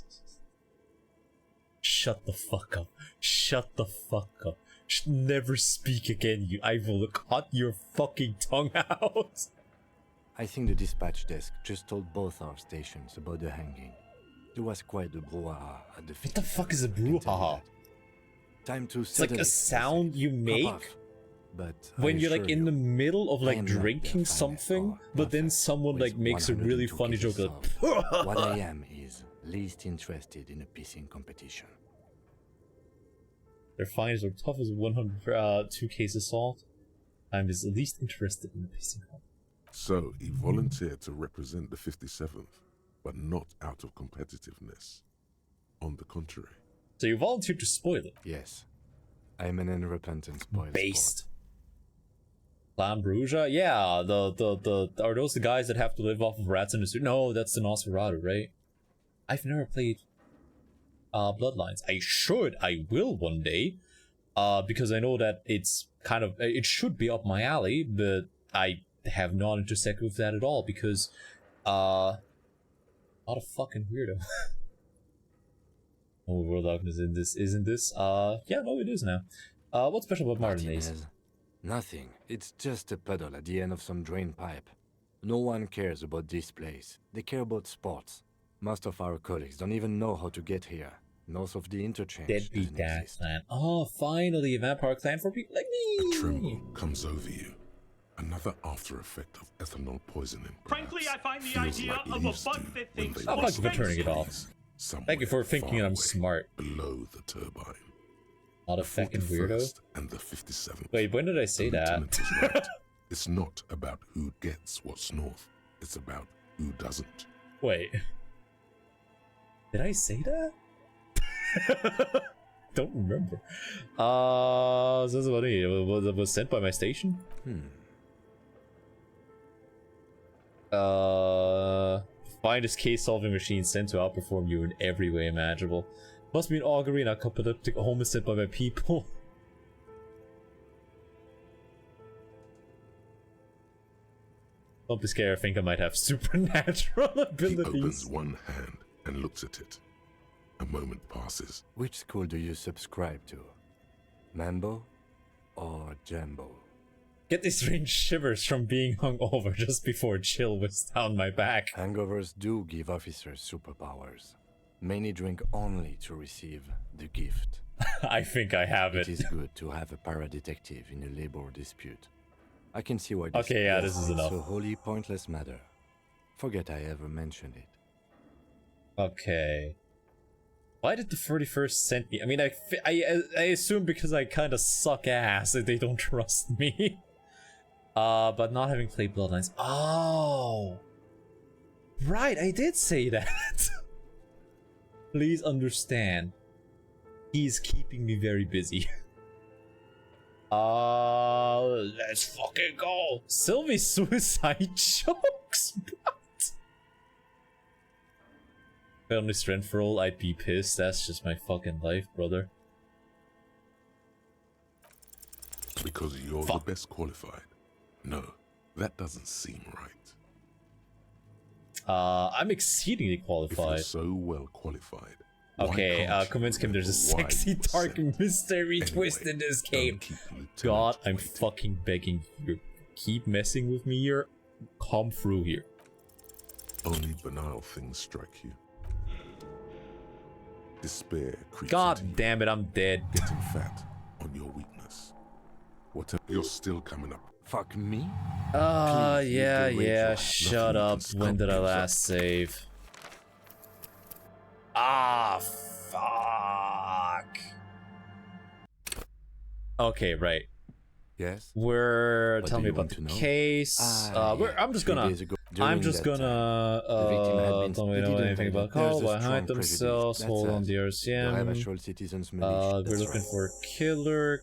Shut the fuck up. Shut the fuck up. Never speak again, you. I will cut your fucking tongue out. I think the dispatch desk just told both our stations about the hanging. There was quite the brouhaha at the What the fuck is a 57, I can tell you brouhaha? that. Time to It's like settle a it, sound you Cop make off. But when I you're like assure in you, the middle of I like am not their drinking finest something, or but then perfect someone with like makes a really 102 funny joke cases like, solved. What I am is least interested in a pissing competition. their fines are tough as 100 2 case assault. I'm just least interested in the pissing hole. So he volunteered to represent the 57th, but not out of competitiveness. On the contrary. So you volunteered to spoil it. Yes, I'm an unrepentant spoiler. Based. Lambruja? Yeah, the are those the guys that have to live off of rats in the street? No, that's the Nosferatu, right? I've never played Bloodlines. I will one day. Because I know that it's kind of, it should be up my alley, but I have not intersected with that at all because, not a fucking weirdo. Oh, World Darkness in this, isn't this? Yeah, no, it is now. What's special about Martinez? Nothing. It's just a puddle at the end of some drain pipe. No one cares about this place. They care about sports. Most of our colleagues don't even know how to get here. North of the interchange Deadbeat doesn't Dad exist. Clan. Oh, finally, a vampire clan for people like me! A tremble comes over you. Another after effect of ethanol poisoning. Frankly, I find the Feels idea like of a leaves bug do that when thinks they Oh, looks thank you for turning it fancy. off. Somewhere Thank you for thinking far I'm away, smart. Below the turbine. Not a The fucking weirdo. 41st and the 57th. Wait, when did I say The that? lieutenant is right. It's not about who gets what's north. It's about who doesn't. Wait. Did I say that? Don't remember. So that's what it was sent by my station? Finest case-solving machine sent to outperform you in every way imaginable. Must be an augury and apocalyptic omen sent by my people. Don't be scared, I think I might have supernatural He abilities. opens one hand and looks at it. A moment passes. Which school do you subscribe to? Mambo or Jambo? Get these strange shivers from being hung over just before a chill whips down my back. Hangovers do give officers superpowers. Many drink only to receive the gift. I think I have It it. is good to have a para-detective in a labor dispute. I can see why this Okay, yeah, this is it's enough. a wholly pointless matter. Forget I ever mentioned it. Okay. Why did the 31st send me? I mean, I assume because I kind of suck ass that they don't trust me. But not having played Bloodlines. Oh! Right, I did say that! Please understand. He's keeping me very busy. Let's fucking go! Sylvie's suicide jokes? What? If I only strength roll, I'd be pissed. That's just my fucking life, brother. Because you're Fuck. the best qualified. No, that doesn't seem right. I'm exceedingly If you're qualified. so well qualified. why Okay, can't you convince him there's a remember why sexy you were dark sent? mystery Anyway, twist in this don't game. keep Lieutenant God, I'm waiting. fucking begging you. Keep messing with me here. Come through here. Only banal things strike you. Despair creeps into God you, damn it, I'm dead. getting fat on your weakness. Whatever, you're still coming up. Fuck me? Yeah, Please, leave the rage yeah, line. shut Nothing up. can When stop did I you. last save? Ah, fuck. Okay, right. Yes? We're What telling do me you about want the to know? case. I'm just gonna. I'm just gonna. the victim had been Don't we they know didn't anything have about it. There's call? a Why strong hide prejudice. themselves? That's Hold on us. the The RCM. Ravachol citizens militia. We're That's looking right. for a killer,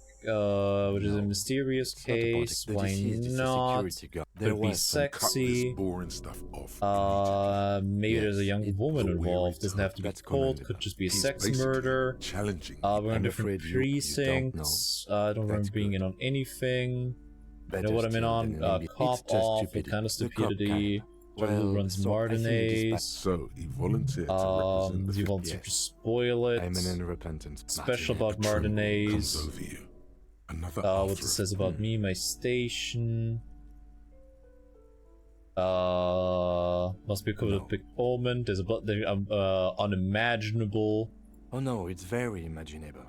which is a No, mysterious It's not a case. politics. The Why deceased is a not? security guard. There Could be was some Cut this sexy. boring stuff off. Maybe Yes, there's a young it- woman the weary involved. Doesn't have to be That's cold. commendable. Could just be a He's sex basically murder. Challenging. We're in I'm different afraid you don't know. precincts. I don't remember That's being good. in on anything. You Better know what I'm in still on? than an Cop it's just off. What stupidity. kind of The cop stupidity? kind. Who runs so I think it is So he volunteered to represent the you 50th. volunteer to spoil it. I'm an unrepentant Special Martinet. about A tremble comes Martinez. over you. Another What after this says about me, my station. Must be covered No. with big omen. There's a unimaginable. Oh no, it's very imaginable.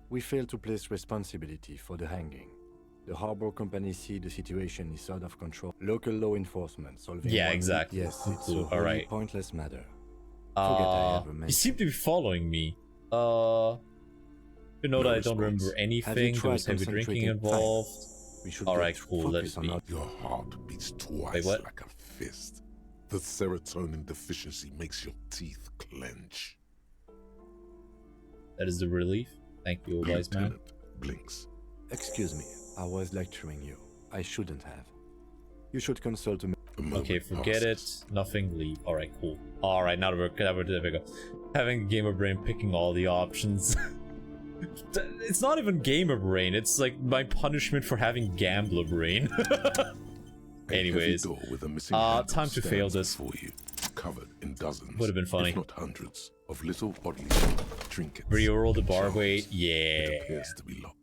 We fail to place responsibility for the hanging. The harbor company see the situation is out of control. Local law enforcement solving Yeah, one- exactly. Yes, it's Cool, a wholly alright. pointless matter. Forget I ever You mentioned seem to be following me. You know No that I don't remember response. anything. There tried was heavy drinking concentrating? involved. We should Alright, get cool, focus let's on be. our- Your heart beats twice Wait, what? like a fist. The serotonin deficiency makes your teeth clench. That is the relief. Thank you, wise man. Lieutenant blinks. Excuse me, I was lecturing you. I shouldn't have. You should consult a A moment Okay, forget it. passes. Nothing. Leave. All right, cool. All right, now that there we go. Having a gamer brain, picking all the options. It's not even gamer brain. It's like my punishment for having gambler brain. Anyways, door with a missing handle time to fail this. before you, covered in dozens, Would have been funny. if not hundreds, of little oddly shaped trinkets. Reroll the bar shells. weight. Yeah. It appears to be locked.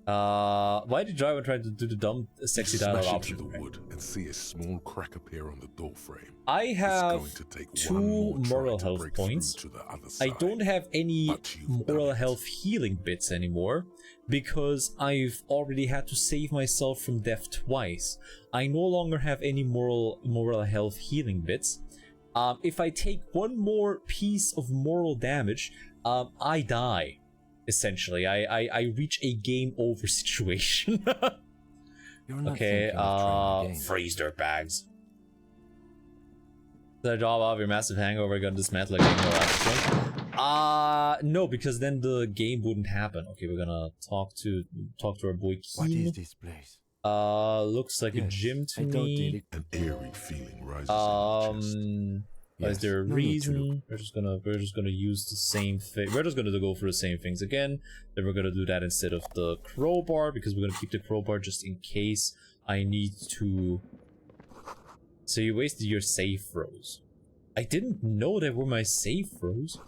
Why did Driver try to do the dumb, sexy You dialogue smash option? into the wood and see a small crack appear on the door frame. I have It's going to take 2 one more try moral to health break points. through to the other I side. don't have any But you've done moral it. health healing bits anymore because I've already had to save myself from death twice. I no longer have any moral health healing bits. If I take one more piece of moral damage, I die. Essentially, I reach a game over situation. You're not Okay, thinking of trying again. freeze dirt bags. The job of your massive hangover gonna dismantle a game more after no, because then the game wouldn't happen. Okay, we're gonna talk to our boy What Keen. is this place? Looks like a Yes, gym to I thought me. An eerie feeling rises in your chest. Is there a no need to reason? We're just gonna use the same thing. We're just gonna go for the same things again. Then we're gonna do that instead of the crowbar because we're gonna keep the crowbar just in case I need to. So you wasted your save throws. I didn't know they were my save throws.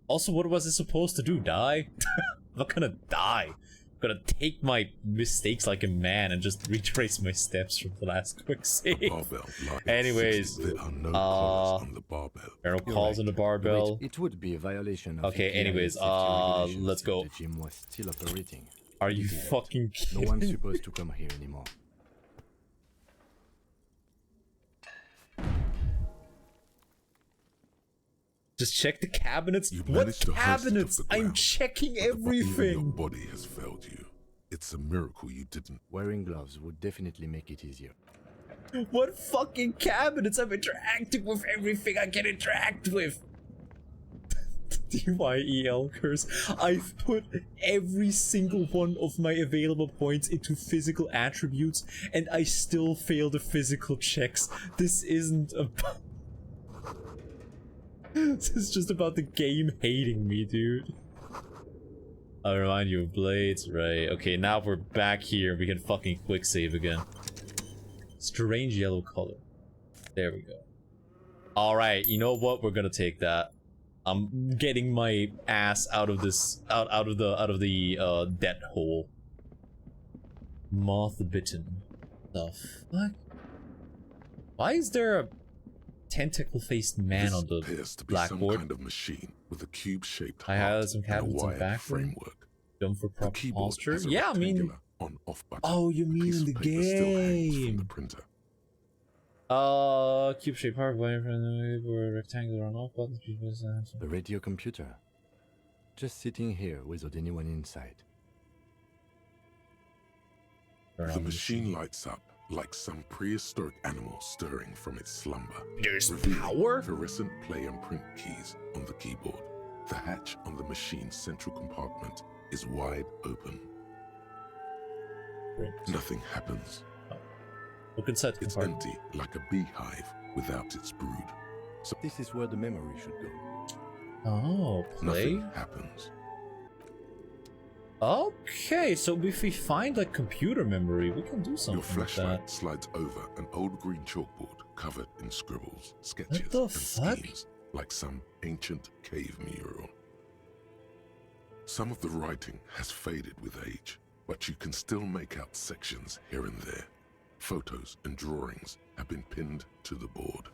Also, what was I supposed to do? Die? I'm not gonna die. I'm gonna take my mistakes like a man and just retrace my steps from the last quick save. Barbell lies. Anyways, There are no collars on the barbell. there are no You're calls on the barbell. Wait, it would be a violation of Okay, EPA anyways, safety regulations let's if go. The gym was still operating. Are you Idiot. fucking No kidding? one's supposed to come here anymore. Just check the cabinets. You What managed to hoist it off cabinets? the I'm ground, checking but even your everything. body has failed you. It's a miracle you didn't. Wearing gloves would definitely make it easier. What fucking cabinets? I'm interacting with everything I can interact with. DYEL curse. I've put every single one of my available points into physical attributes and I still fail the physical checks. This isn't about... This is just about the game hating me, dude. I'll remind you of blades, right? Okay, now we're back here. We can fucking quick save again. Strange yellow color. There we go. Alright, you know what? We're gonna take that. I'm getting my ass out of this, out of the death hole. Moth bitten. The fuck? Why is there a tentacle-faced man This on the appears to be some blackboard? kind of machine with a cube-shaped I heart had some and a cabinets in wired back room. framework. Done for The proper keyboard posture? has a Yeah, I mean... rectangular on-off button. Oh, you A mean piece in of the paper still hangs from the game? printer. Cube-shaped hardware from the or rectangular on off button. The radio computer. Just sitting here without anyone inside. The machine lights up like some prehistoric animal stirring from its slumber. There's revealing power? Fluorescent play and print keys on the keyboard. The hatch on the machine's central compartment is wide open. Nothing happens. Look inside the It's compartment. empty like a beehive without its brood. So This is where the memory should go. Oh, play? nothing happens. Okay, so if we find like computer memory, we can do something Your with flashlight that. slides over an old green chalkboard covered in scribbles, sketches, the and fuck? schemes, like some ancient cave mural. Some of the writing has faded with age, but you can still make out sections here and there. Photos and drawings have been pinned to the board.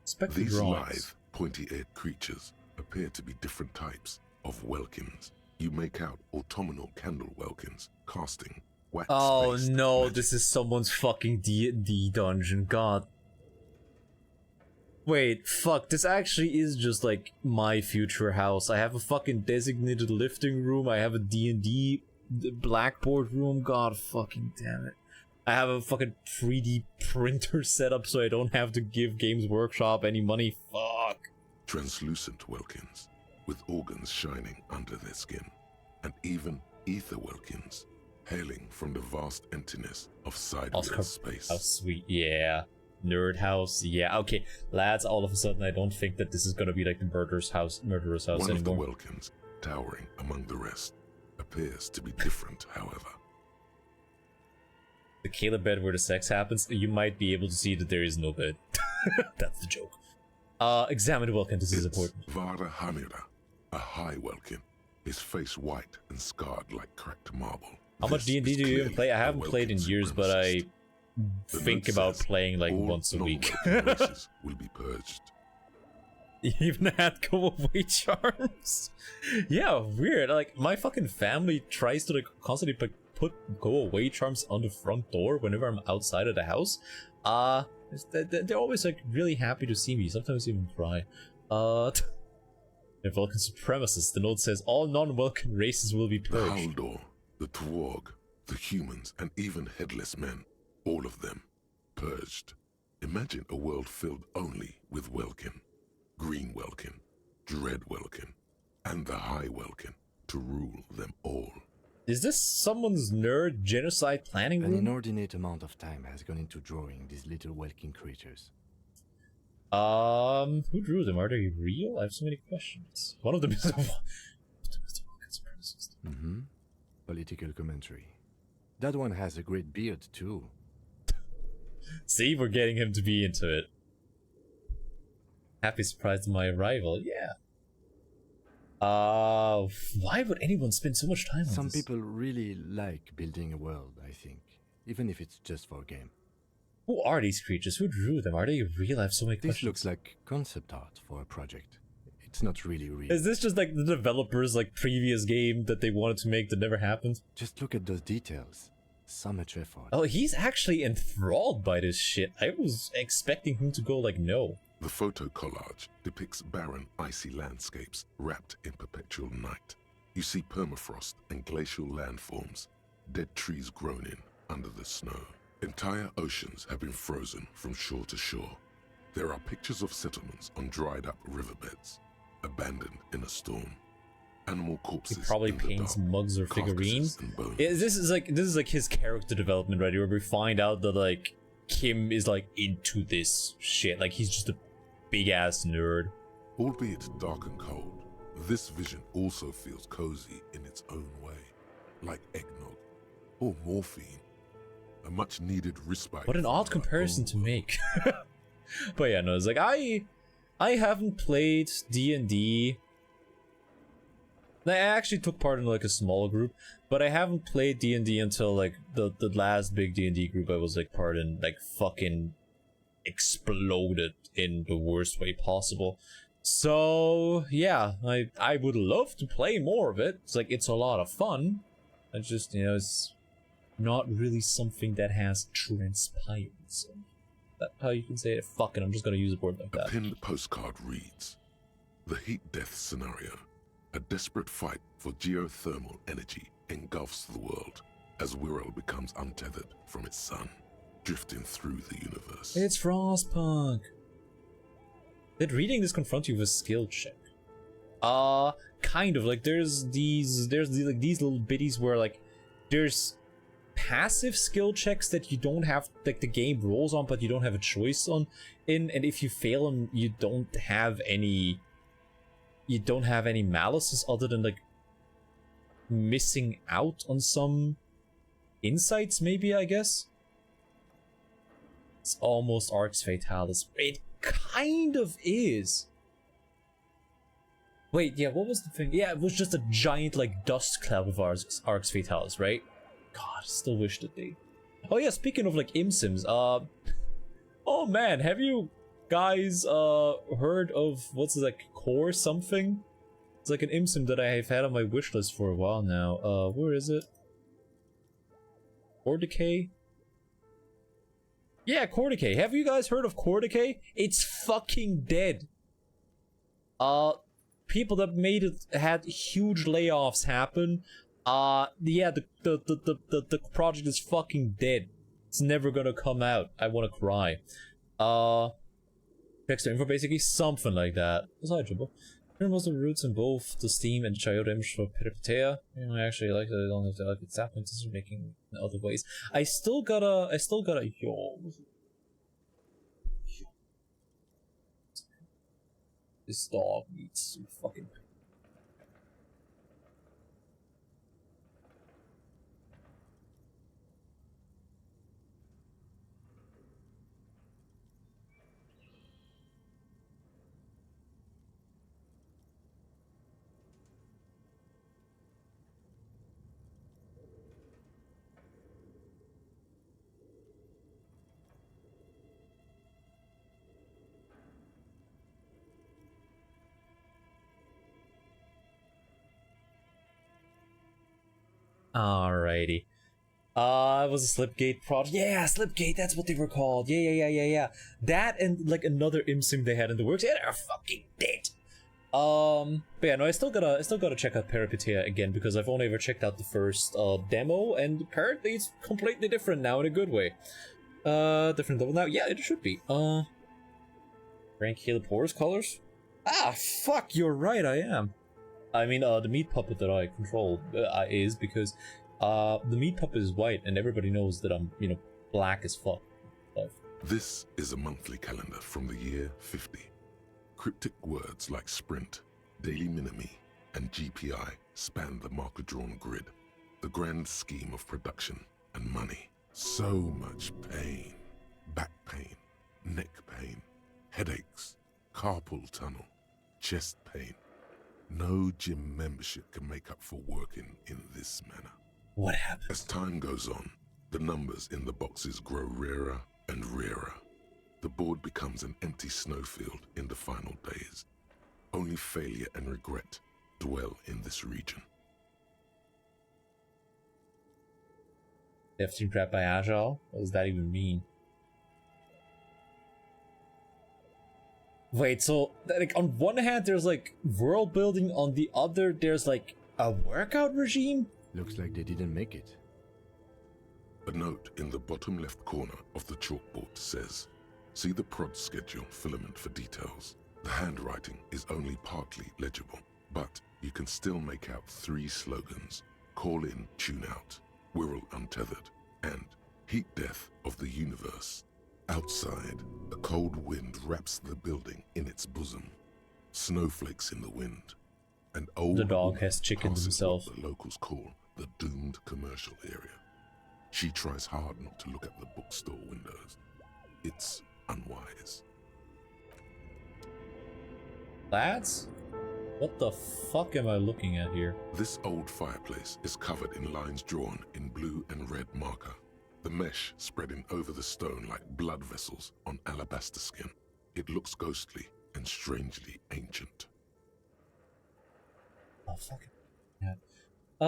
Inspect the These drawings. lithe, pointy-eared creatures appear to be different types of welkins. You make out autumnal candle welkins, casting wax. Oh no, this is someone's fucking D&D dungeon, god. Wait, fuck, this actually is just like my future house. I have a fucking designated lifting room, I have a D&D blackboard room, god fucking damn it. I have a fucking 3D printer set up so I don't have to give Games Workshop any money, fuck. Translucent welkins, with organs shining under their skin, and even ether welkins, hailing from the vast emptiness of Oscar, sideways space. how sweet, yeah. Nerd house, yeah, okay. Lads, all of a sudden I don't think that this is gonna be like the murderer's house One of the anymore. welkins, towering among the rest, appears to be different, however. the Caleb bed where the sex happens, you might be able to see that there is no bed. That's the joke. Examine Welkin, this is important. Vara Hamira, a high Welkin, his face white and scarred like cracked marble. How much D&D do you even play? I haven't played in years, but I think about playing like once a week. Races will be purged. Even had go away charms. Yeah, weird. Like my fucking family tries to like constantly put go away charms on the front door whenever I'm outside of the house. They're always like really happy to see me. Sometimes even cry. If Vulcan supremacists, the note says all non-Vulcan races will be The purged. Haldor, the Twarg, the humans, and even headless men, all of them, purged. Imagine a world filled only with Welkin, Green Welkin, Dread Welkin, and the High Welkin to rule them all. Is this someone's nerd genocide planning An room? inordinate amount of time has gone into drawing these little Welkin creatures. Who drew them? Are they real? I have so many questions. One of them is Political commentary. That one has a great beard too. See, we're getting him to be into it. Happy surprise to my arrival, yeah. Why would anyone spend so much time on Some this? people really like building a world, I think. Even if it's just for a game. Who are these creatures? Who drew them? Are they real? I have so many This questions. looks like concept art for a project. It's not really real. Is this just like the developer's like previous game that they wanted to make that never happened? Just look at those details. So much effort. Oh, he's actually enthralled by this shit. I was expecting him to go like, no. The photo collage depicts barren, icy landscapes wrapped in perpetual night. You see permafrost and glacial landforms, dead trees grown in under the snow. Entire oceans have been frozen from shore to shore. There are pictures of settlements on dried up riverbeds, abandoned in a storm. Animal corpses. He probably in the paints dark, mugs or carcasses figurines. and bones. Yeah, this is like his character development right here, where we find out that like Kim is like into this shit. Like he's just a big ass nerd. Albeit dark and cold, this vision also feels cozy in its own way, like eggnog or morphine. A much needed respite. What an from odd our comparison own to world. make. But yeah, no, it's like I haven't played D&D. I actually took part in like a small group, but I haven't played D&D until like the last big D&D group I was like part in like fucking exploded in the worst way possible. So yeah, I would love to play more of it. It's like it's a lot of fun. I just, you know, it's not really something that has transpired. So that's how you can say it. Fuck it, I'm just gonna use a word like A that. pinned postcard reads, "The heat death scenario. A desperate fight for geothermal energy engulfs the world as Wirral becomes untethered from its sun, drifting through the universe." It's Frostpunk. Did reading this confront you with a skill check? Kind of. Like there's these little bitties where like there's passive skill checks that you don't have, like the game rolls on, but you don't have a choice on and if you fail them, you don't have any malices other than like missing out on some insights, maybe, I guess. It's almost Arx Fatalis. It kind of is. Wait, yeah, what was the thing? Yeah, it was just a giant like dust cloud of Arx Fatalis, right? God, still wish that they... Oh yeah, speaking of like imsims, oh man, have you guys heard of what's it, like Core something? It's like an imsim that I have had on my wish list for a while now. Where is it? Core Decay? Yeah, Core Decay. Have you guys heard of Core Decay? It's fucking dead. People that made it had huge layoffs happen. Yeah, the project is fucking dead. It's never gonna come out. I wanna cry. Extra info, basically something like that. It's legible. There was the roots in both the Steam and Chiota image for Peripatea. You know, I actually like that I don't have to like its applicants making in other ways. I still gotta yo. This dog needs some fucking... Alrighty. It was a Slipgate project. Yeah, Slipgate, that's what they were called. Yeah. That and like another ImSim they had in the works. Yeah, they're fucking dead. But yeah, no, I still gotta check out Peripetea again because I've only ever checked out the first demo, and apparently it's completely different now in a good way. Different level now. Yeah, it should be. Rank Caleb Horus colors? Ah, fuck, you're right, I am. I mean, the meat puppet that I control is because the meat puppet is white, and everybody knows that I'm, black as fuck. This is a monthly calendar from the year 50. Cryptic words like sprint, daily minimi, and GPI span the marker-drawn grid. The grand scheme of production and money. So much pain. Back pain, neck pain, headaches, carpal tunnel, chest pain. No gym membership can make up for working in this manner. What happened? As time goes on, the numbers in the boxes grow rarer and rarer. The board becomes an empty snowfield in the final days. Only failure and regret dwell in this region. Death Team trapped by Agile? What does that even mean? Wait, so like on one hand there's like world building, on the other there's like a workout regime? Looks like they didn't make it. A note in the bottom left corner of the chalkboard says, "See the prod schedule filament for details." The handwriting is only partly legible, but you can still make out 3 slogans: Call in, Tune Out, Wirral Untethered, and Heat Death of the Universe. Outside, a cold wind wraps the building in its bosom. Snowflakes in the wind. An old The dog woman has chickened passes himself. what the locals call the doomed commercial area. She tries hard not to look at the bookstore windows. It's unwise. Lads? What the fuck am I looking at here? This old fireplace is covered in lines drawn in blue and red marker. The mesh spreading over the stone like blood vessels on alabaster skin. It looks ghostly and strangely ancient. Oh, fucking. Yeah. I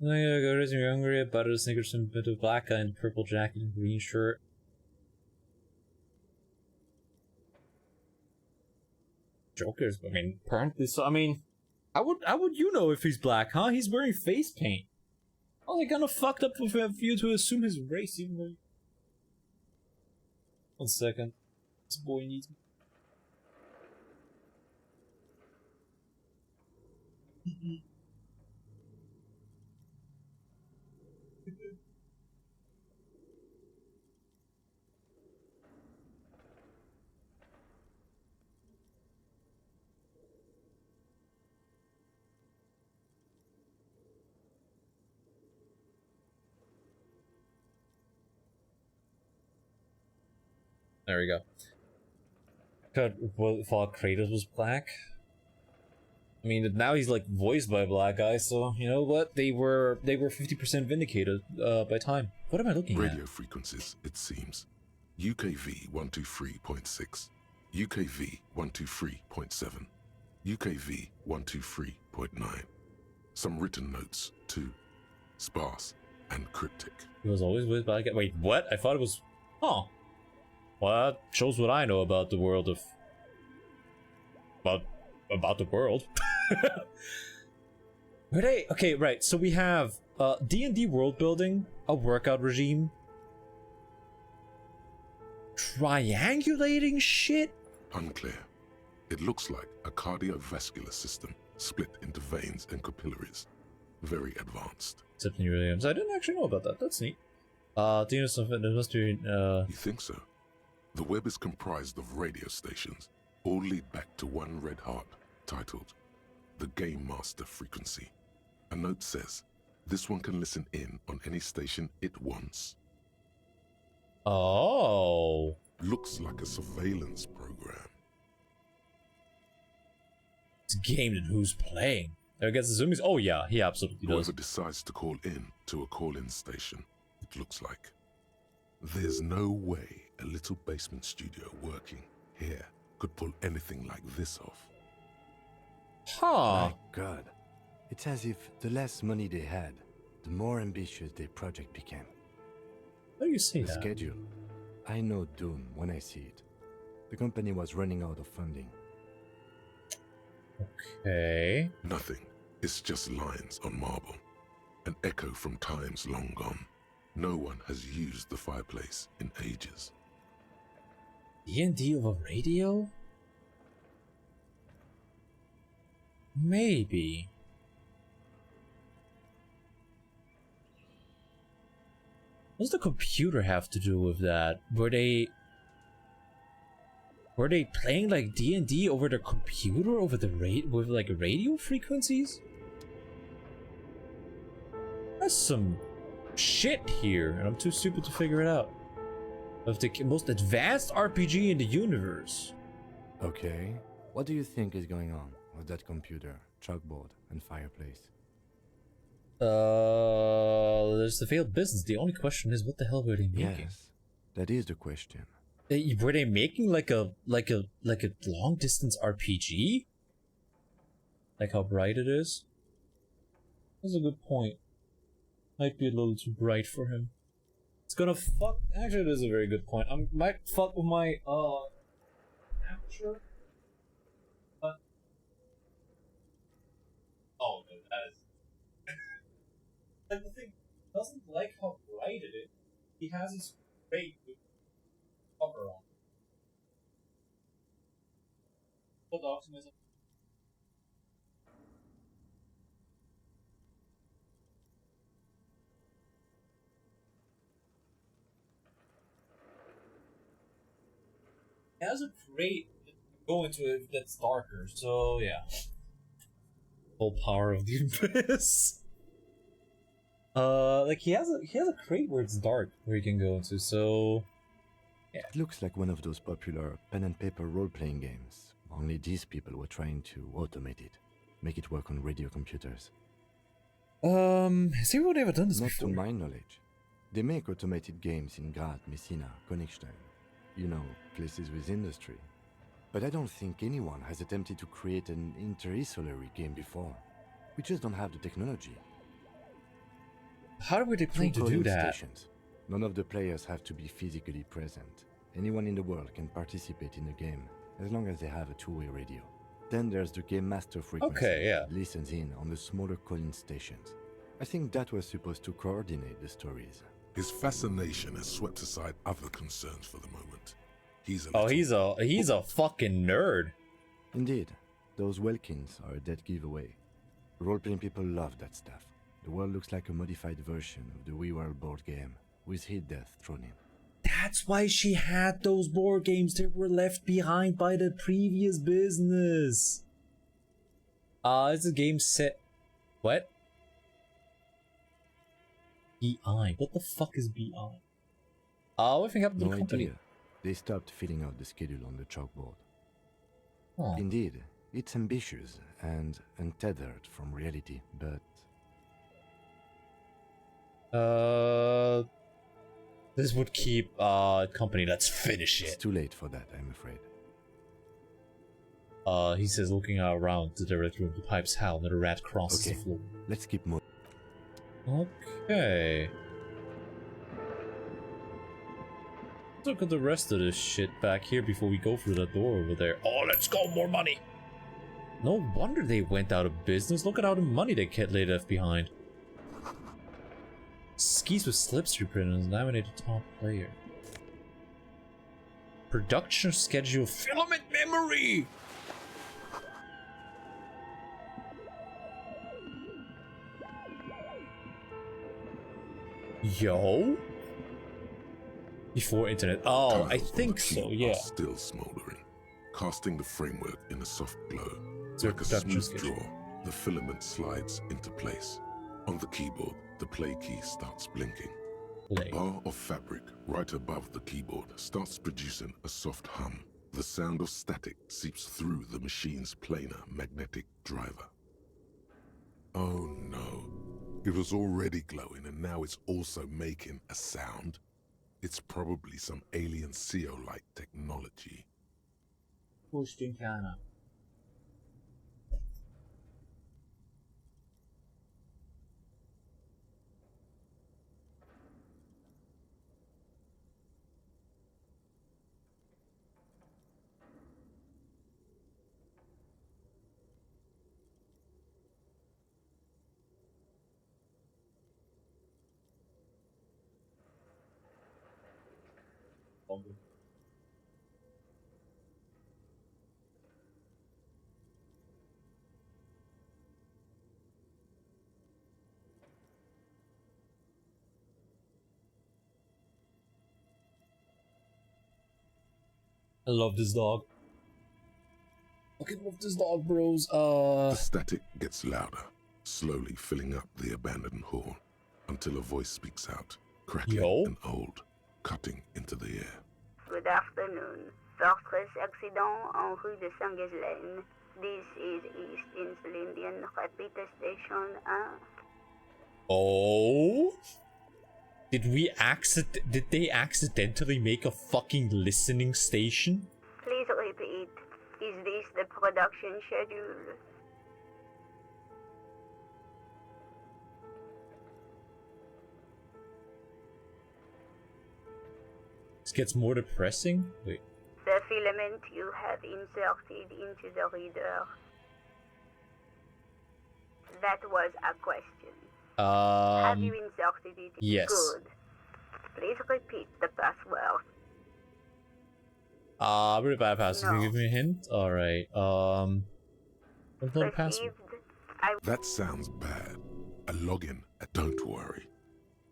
go raising your hungry, butter, Snickers, and bit of black guy in purple jacket and green shirt. Joker's, I mean, apparently so. I mean, how would you know if he's black, huh? He's wearing face paint. How's it kinda fucked up for you to assume his race, even though... 1 second. This boy needs me. There we go. Thought Kratos was black. I mean, now he's like voiced by a black guy, so you know what? They were 50% vindicated by time. What am I looking Radio frequencies, it seems. UKV 123.6, UKV 123.7, UKV 123.9. Some written notes too, sparse and cryptic. He was always with black guy. Wait, what? I thought it was. Huh. Well, that shows what I know about the world of. About the world. Were they okay? Right. So we have D&D world building, a workout regime, triangulating shit. Unclear. It looks like a cardiovascular system split into veins and capillaries. Very advanced. Except in Elysium. I didn't actually know about that. That's neat. Do you know something? There must be. You think so? The web is comprised of radio stations, all lead back to one red heart, titled the Game Master Frequency. A note says, this one can listen in on any station it wants. Oh. Looks like a surveillance program. It's a game, and who's playing? I guess the zoomies. Oh yeah, he absolutely does. Whoever decides to call in to a call-in station, it looks like. There's no way a little basement studio working here could pull anything like this off. Huh. My God. It's as if the less money they had, the more ambitious their project became. How do you say The that? schedule. I know doom when I see it. The company was running out of funding. Okay. Nothing. It's just lines on marble. An echo from times long gone. No one has used the fireplace in ages. D&D over radio? Maybe. What does the computer have to do with that? Were they playing like D&D over the computer, over the with like radio frequencies? That's some shit here, and I'm too stupid to figure it out. Of the most advanced RPG in the universe. Okay. What do you think is going on with that computer, chalkboard, and fireplace? There's the failed business. The only question is, what the hell were they making? Yes, that is the question. Were they making like a long distance RPG? Like how bright it is? That's a good point. Might be a little too bright for him. It's gonna fuck. Actually, it is a very good point. I might fuck with my aperture. But oh no, that is. Like the thing doesn't like how bright it is. He has his great cover on. What optimism? He has a crate go into it that's darker, so yeah. Full power of the abyss. Like he has a crate where it's dark where he can go into, so yeah. It looks like one of those popular pen and paper role-playing games. Only these people were trying to automate it, make it work on radio computers. Has anyone ever done this Not before? to my knowledge. They make automated games in Graz, Messina, Königstein. You know, places with industry. But I don't think anyone has attempted to create an inter-isolary game before. We just don't have the technology. How were they planning to do Calling that? stations. None of the players have to be physically present. Anyone in the world can participate in the game, as long as they have a two-way radio. Then there's the game master frequency. Okay, yeah. That listens in on the smaller calling stations. I think that was supposed to coordinate the stories. His fascination has swept aside other concerns for the moment. He's a Oh, little- he's a fucking nerd. Indeed, those Welkins are a dead giveaway. Role-playing people love that stuff. The world looks like a modified version of the WeWorld board game, with hit death thrown in. That's why she had those board games that were left behind by the previous business. It's a game set. What? BI. What the fuck is BI? What thing happened to No the company? idea. They stopped filling out the schedule on the chalkboard. Oh. Indeed, it's ambitious and untethered from reality, but This would keep company. Let's finish it's it. too late for that, I'm afraid. He says, looking around the director of the pipes howl, and a rat crosses Okay. the floor. Let's keep moving. Okay. Let's look at the rest of this shit back here before we go through that door over there. Oh, let's go, more money! No wonder they went out of business. Look at all the money they left behind. Skis with slipstream printers, laminated top player. Production schedule, filament memory! Yo? Before internet. Oh, I Tiles on think the so, sheet yeah. are still smoldering, casting the framework in a soft glow. So Like a production smooth schedule. draw, the filament slides into place. On the keyboard, the play key starts blinking. Play. A bar of fabric right above the keyboard starts producing a soft hum. The sound of static seeps through the machine's planar magnetic driver. Oh no. It was already glowing and now it's also making a sound. It's probably some alien CO-like technology. Push den Kerner. longer. I love this dog. Fucking love this dog, bros. The static gets louder, slowly filling up the abandoned hall, until a voice speaks out, crackling and old, cutting into the air. Good afternoon. Fortress accident en rue de Saint-Ghislaine. This is East Insulindian Repeater Station 1. Oh? Did they accidentally make a fucking listening station? Please repeat. Is this the production schedule? This gets more depressing? Wait. The filament you have inserted into the reader. That was a question. Have you inserted it? Yes. Good. Please repeat the password. Pretty bad password. Can you give me a hint? Alright, what's the password? That sounds bad. A login. Don't worry.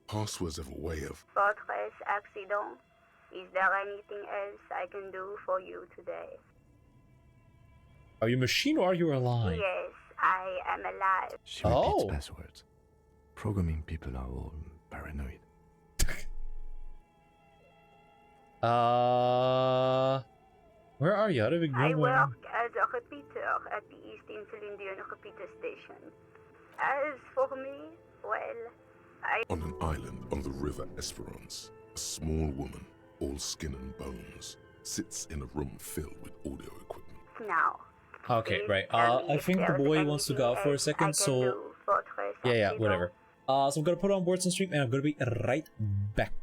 Passwords have a way of... Fortress accident. Is there anything else I can do for you today? Are you a machine or are you alive? Yes, I am alive. She repeats passwords. Programming people are all paranoid. Where are you? How do we I go? work as a repeater at the East Insulindian Repeater Station. As for me, well, On an island on the river Esperance, a small woman, all skin and bones, sits in a room filled with audio equipment. Now. Okay, right. I think the boy wants to go out for a second, so... Yeah, whatever. So I'm gonna put on boards and stream, and I'm gonna be right back.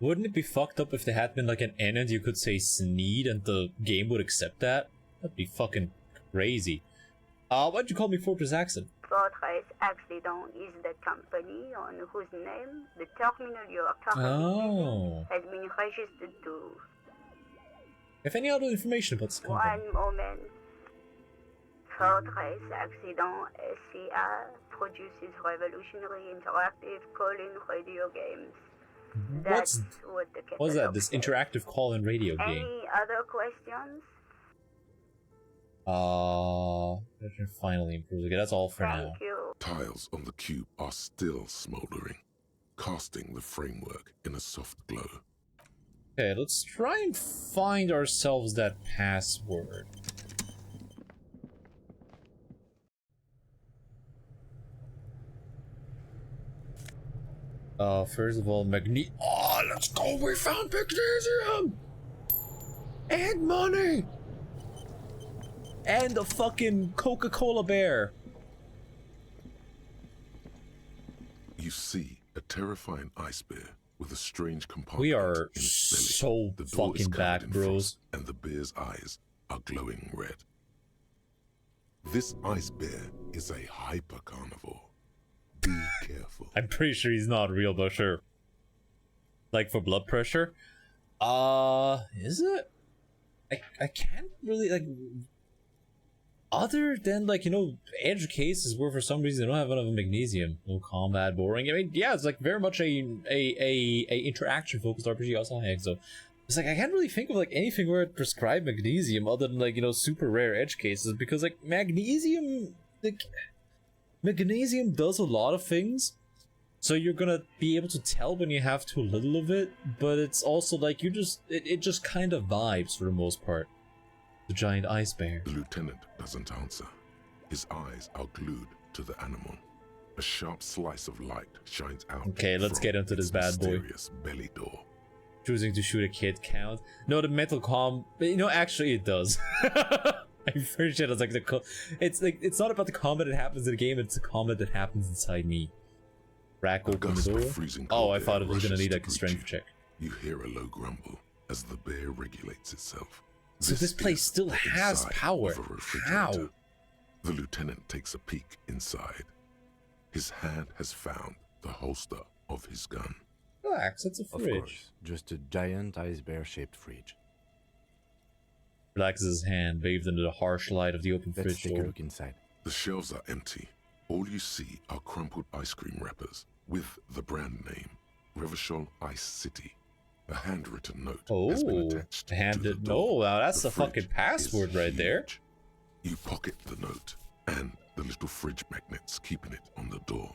Wouldn't it be fucked up if there had been like an N and you could say Sneed and the game would accept that? That'd be fucking crazy. Why'd you call me Fortress Accent? Fortress Accident is the company on whose name the terminal you are currently Oh. has been registered to. If any other information about this company. One moment. Fortress Accident SCA produces revolutionary interactive call-in radio games. That's what the What's that? catalog This says. interactive call-in radio game. Any other questions? Finally improved. Okay, that's all for now. Thank you. Tiles on the cube are still smoldering, casting the framework in a soft glow. Okay, let's try and find ourselves that password. First of all, oh, let's go! We found magnesium! And money! And a fucking Coca-Cola bear! You see a terrifying ice bear with a strange compartment We are in its belly. so The door is fucking covered back, in bros. frost, and the bear's eyes are glowing red. This ice bear is a hyper carnivore. Be careful. I'm pretty sure he's not real, but sure. Like for blood pressure? Is it? I can't really, like... Other than, like, you know, edge cases where for some reason they don't have enough magnesium. No combat, boring. I mean, yeah, it's like very much a interaction-focused RPG also. So it's like, I can't really think of, like, anything where it prescribed magnesium other than, like, you know, super rare edge cases. Because, like, magnesium... Like, magnesium does a lot of things. So you're gonna be able to tell when you have too little of it. But it's also, like, it just kind of vibes for the most part. The giant ice bear. The lieutenant doesn't answer. His eyes are glued to the animal. A sharp slice of light shines out. Okay, let's from get into this its bad boy. mysterious belly door. Choosing to shoot a kid count. No, the mental calm. You know, actually, it does. I'm pretty sure it's like it's not about the combat that happens in the game. It's the combat that happens inside me. Crack open the door. Oh, I thought it was gonna need like a strength check. You hear a low grumble as the bear regulates itself. So this place is still the has inside power. of a refrigerator. How? The lieutenant takes a peek inside. His hand has found the holster of his gun. Relax, it's a Of fridge. course, just a giant ice bear-shaped fridge. Relaxes his hand, bathed into the harsh light of the open Let's fridge take a door. look inside. The shelves are empty. All you see are crumpled ice cream wrappers with the brand name, Revachol Ice City. A handwritten note has been attached to the door. Oh, wow, that's The the fucking fridge password is right there. huge. You pocket the note and the little fridge magnets keeping it on the door.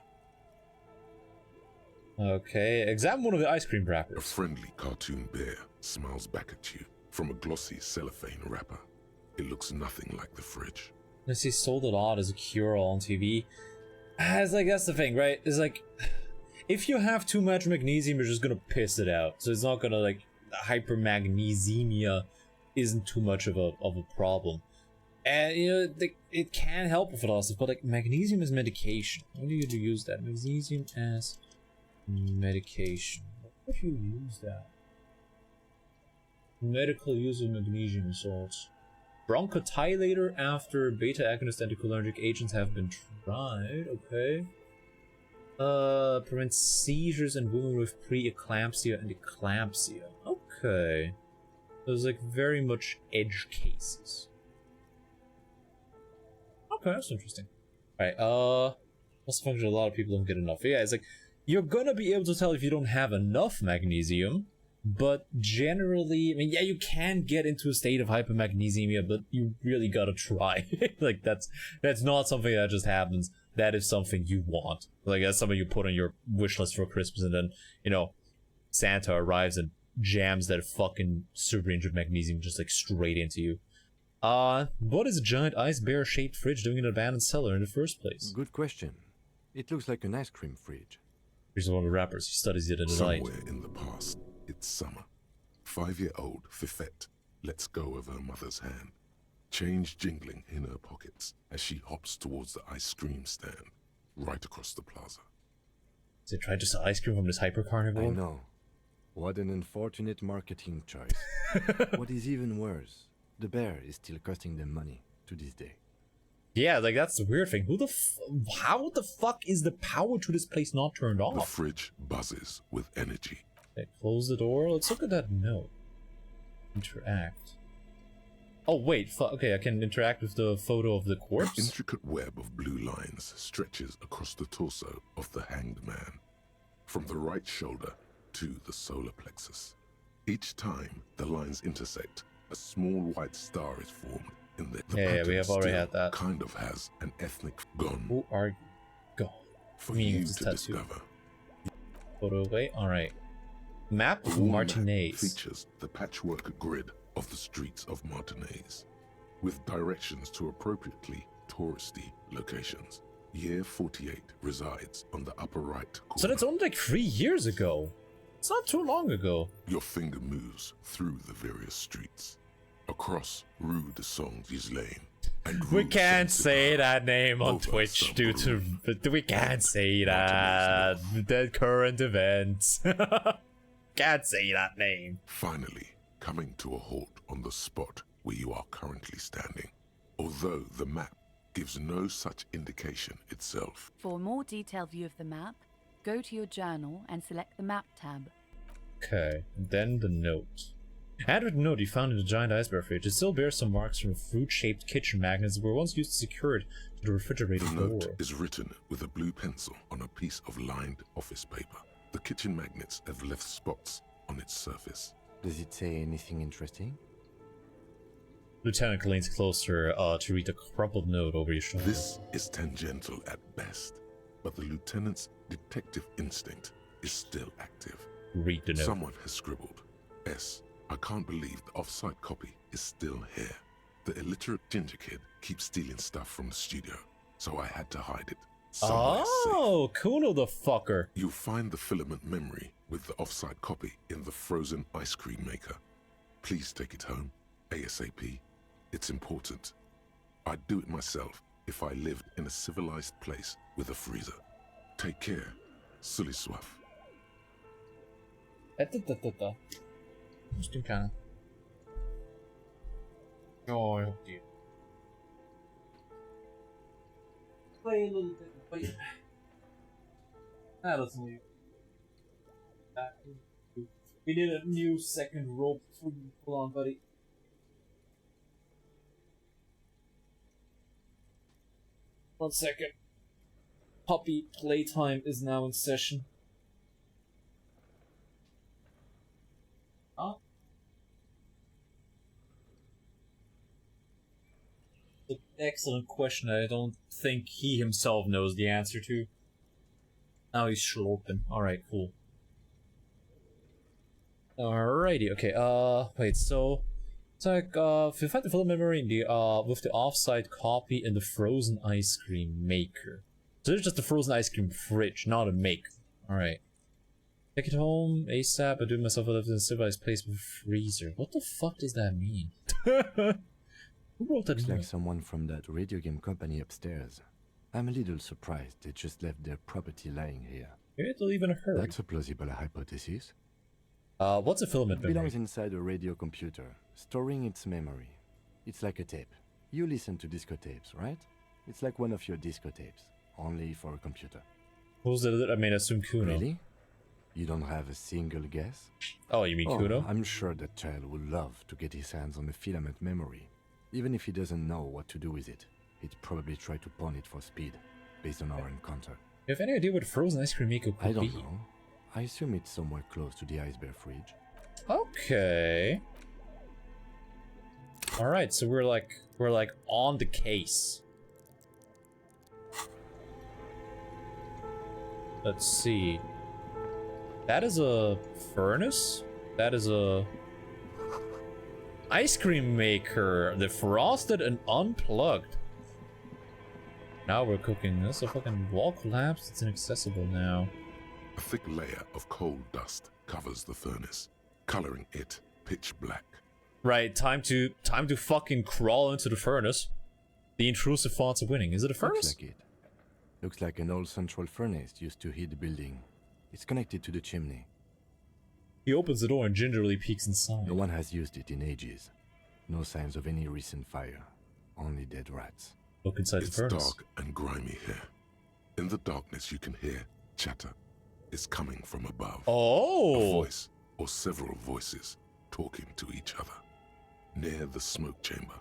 Okay, examine one of the ice cream A wrappers. friendly cartoon bear smiles back at you from a glossy cellophane wrapper. It looks nothing like the fridge. Unless he sold it odd as a cure-all on TV. It's like, that's the thing, right? It's like, if you have too much magnesium, you're just gonna piss it out. So it's not gonna, like, hypermagnesemia isn't too much of a problem. And, you know, it can help with a lot of stuff, but, like, magnesium is medication. When do you use that? Magnesium as medication. What if you use that? Medical use of magnesium salts. Bronchodilator after beta-agonist anticholinergic agents have been tried. Okay. Prevents seizures in women with pre-eclampsia and eclampsia. Okay. Those like very much edge cases. Okay, that's interesting. Alright, what's the function a lot of people don't get enough? Yeah, it's like, you're gonna be able to tell if you don't have enough magnesium, but generally, I mean, yeah, you can get into a state of hypermagnesemia, but you really gotta try. Like, that's not something that just happens. That is something you want. Like, that's something you put on your wish list for Christmas, and then, you know, Santa arrives and jams that fucking syringe of magnesium just, like, straight into you. What is a giant ice bear-shaped fridge doing in an abandoned cellar in the first place? Good question. It looks like an ice cream fridge. Here's one of the rappers. He studies it in the night. Somewhere in the past, it's summer. 5-year-old Fifette lets go of her mother's hand, change jingling in her pockets as she hops towards the ice cream stand right across the plaza. Is it trying to sell ice cream from this hyper carnivore? I know. What an unfortunate marketing choice. What is even worse, the bear is still costing them money to this day. Yeah, like that's the weird thing. How the fuck is the power to this place not turned The off? fridge buzzes with energy. Okay, close the door. Let's look at that note. Interact. Oh wait, okay, I can interact with the photo of the An corpse. intricate web of blue lines stretches across the torso of the hanged man, from the right shoulder to the solar plexus. Each time the lines intersect, a small white star is formed in the Yeah, we pattern have already still had that. kind of has an ethnic gone Who are you? Go. for meaning you of this to tattoo. discover. Photo away. Alright. Map The of wall map Martinez. features the patchwork grid of the streets of Martinez, with directions to appropriately touristy locations. Year 48 resides on the upper right corner. So that's only like 3 years ago. It's not too long ago. Your finger moves through the various streets, across Rue de Saint-Ghislain. We can't say that name on Twitch due to... We can't say that. The current events. Can't say that name. Finally, coming to a halt on the spot where you are currently standing, although the map gives no such indication itself. For a more detailed view of the map, go to your journal and select the map tab. Okay, then the note. Add with the note you found in the giant iceberg fridge. It still bears some marks from fruit-shaped kitchen magnets that were once used to secure it to the refrigerator The door. note is written with a blue pencil on a piece of lined office paper. The kitchen magnets have left spots on its surface. Does it say anything interesting? Lieutenant leans closer to read the crumpled note over your shoulder. This is tangential at best, but the lieutenant's detective instinct is still active. Read the note. Someone has scribbled, S. I can't believe the off-site copy is still here. The illiterate ginger kid keeps stealing stuff from the studio, so I had to hide it somewhere Oh, safe. Kuno the fucker. You'll find the filament memory with the off-site copy in the frozen ice cream maker. Please take it home, ASAP. It's important. I'd do it myself if I lived in a civilized place with a freezer. Take care. Sully soif. Just kind of. Oh, dude. Play a little bit. Wait. Let's leave. We need a new second rope for you. Hold on, buddy. One second. Puppy playtime is now in session. Huh? An excellent question I don't think he himself knows the answer to. Now he's sloping. Alright, cool. Alrighty, okay, wait, so... It's like, if you find the film memory in the, with the off-site copy in the frozen ice cream maker. So it's just a frozen ice cream fridge, not a maker. Alright. Take it home, ASAP, I do myself a live in a civilized place with a freezer. What the fuck does that mean? Who wrote that? Looks like someone from that radio game company upstairs. I'm a little surprised they just left their property lying here. Maybe it'll even hurt. That's a plausible hypothesis. What's a filament It memory? belongs inside a radio computer, storing its memory. It's like a tape. You listen to disco tapes, right? It's like one of your disco tapes, only for a computer. Who's it? I mean, I assume Kuno. Really? You don't have a single guess? Oh, you mean Kuno? I'm sure that child would love to get his hands on a filament memory. Even if he doesn't know what to do with it, he'd probably try to pawn it for speed, based on our encounter. You have any idea what frozen ice cream maker could I don't be? know. I assume it's somewhere close to the iceberg fridge. Okay. All right, so we're like on the case. Let's see. That is a furnace. That is a ice cream maker. Defrosted and unplugged. Now we're cooking. This a fucking wall collapsed. It's inaccessible now. A thick layer of coal dust covers the furnace, coloring it pitch black. Right, time to fucking crawl into the furnace. The intrusive thoughts of winning. Is it a furnace? Looks like it. Looks like an old central furnace used to heat the building. It's connected to the chimney. He opens the door and gingerly peeks inside. No one has used it in ages. No signs of any recent fire. Only dead rats. Look inside It's the furnace. dark and grimy here. In the darkness you can hear chatter. It's coming from above. Oh! A voice, or several voices, talking to each other. Near the smoke chamber.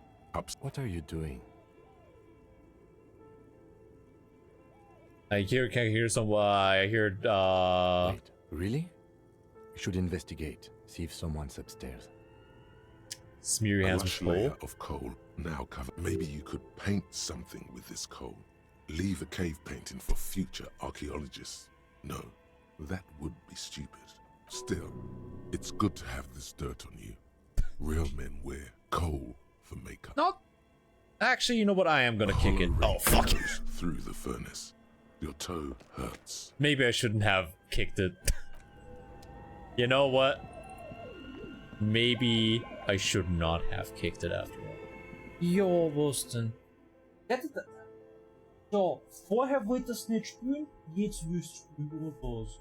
What are you doing? I hear some, I hear, Wait, really? You should investigate. See if someone's upstairs. Smear your A hands lush with coal. layer of coal now covered. Maybe you could paint something with this coal. Leave a cave painting for future archaeologists. No, that would be stupid. Still, it's good to have this dirt on you. Real men wear coal for makeup. Not. Actually, you know what? I am gonna kick it. Oh, fuck it. Through the furnace. Your toe hurts. Maybe I shouldn't have kicked it. You know what? Maybe I should not have kicked it after all. Jo, Wursten. So, vorher wollte es nicht spülen, jetzt willst du spülen oder was?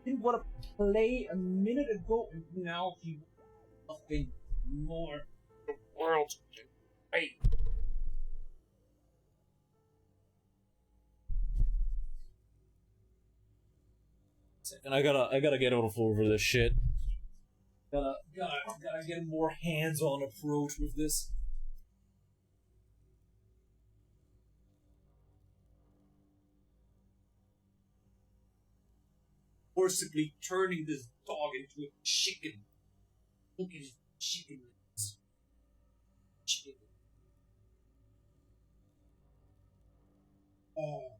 Didn't want to play a minute ago and now he nothing more. The world. Hey. And I gotta get over this shit. Gotta get a more hands-on approach with this. Forcibly turning this dog into a chicken. Look at his chicken legs. Chicken. Oh.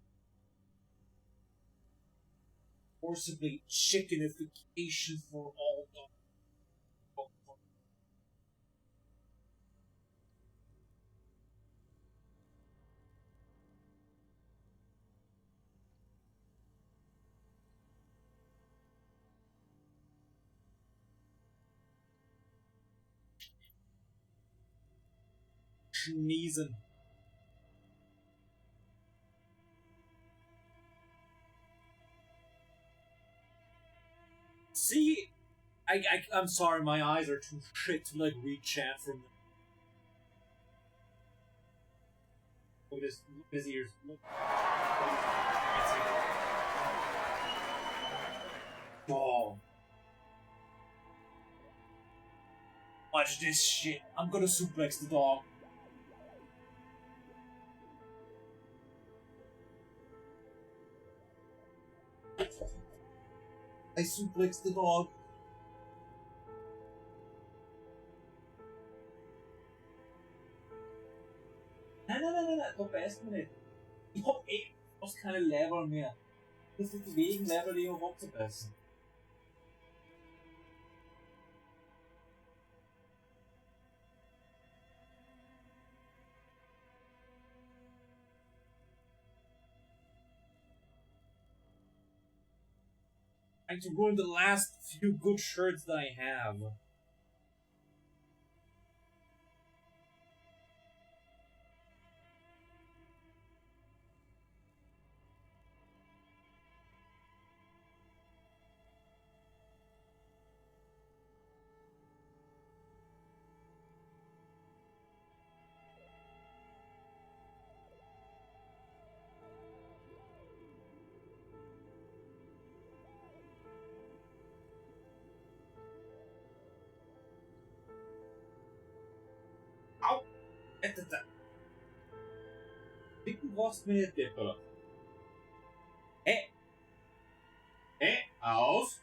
Forcibly chickenification for all dogs. Sneezing. See, I'm sorry, my eyes are too shit to like read chat from them. Look at his ears. Look. Oh. Watch this shit. I'm gonna suplex the dog. I suplex the dog. Nej, du bast med det. Ich hab fast keine Leber mehr. Das ist wegen Leber, die ich hab abzubeißen. Trying to ruin the last few good shirts that I have. Du brauchst mir nicht Deppe. Aus.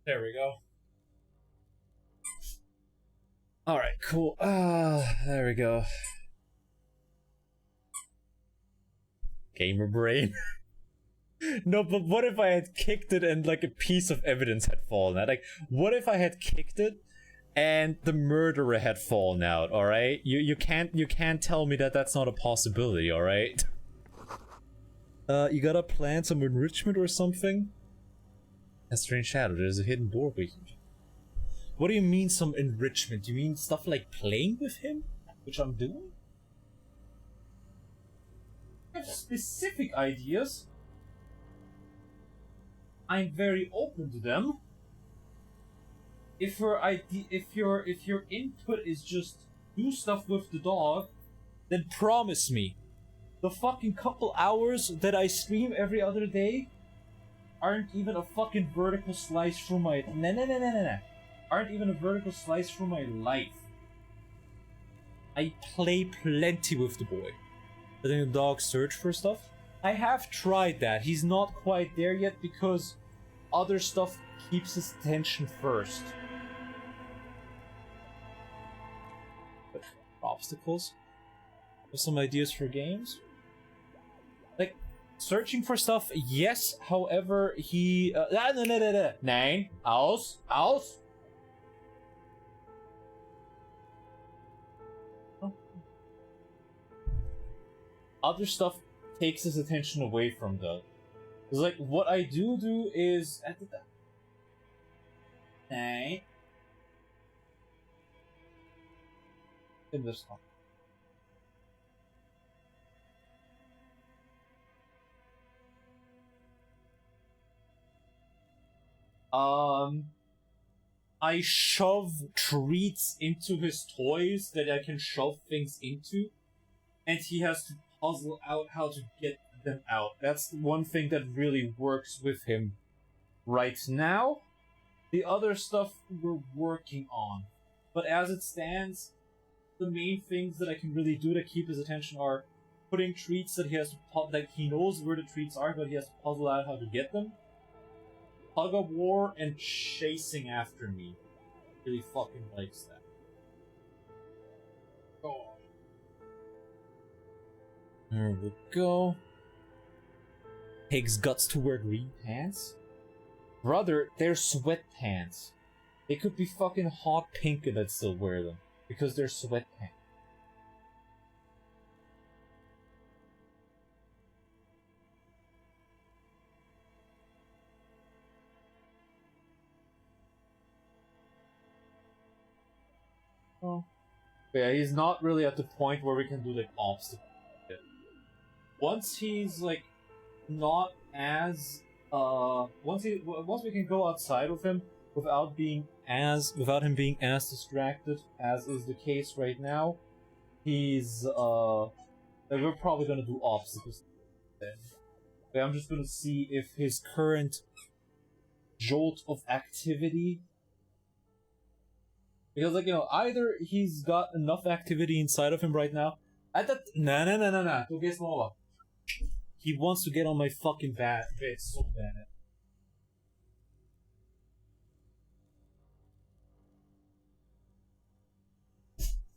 There we go. Alright, cool. There we go. Gamer brain. No, but what if I had kicked it and like a piece of evidence had fallen out? Like, what if I had kicked it and the murderer had fallen out? All right, you can't tell me that that's not a possibility. All right. You gotta plan some enrichment or something. A strange shadow. There's a hidden doorway. What do you mean some enrichment? You mean stuff like playing with him, which I'm doing? I have specific ideas. I'm very open to them. If your input is just do stuff with the dog, then promise me, the fucking couple hours that I stream every other day aren't even a fucking vertical slice from my aren't even a vertical slice from my life. I play plenty with the boy. Letting the dog search for stuff. I have tried that. He's not quite there yet because other stuff keeps his attention first. But obstacles? Have some ideas for games? Like, searching for stuff, yes, however, he... Nein, aus. Other stuff takes his attention away from the... It's like, what I do is... Nein. In this one. I shove treats into his toys that I can shove things into, and he has to puzzle out how to get them out. That's one thing that really works with him right now. The other stuff we're working on. But as it stands, the main things that I can really do to keep his attention are putting treats that he has to like he knows where the treats are, but he has to puzzle out how to get them. Tug of war and chasing after me. Really fucking likes that. Oh. There we go. Pig's guts to wear green pants? Brother, they're sweatpants. They could be fucking hot pink and I'd still wear them. Because they're sweatpants. Oh. But yeah, he's not really at the point where we can do like obstacles. Once he's like not as once we can go outside with him without him being as distracted as is the case right now, he's we're probably gonna do obstacles then. But I'm just gonna see if his current jolt of activity, because like, you know, either he's got enough activity inside of him right now. No. Du gehst mal. He wants to get on my fucking bed so bad.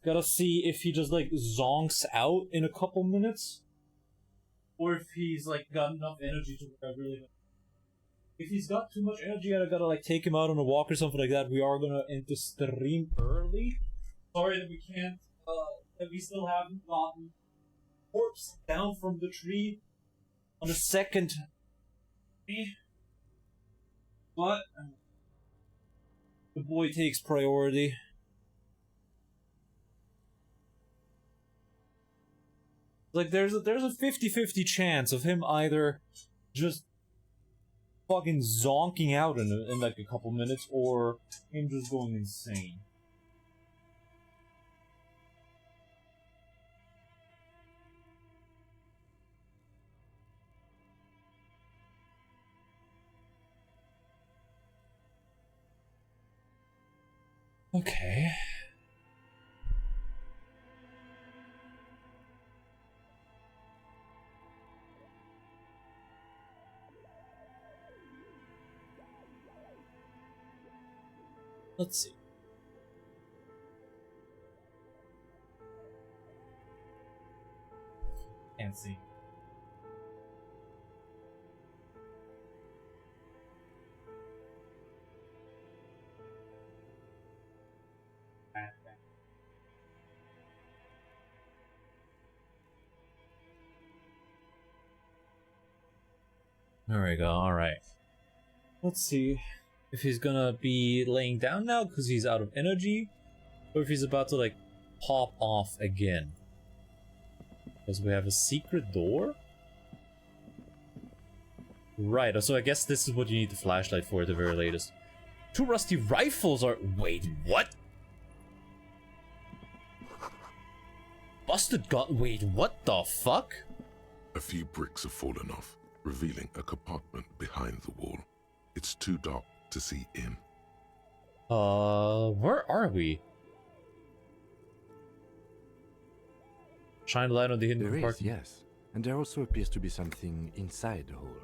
Gotta see if he just like zonks out in a couple minutes, or if he's like got enough energy to where I really. If he's got too much energy, I gotta like take him out on a walk or something like that. We are gonna end the stream early. Sorry that we can't. That we still haven't gotten corpse down from the tree on the second. But the boy takes priority. Like there's a 50-50 chance of him either just fucking zonking out in like a couple minutes, or him just going insane. Okay. Let's see. Can't see. There we go, alright. Let's see if he's gonna be laying down now because he's out of energy, or if he's about to like pop off again. Because we have a secret door? Right, so I guess this is what you need the flashlight for at the very latest. 2 rusty rifles are- wait, what? Busted gun- wait, what the fuck? A few bricks have fallen off, revealing a compartment behind the wall. It's too dark to see in. Where are we? Shine light on the hidden There is, compartment. yes. And there also appears to be something inside the hole.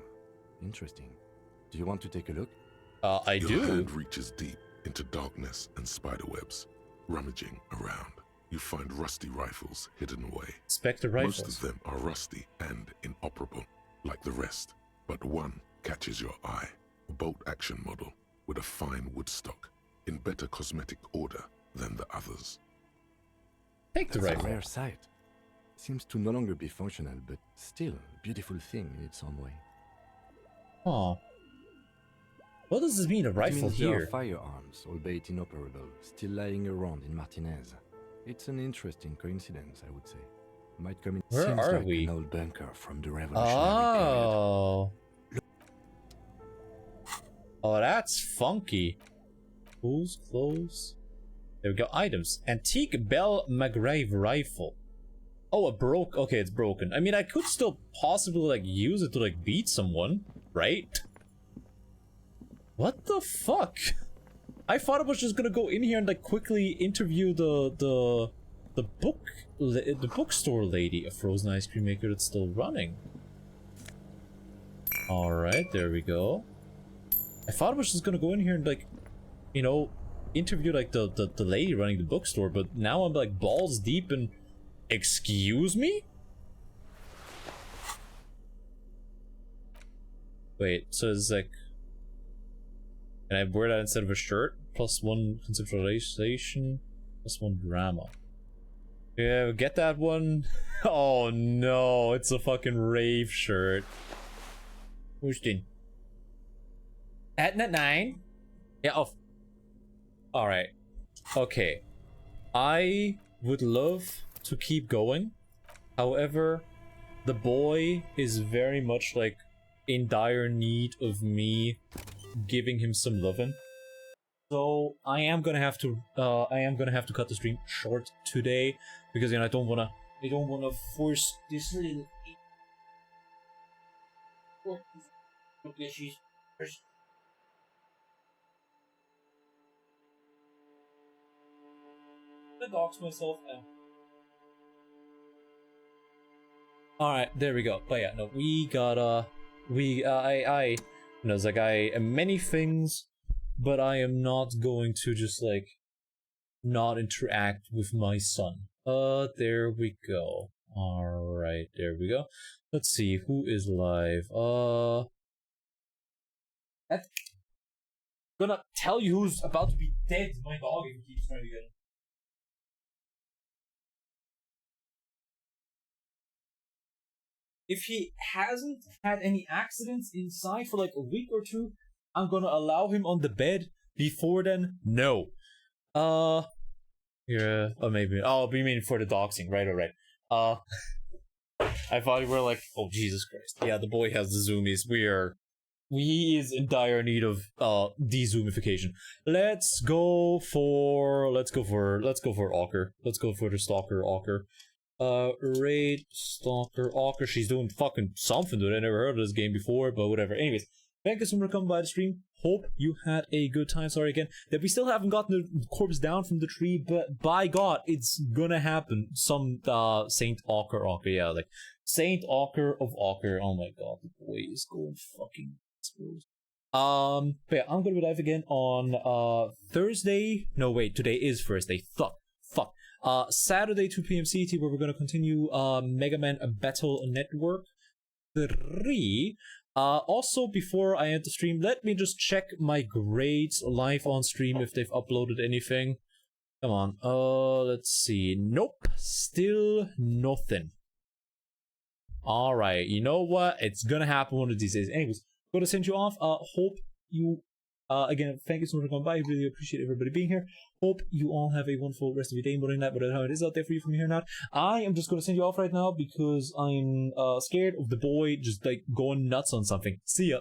Interesting. Do you want to take a look? I Your do. hand reaches deep into darkness and spiderwebs. Rummaging around, you find rusty rifles hidden away. Spectre rifles. Most of them are rusty and inoperable, like the rest. But one catches your eye. A bolt-action model with a fine wood stock, in better cosmetic order than the others. Take the That's rifle. a rare sight. Seems to no longer be functional, but still a beautiful thing in its own way. Oh. What does this mean, a It rifle means there are here? firearms, albeit inoperable, still lying around in Martinez. It's an interesting coincidence, I would say. Might come in. Where Seems are like we? an old bunker from the Revolutionary Oh. Oh, that's funky. Tools, clothes. There we go. Items. Antique Bell McGrave rifle. Oh, okay, it's broken. I mean, I could still possibly, like, use it to, like, beat someone, right? What the fuck? I thought I was just gonna go in here and, like, quickly interview the bookstore lady, a frozen ice cream maker that's still running. Alright, there we go. I thought I was just gonna go in here and, like, you know, interview, like, the lady running the bookstore, but now I'm, like, balls deep in... Excuse me? Wait, so it's like... Can I wear that instead of a shirt? +1 conceptualization, +1 drama. Yeah, get that one. Oh no, it's a fucking rave shirt. Houston. At 9? Yeah, off. Alright. Okay. I would love to keep going. However, the boy is very much like in dire need of me giving him some loving. So I am gonna have to cut the stream short today because, you know, I don't wanna force this little okay, she's the dogs myself now. Alright, there we go. But yeah, no, we gotta... you know, it's like, I am many things, but I am not going to just, like, not interact with my son. There we go. Alright, there we go. Let's see, who is live? That's gonna tell you who's about to be dead. My dog if he keeps trying to get him. If he hasn't had any accidents inside for like a week or two, I'm gonna allow him on the bed. Before then, no. Yeah, or maybe. Oh, you mean for the doxing, right? Alright. I thought you were like, oh Jesus Christ. Yeah, the boy has the zoomies. He is in dire need of de-zoomification. Let's go for Ocker. Let's go for the Stalker Ocker. Raid Stalker Ocker. She's doing fucking something that I never heard of this game before, but whatever. Anyways, thank you so much for coming by the stream. Hope you had a good time. Sorry again that we still haven't gotten the corpse down from the tree, but by God, it's gonna happen. Some Saint Ocker, yeah, like Saint Ocker of Ocker. Oh my God, the boy is going fucking exposed. But yeah, I'm gonna be live again on Thursday. No, wait, today is Thursday. Fuck. Saturday 2 p.m. CT, where we're gonna continue Mega Man Battle Network 3. Also, before I end the stream, let me just check my grades live on stream if they've uploaded anything. Come on. Let's see. Nope. Still nothing. Alright, you know what? It's gonna happen one of these days. Anyways, gonna send you off. Hope you again, thank you so much for coming by. I really appreciate everybody being here. Hope you all have a wonderful rest of your day, morning, night, whatever it is out there for you from here on out. I am just gonna send you off right now because I'm scared of the boy just like going nuts on something. See ya.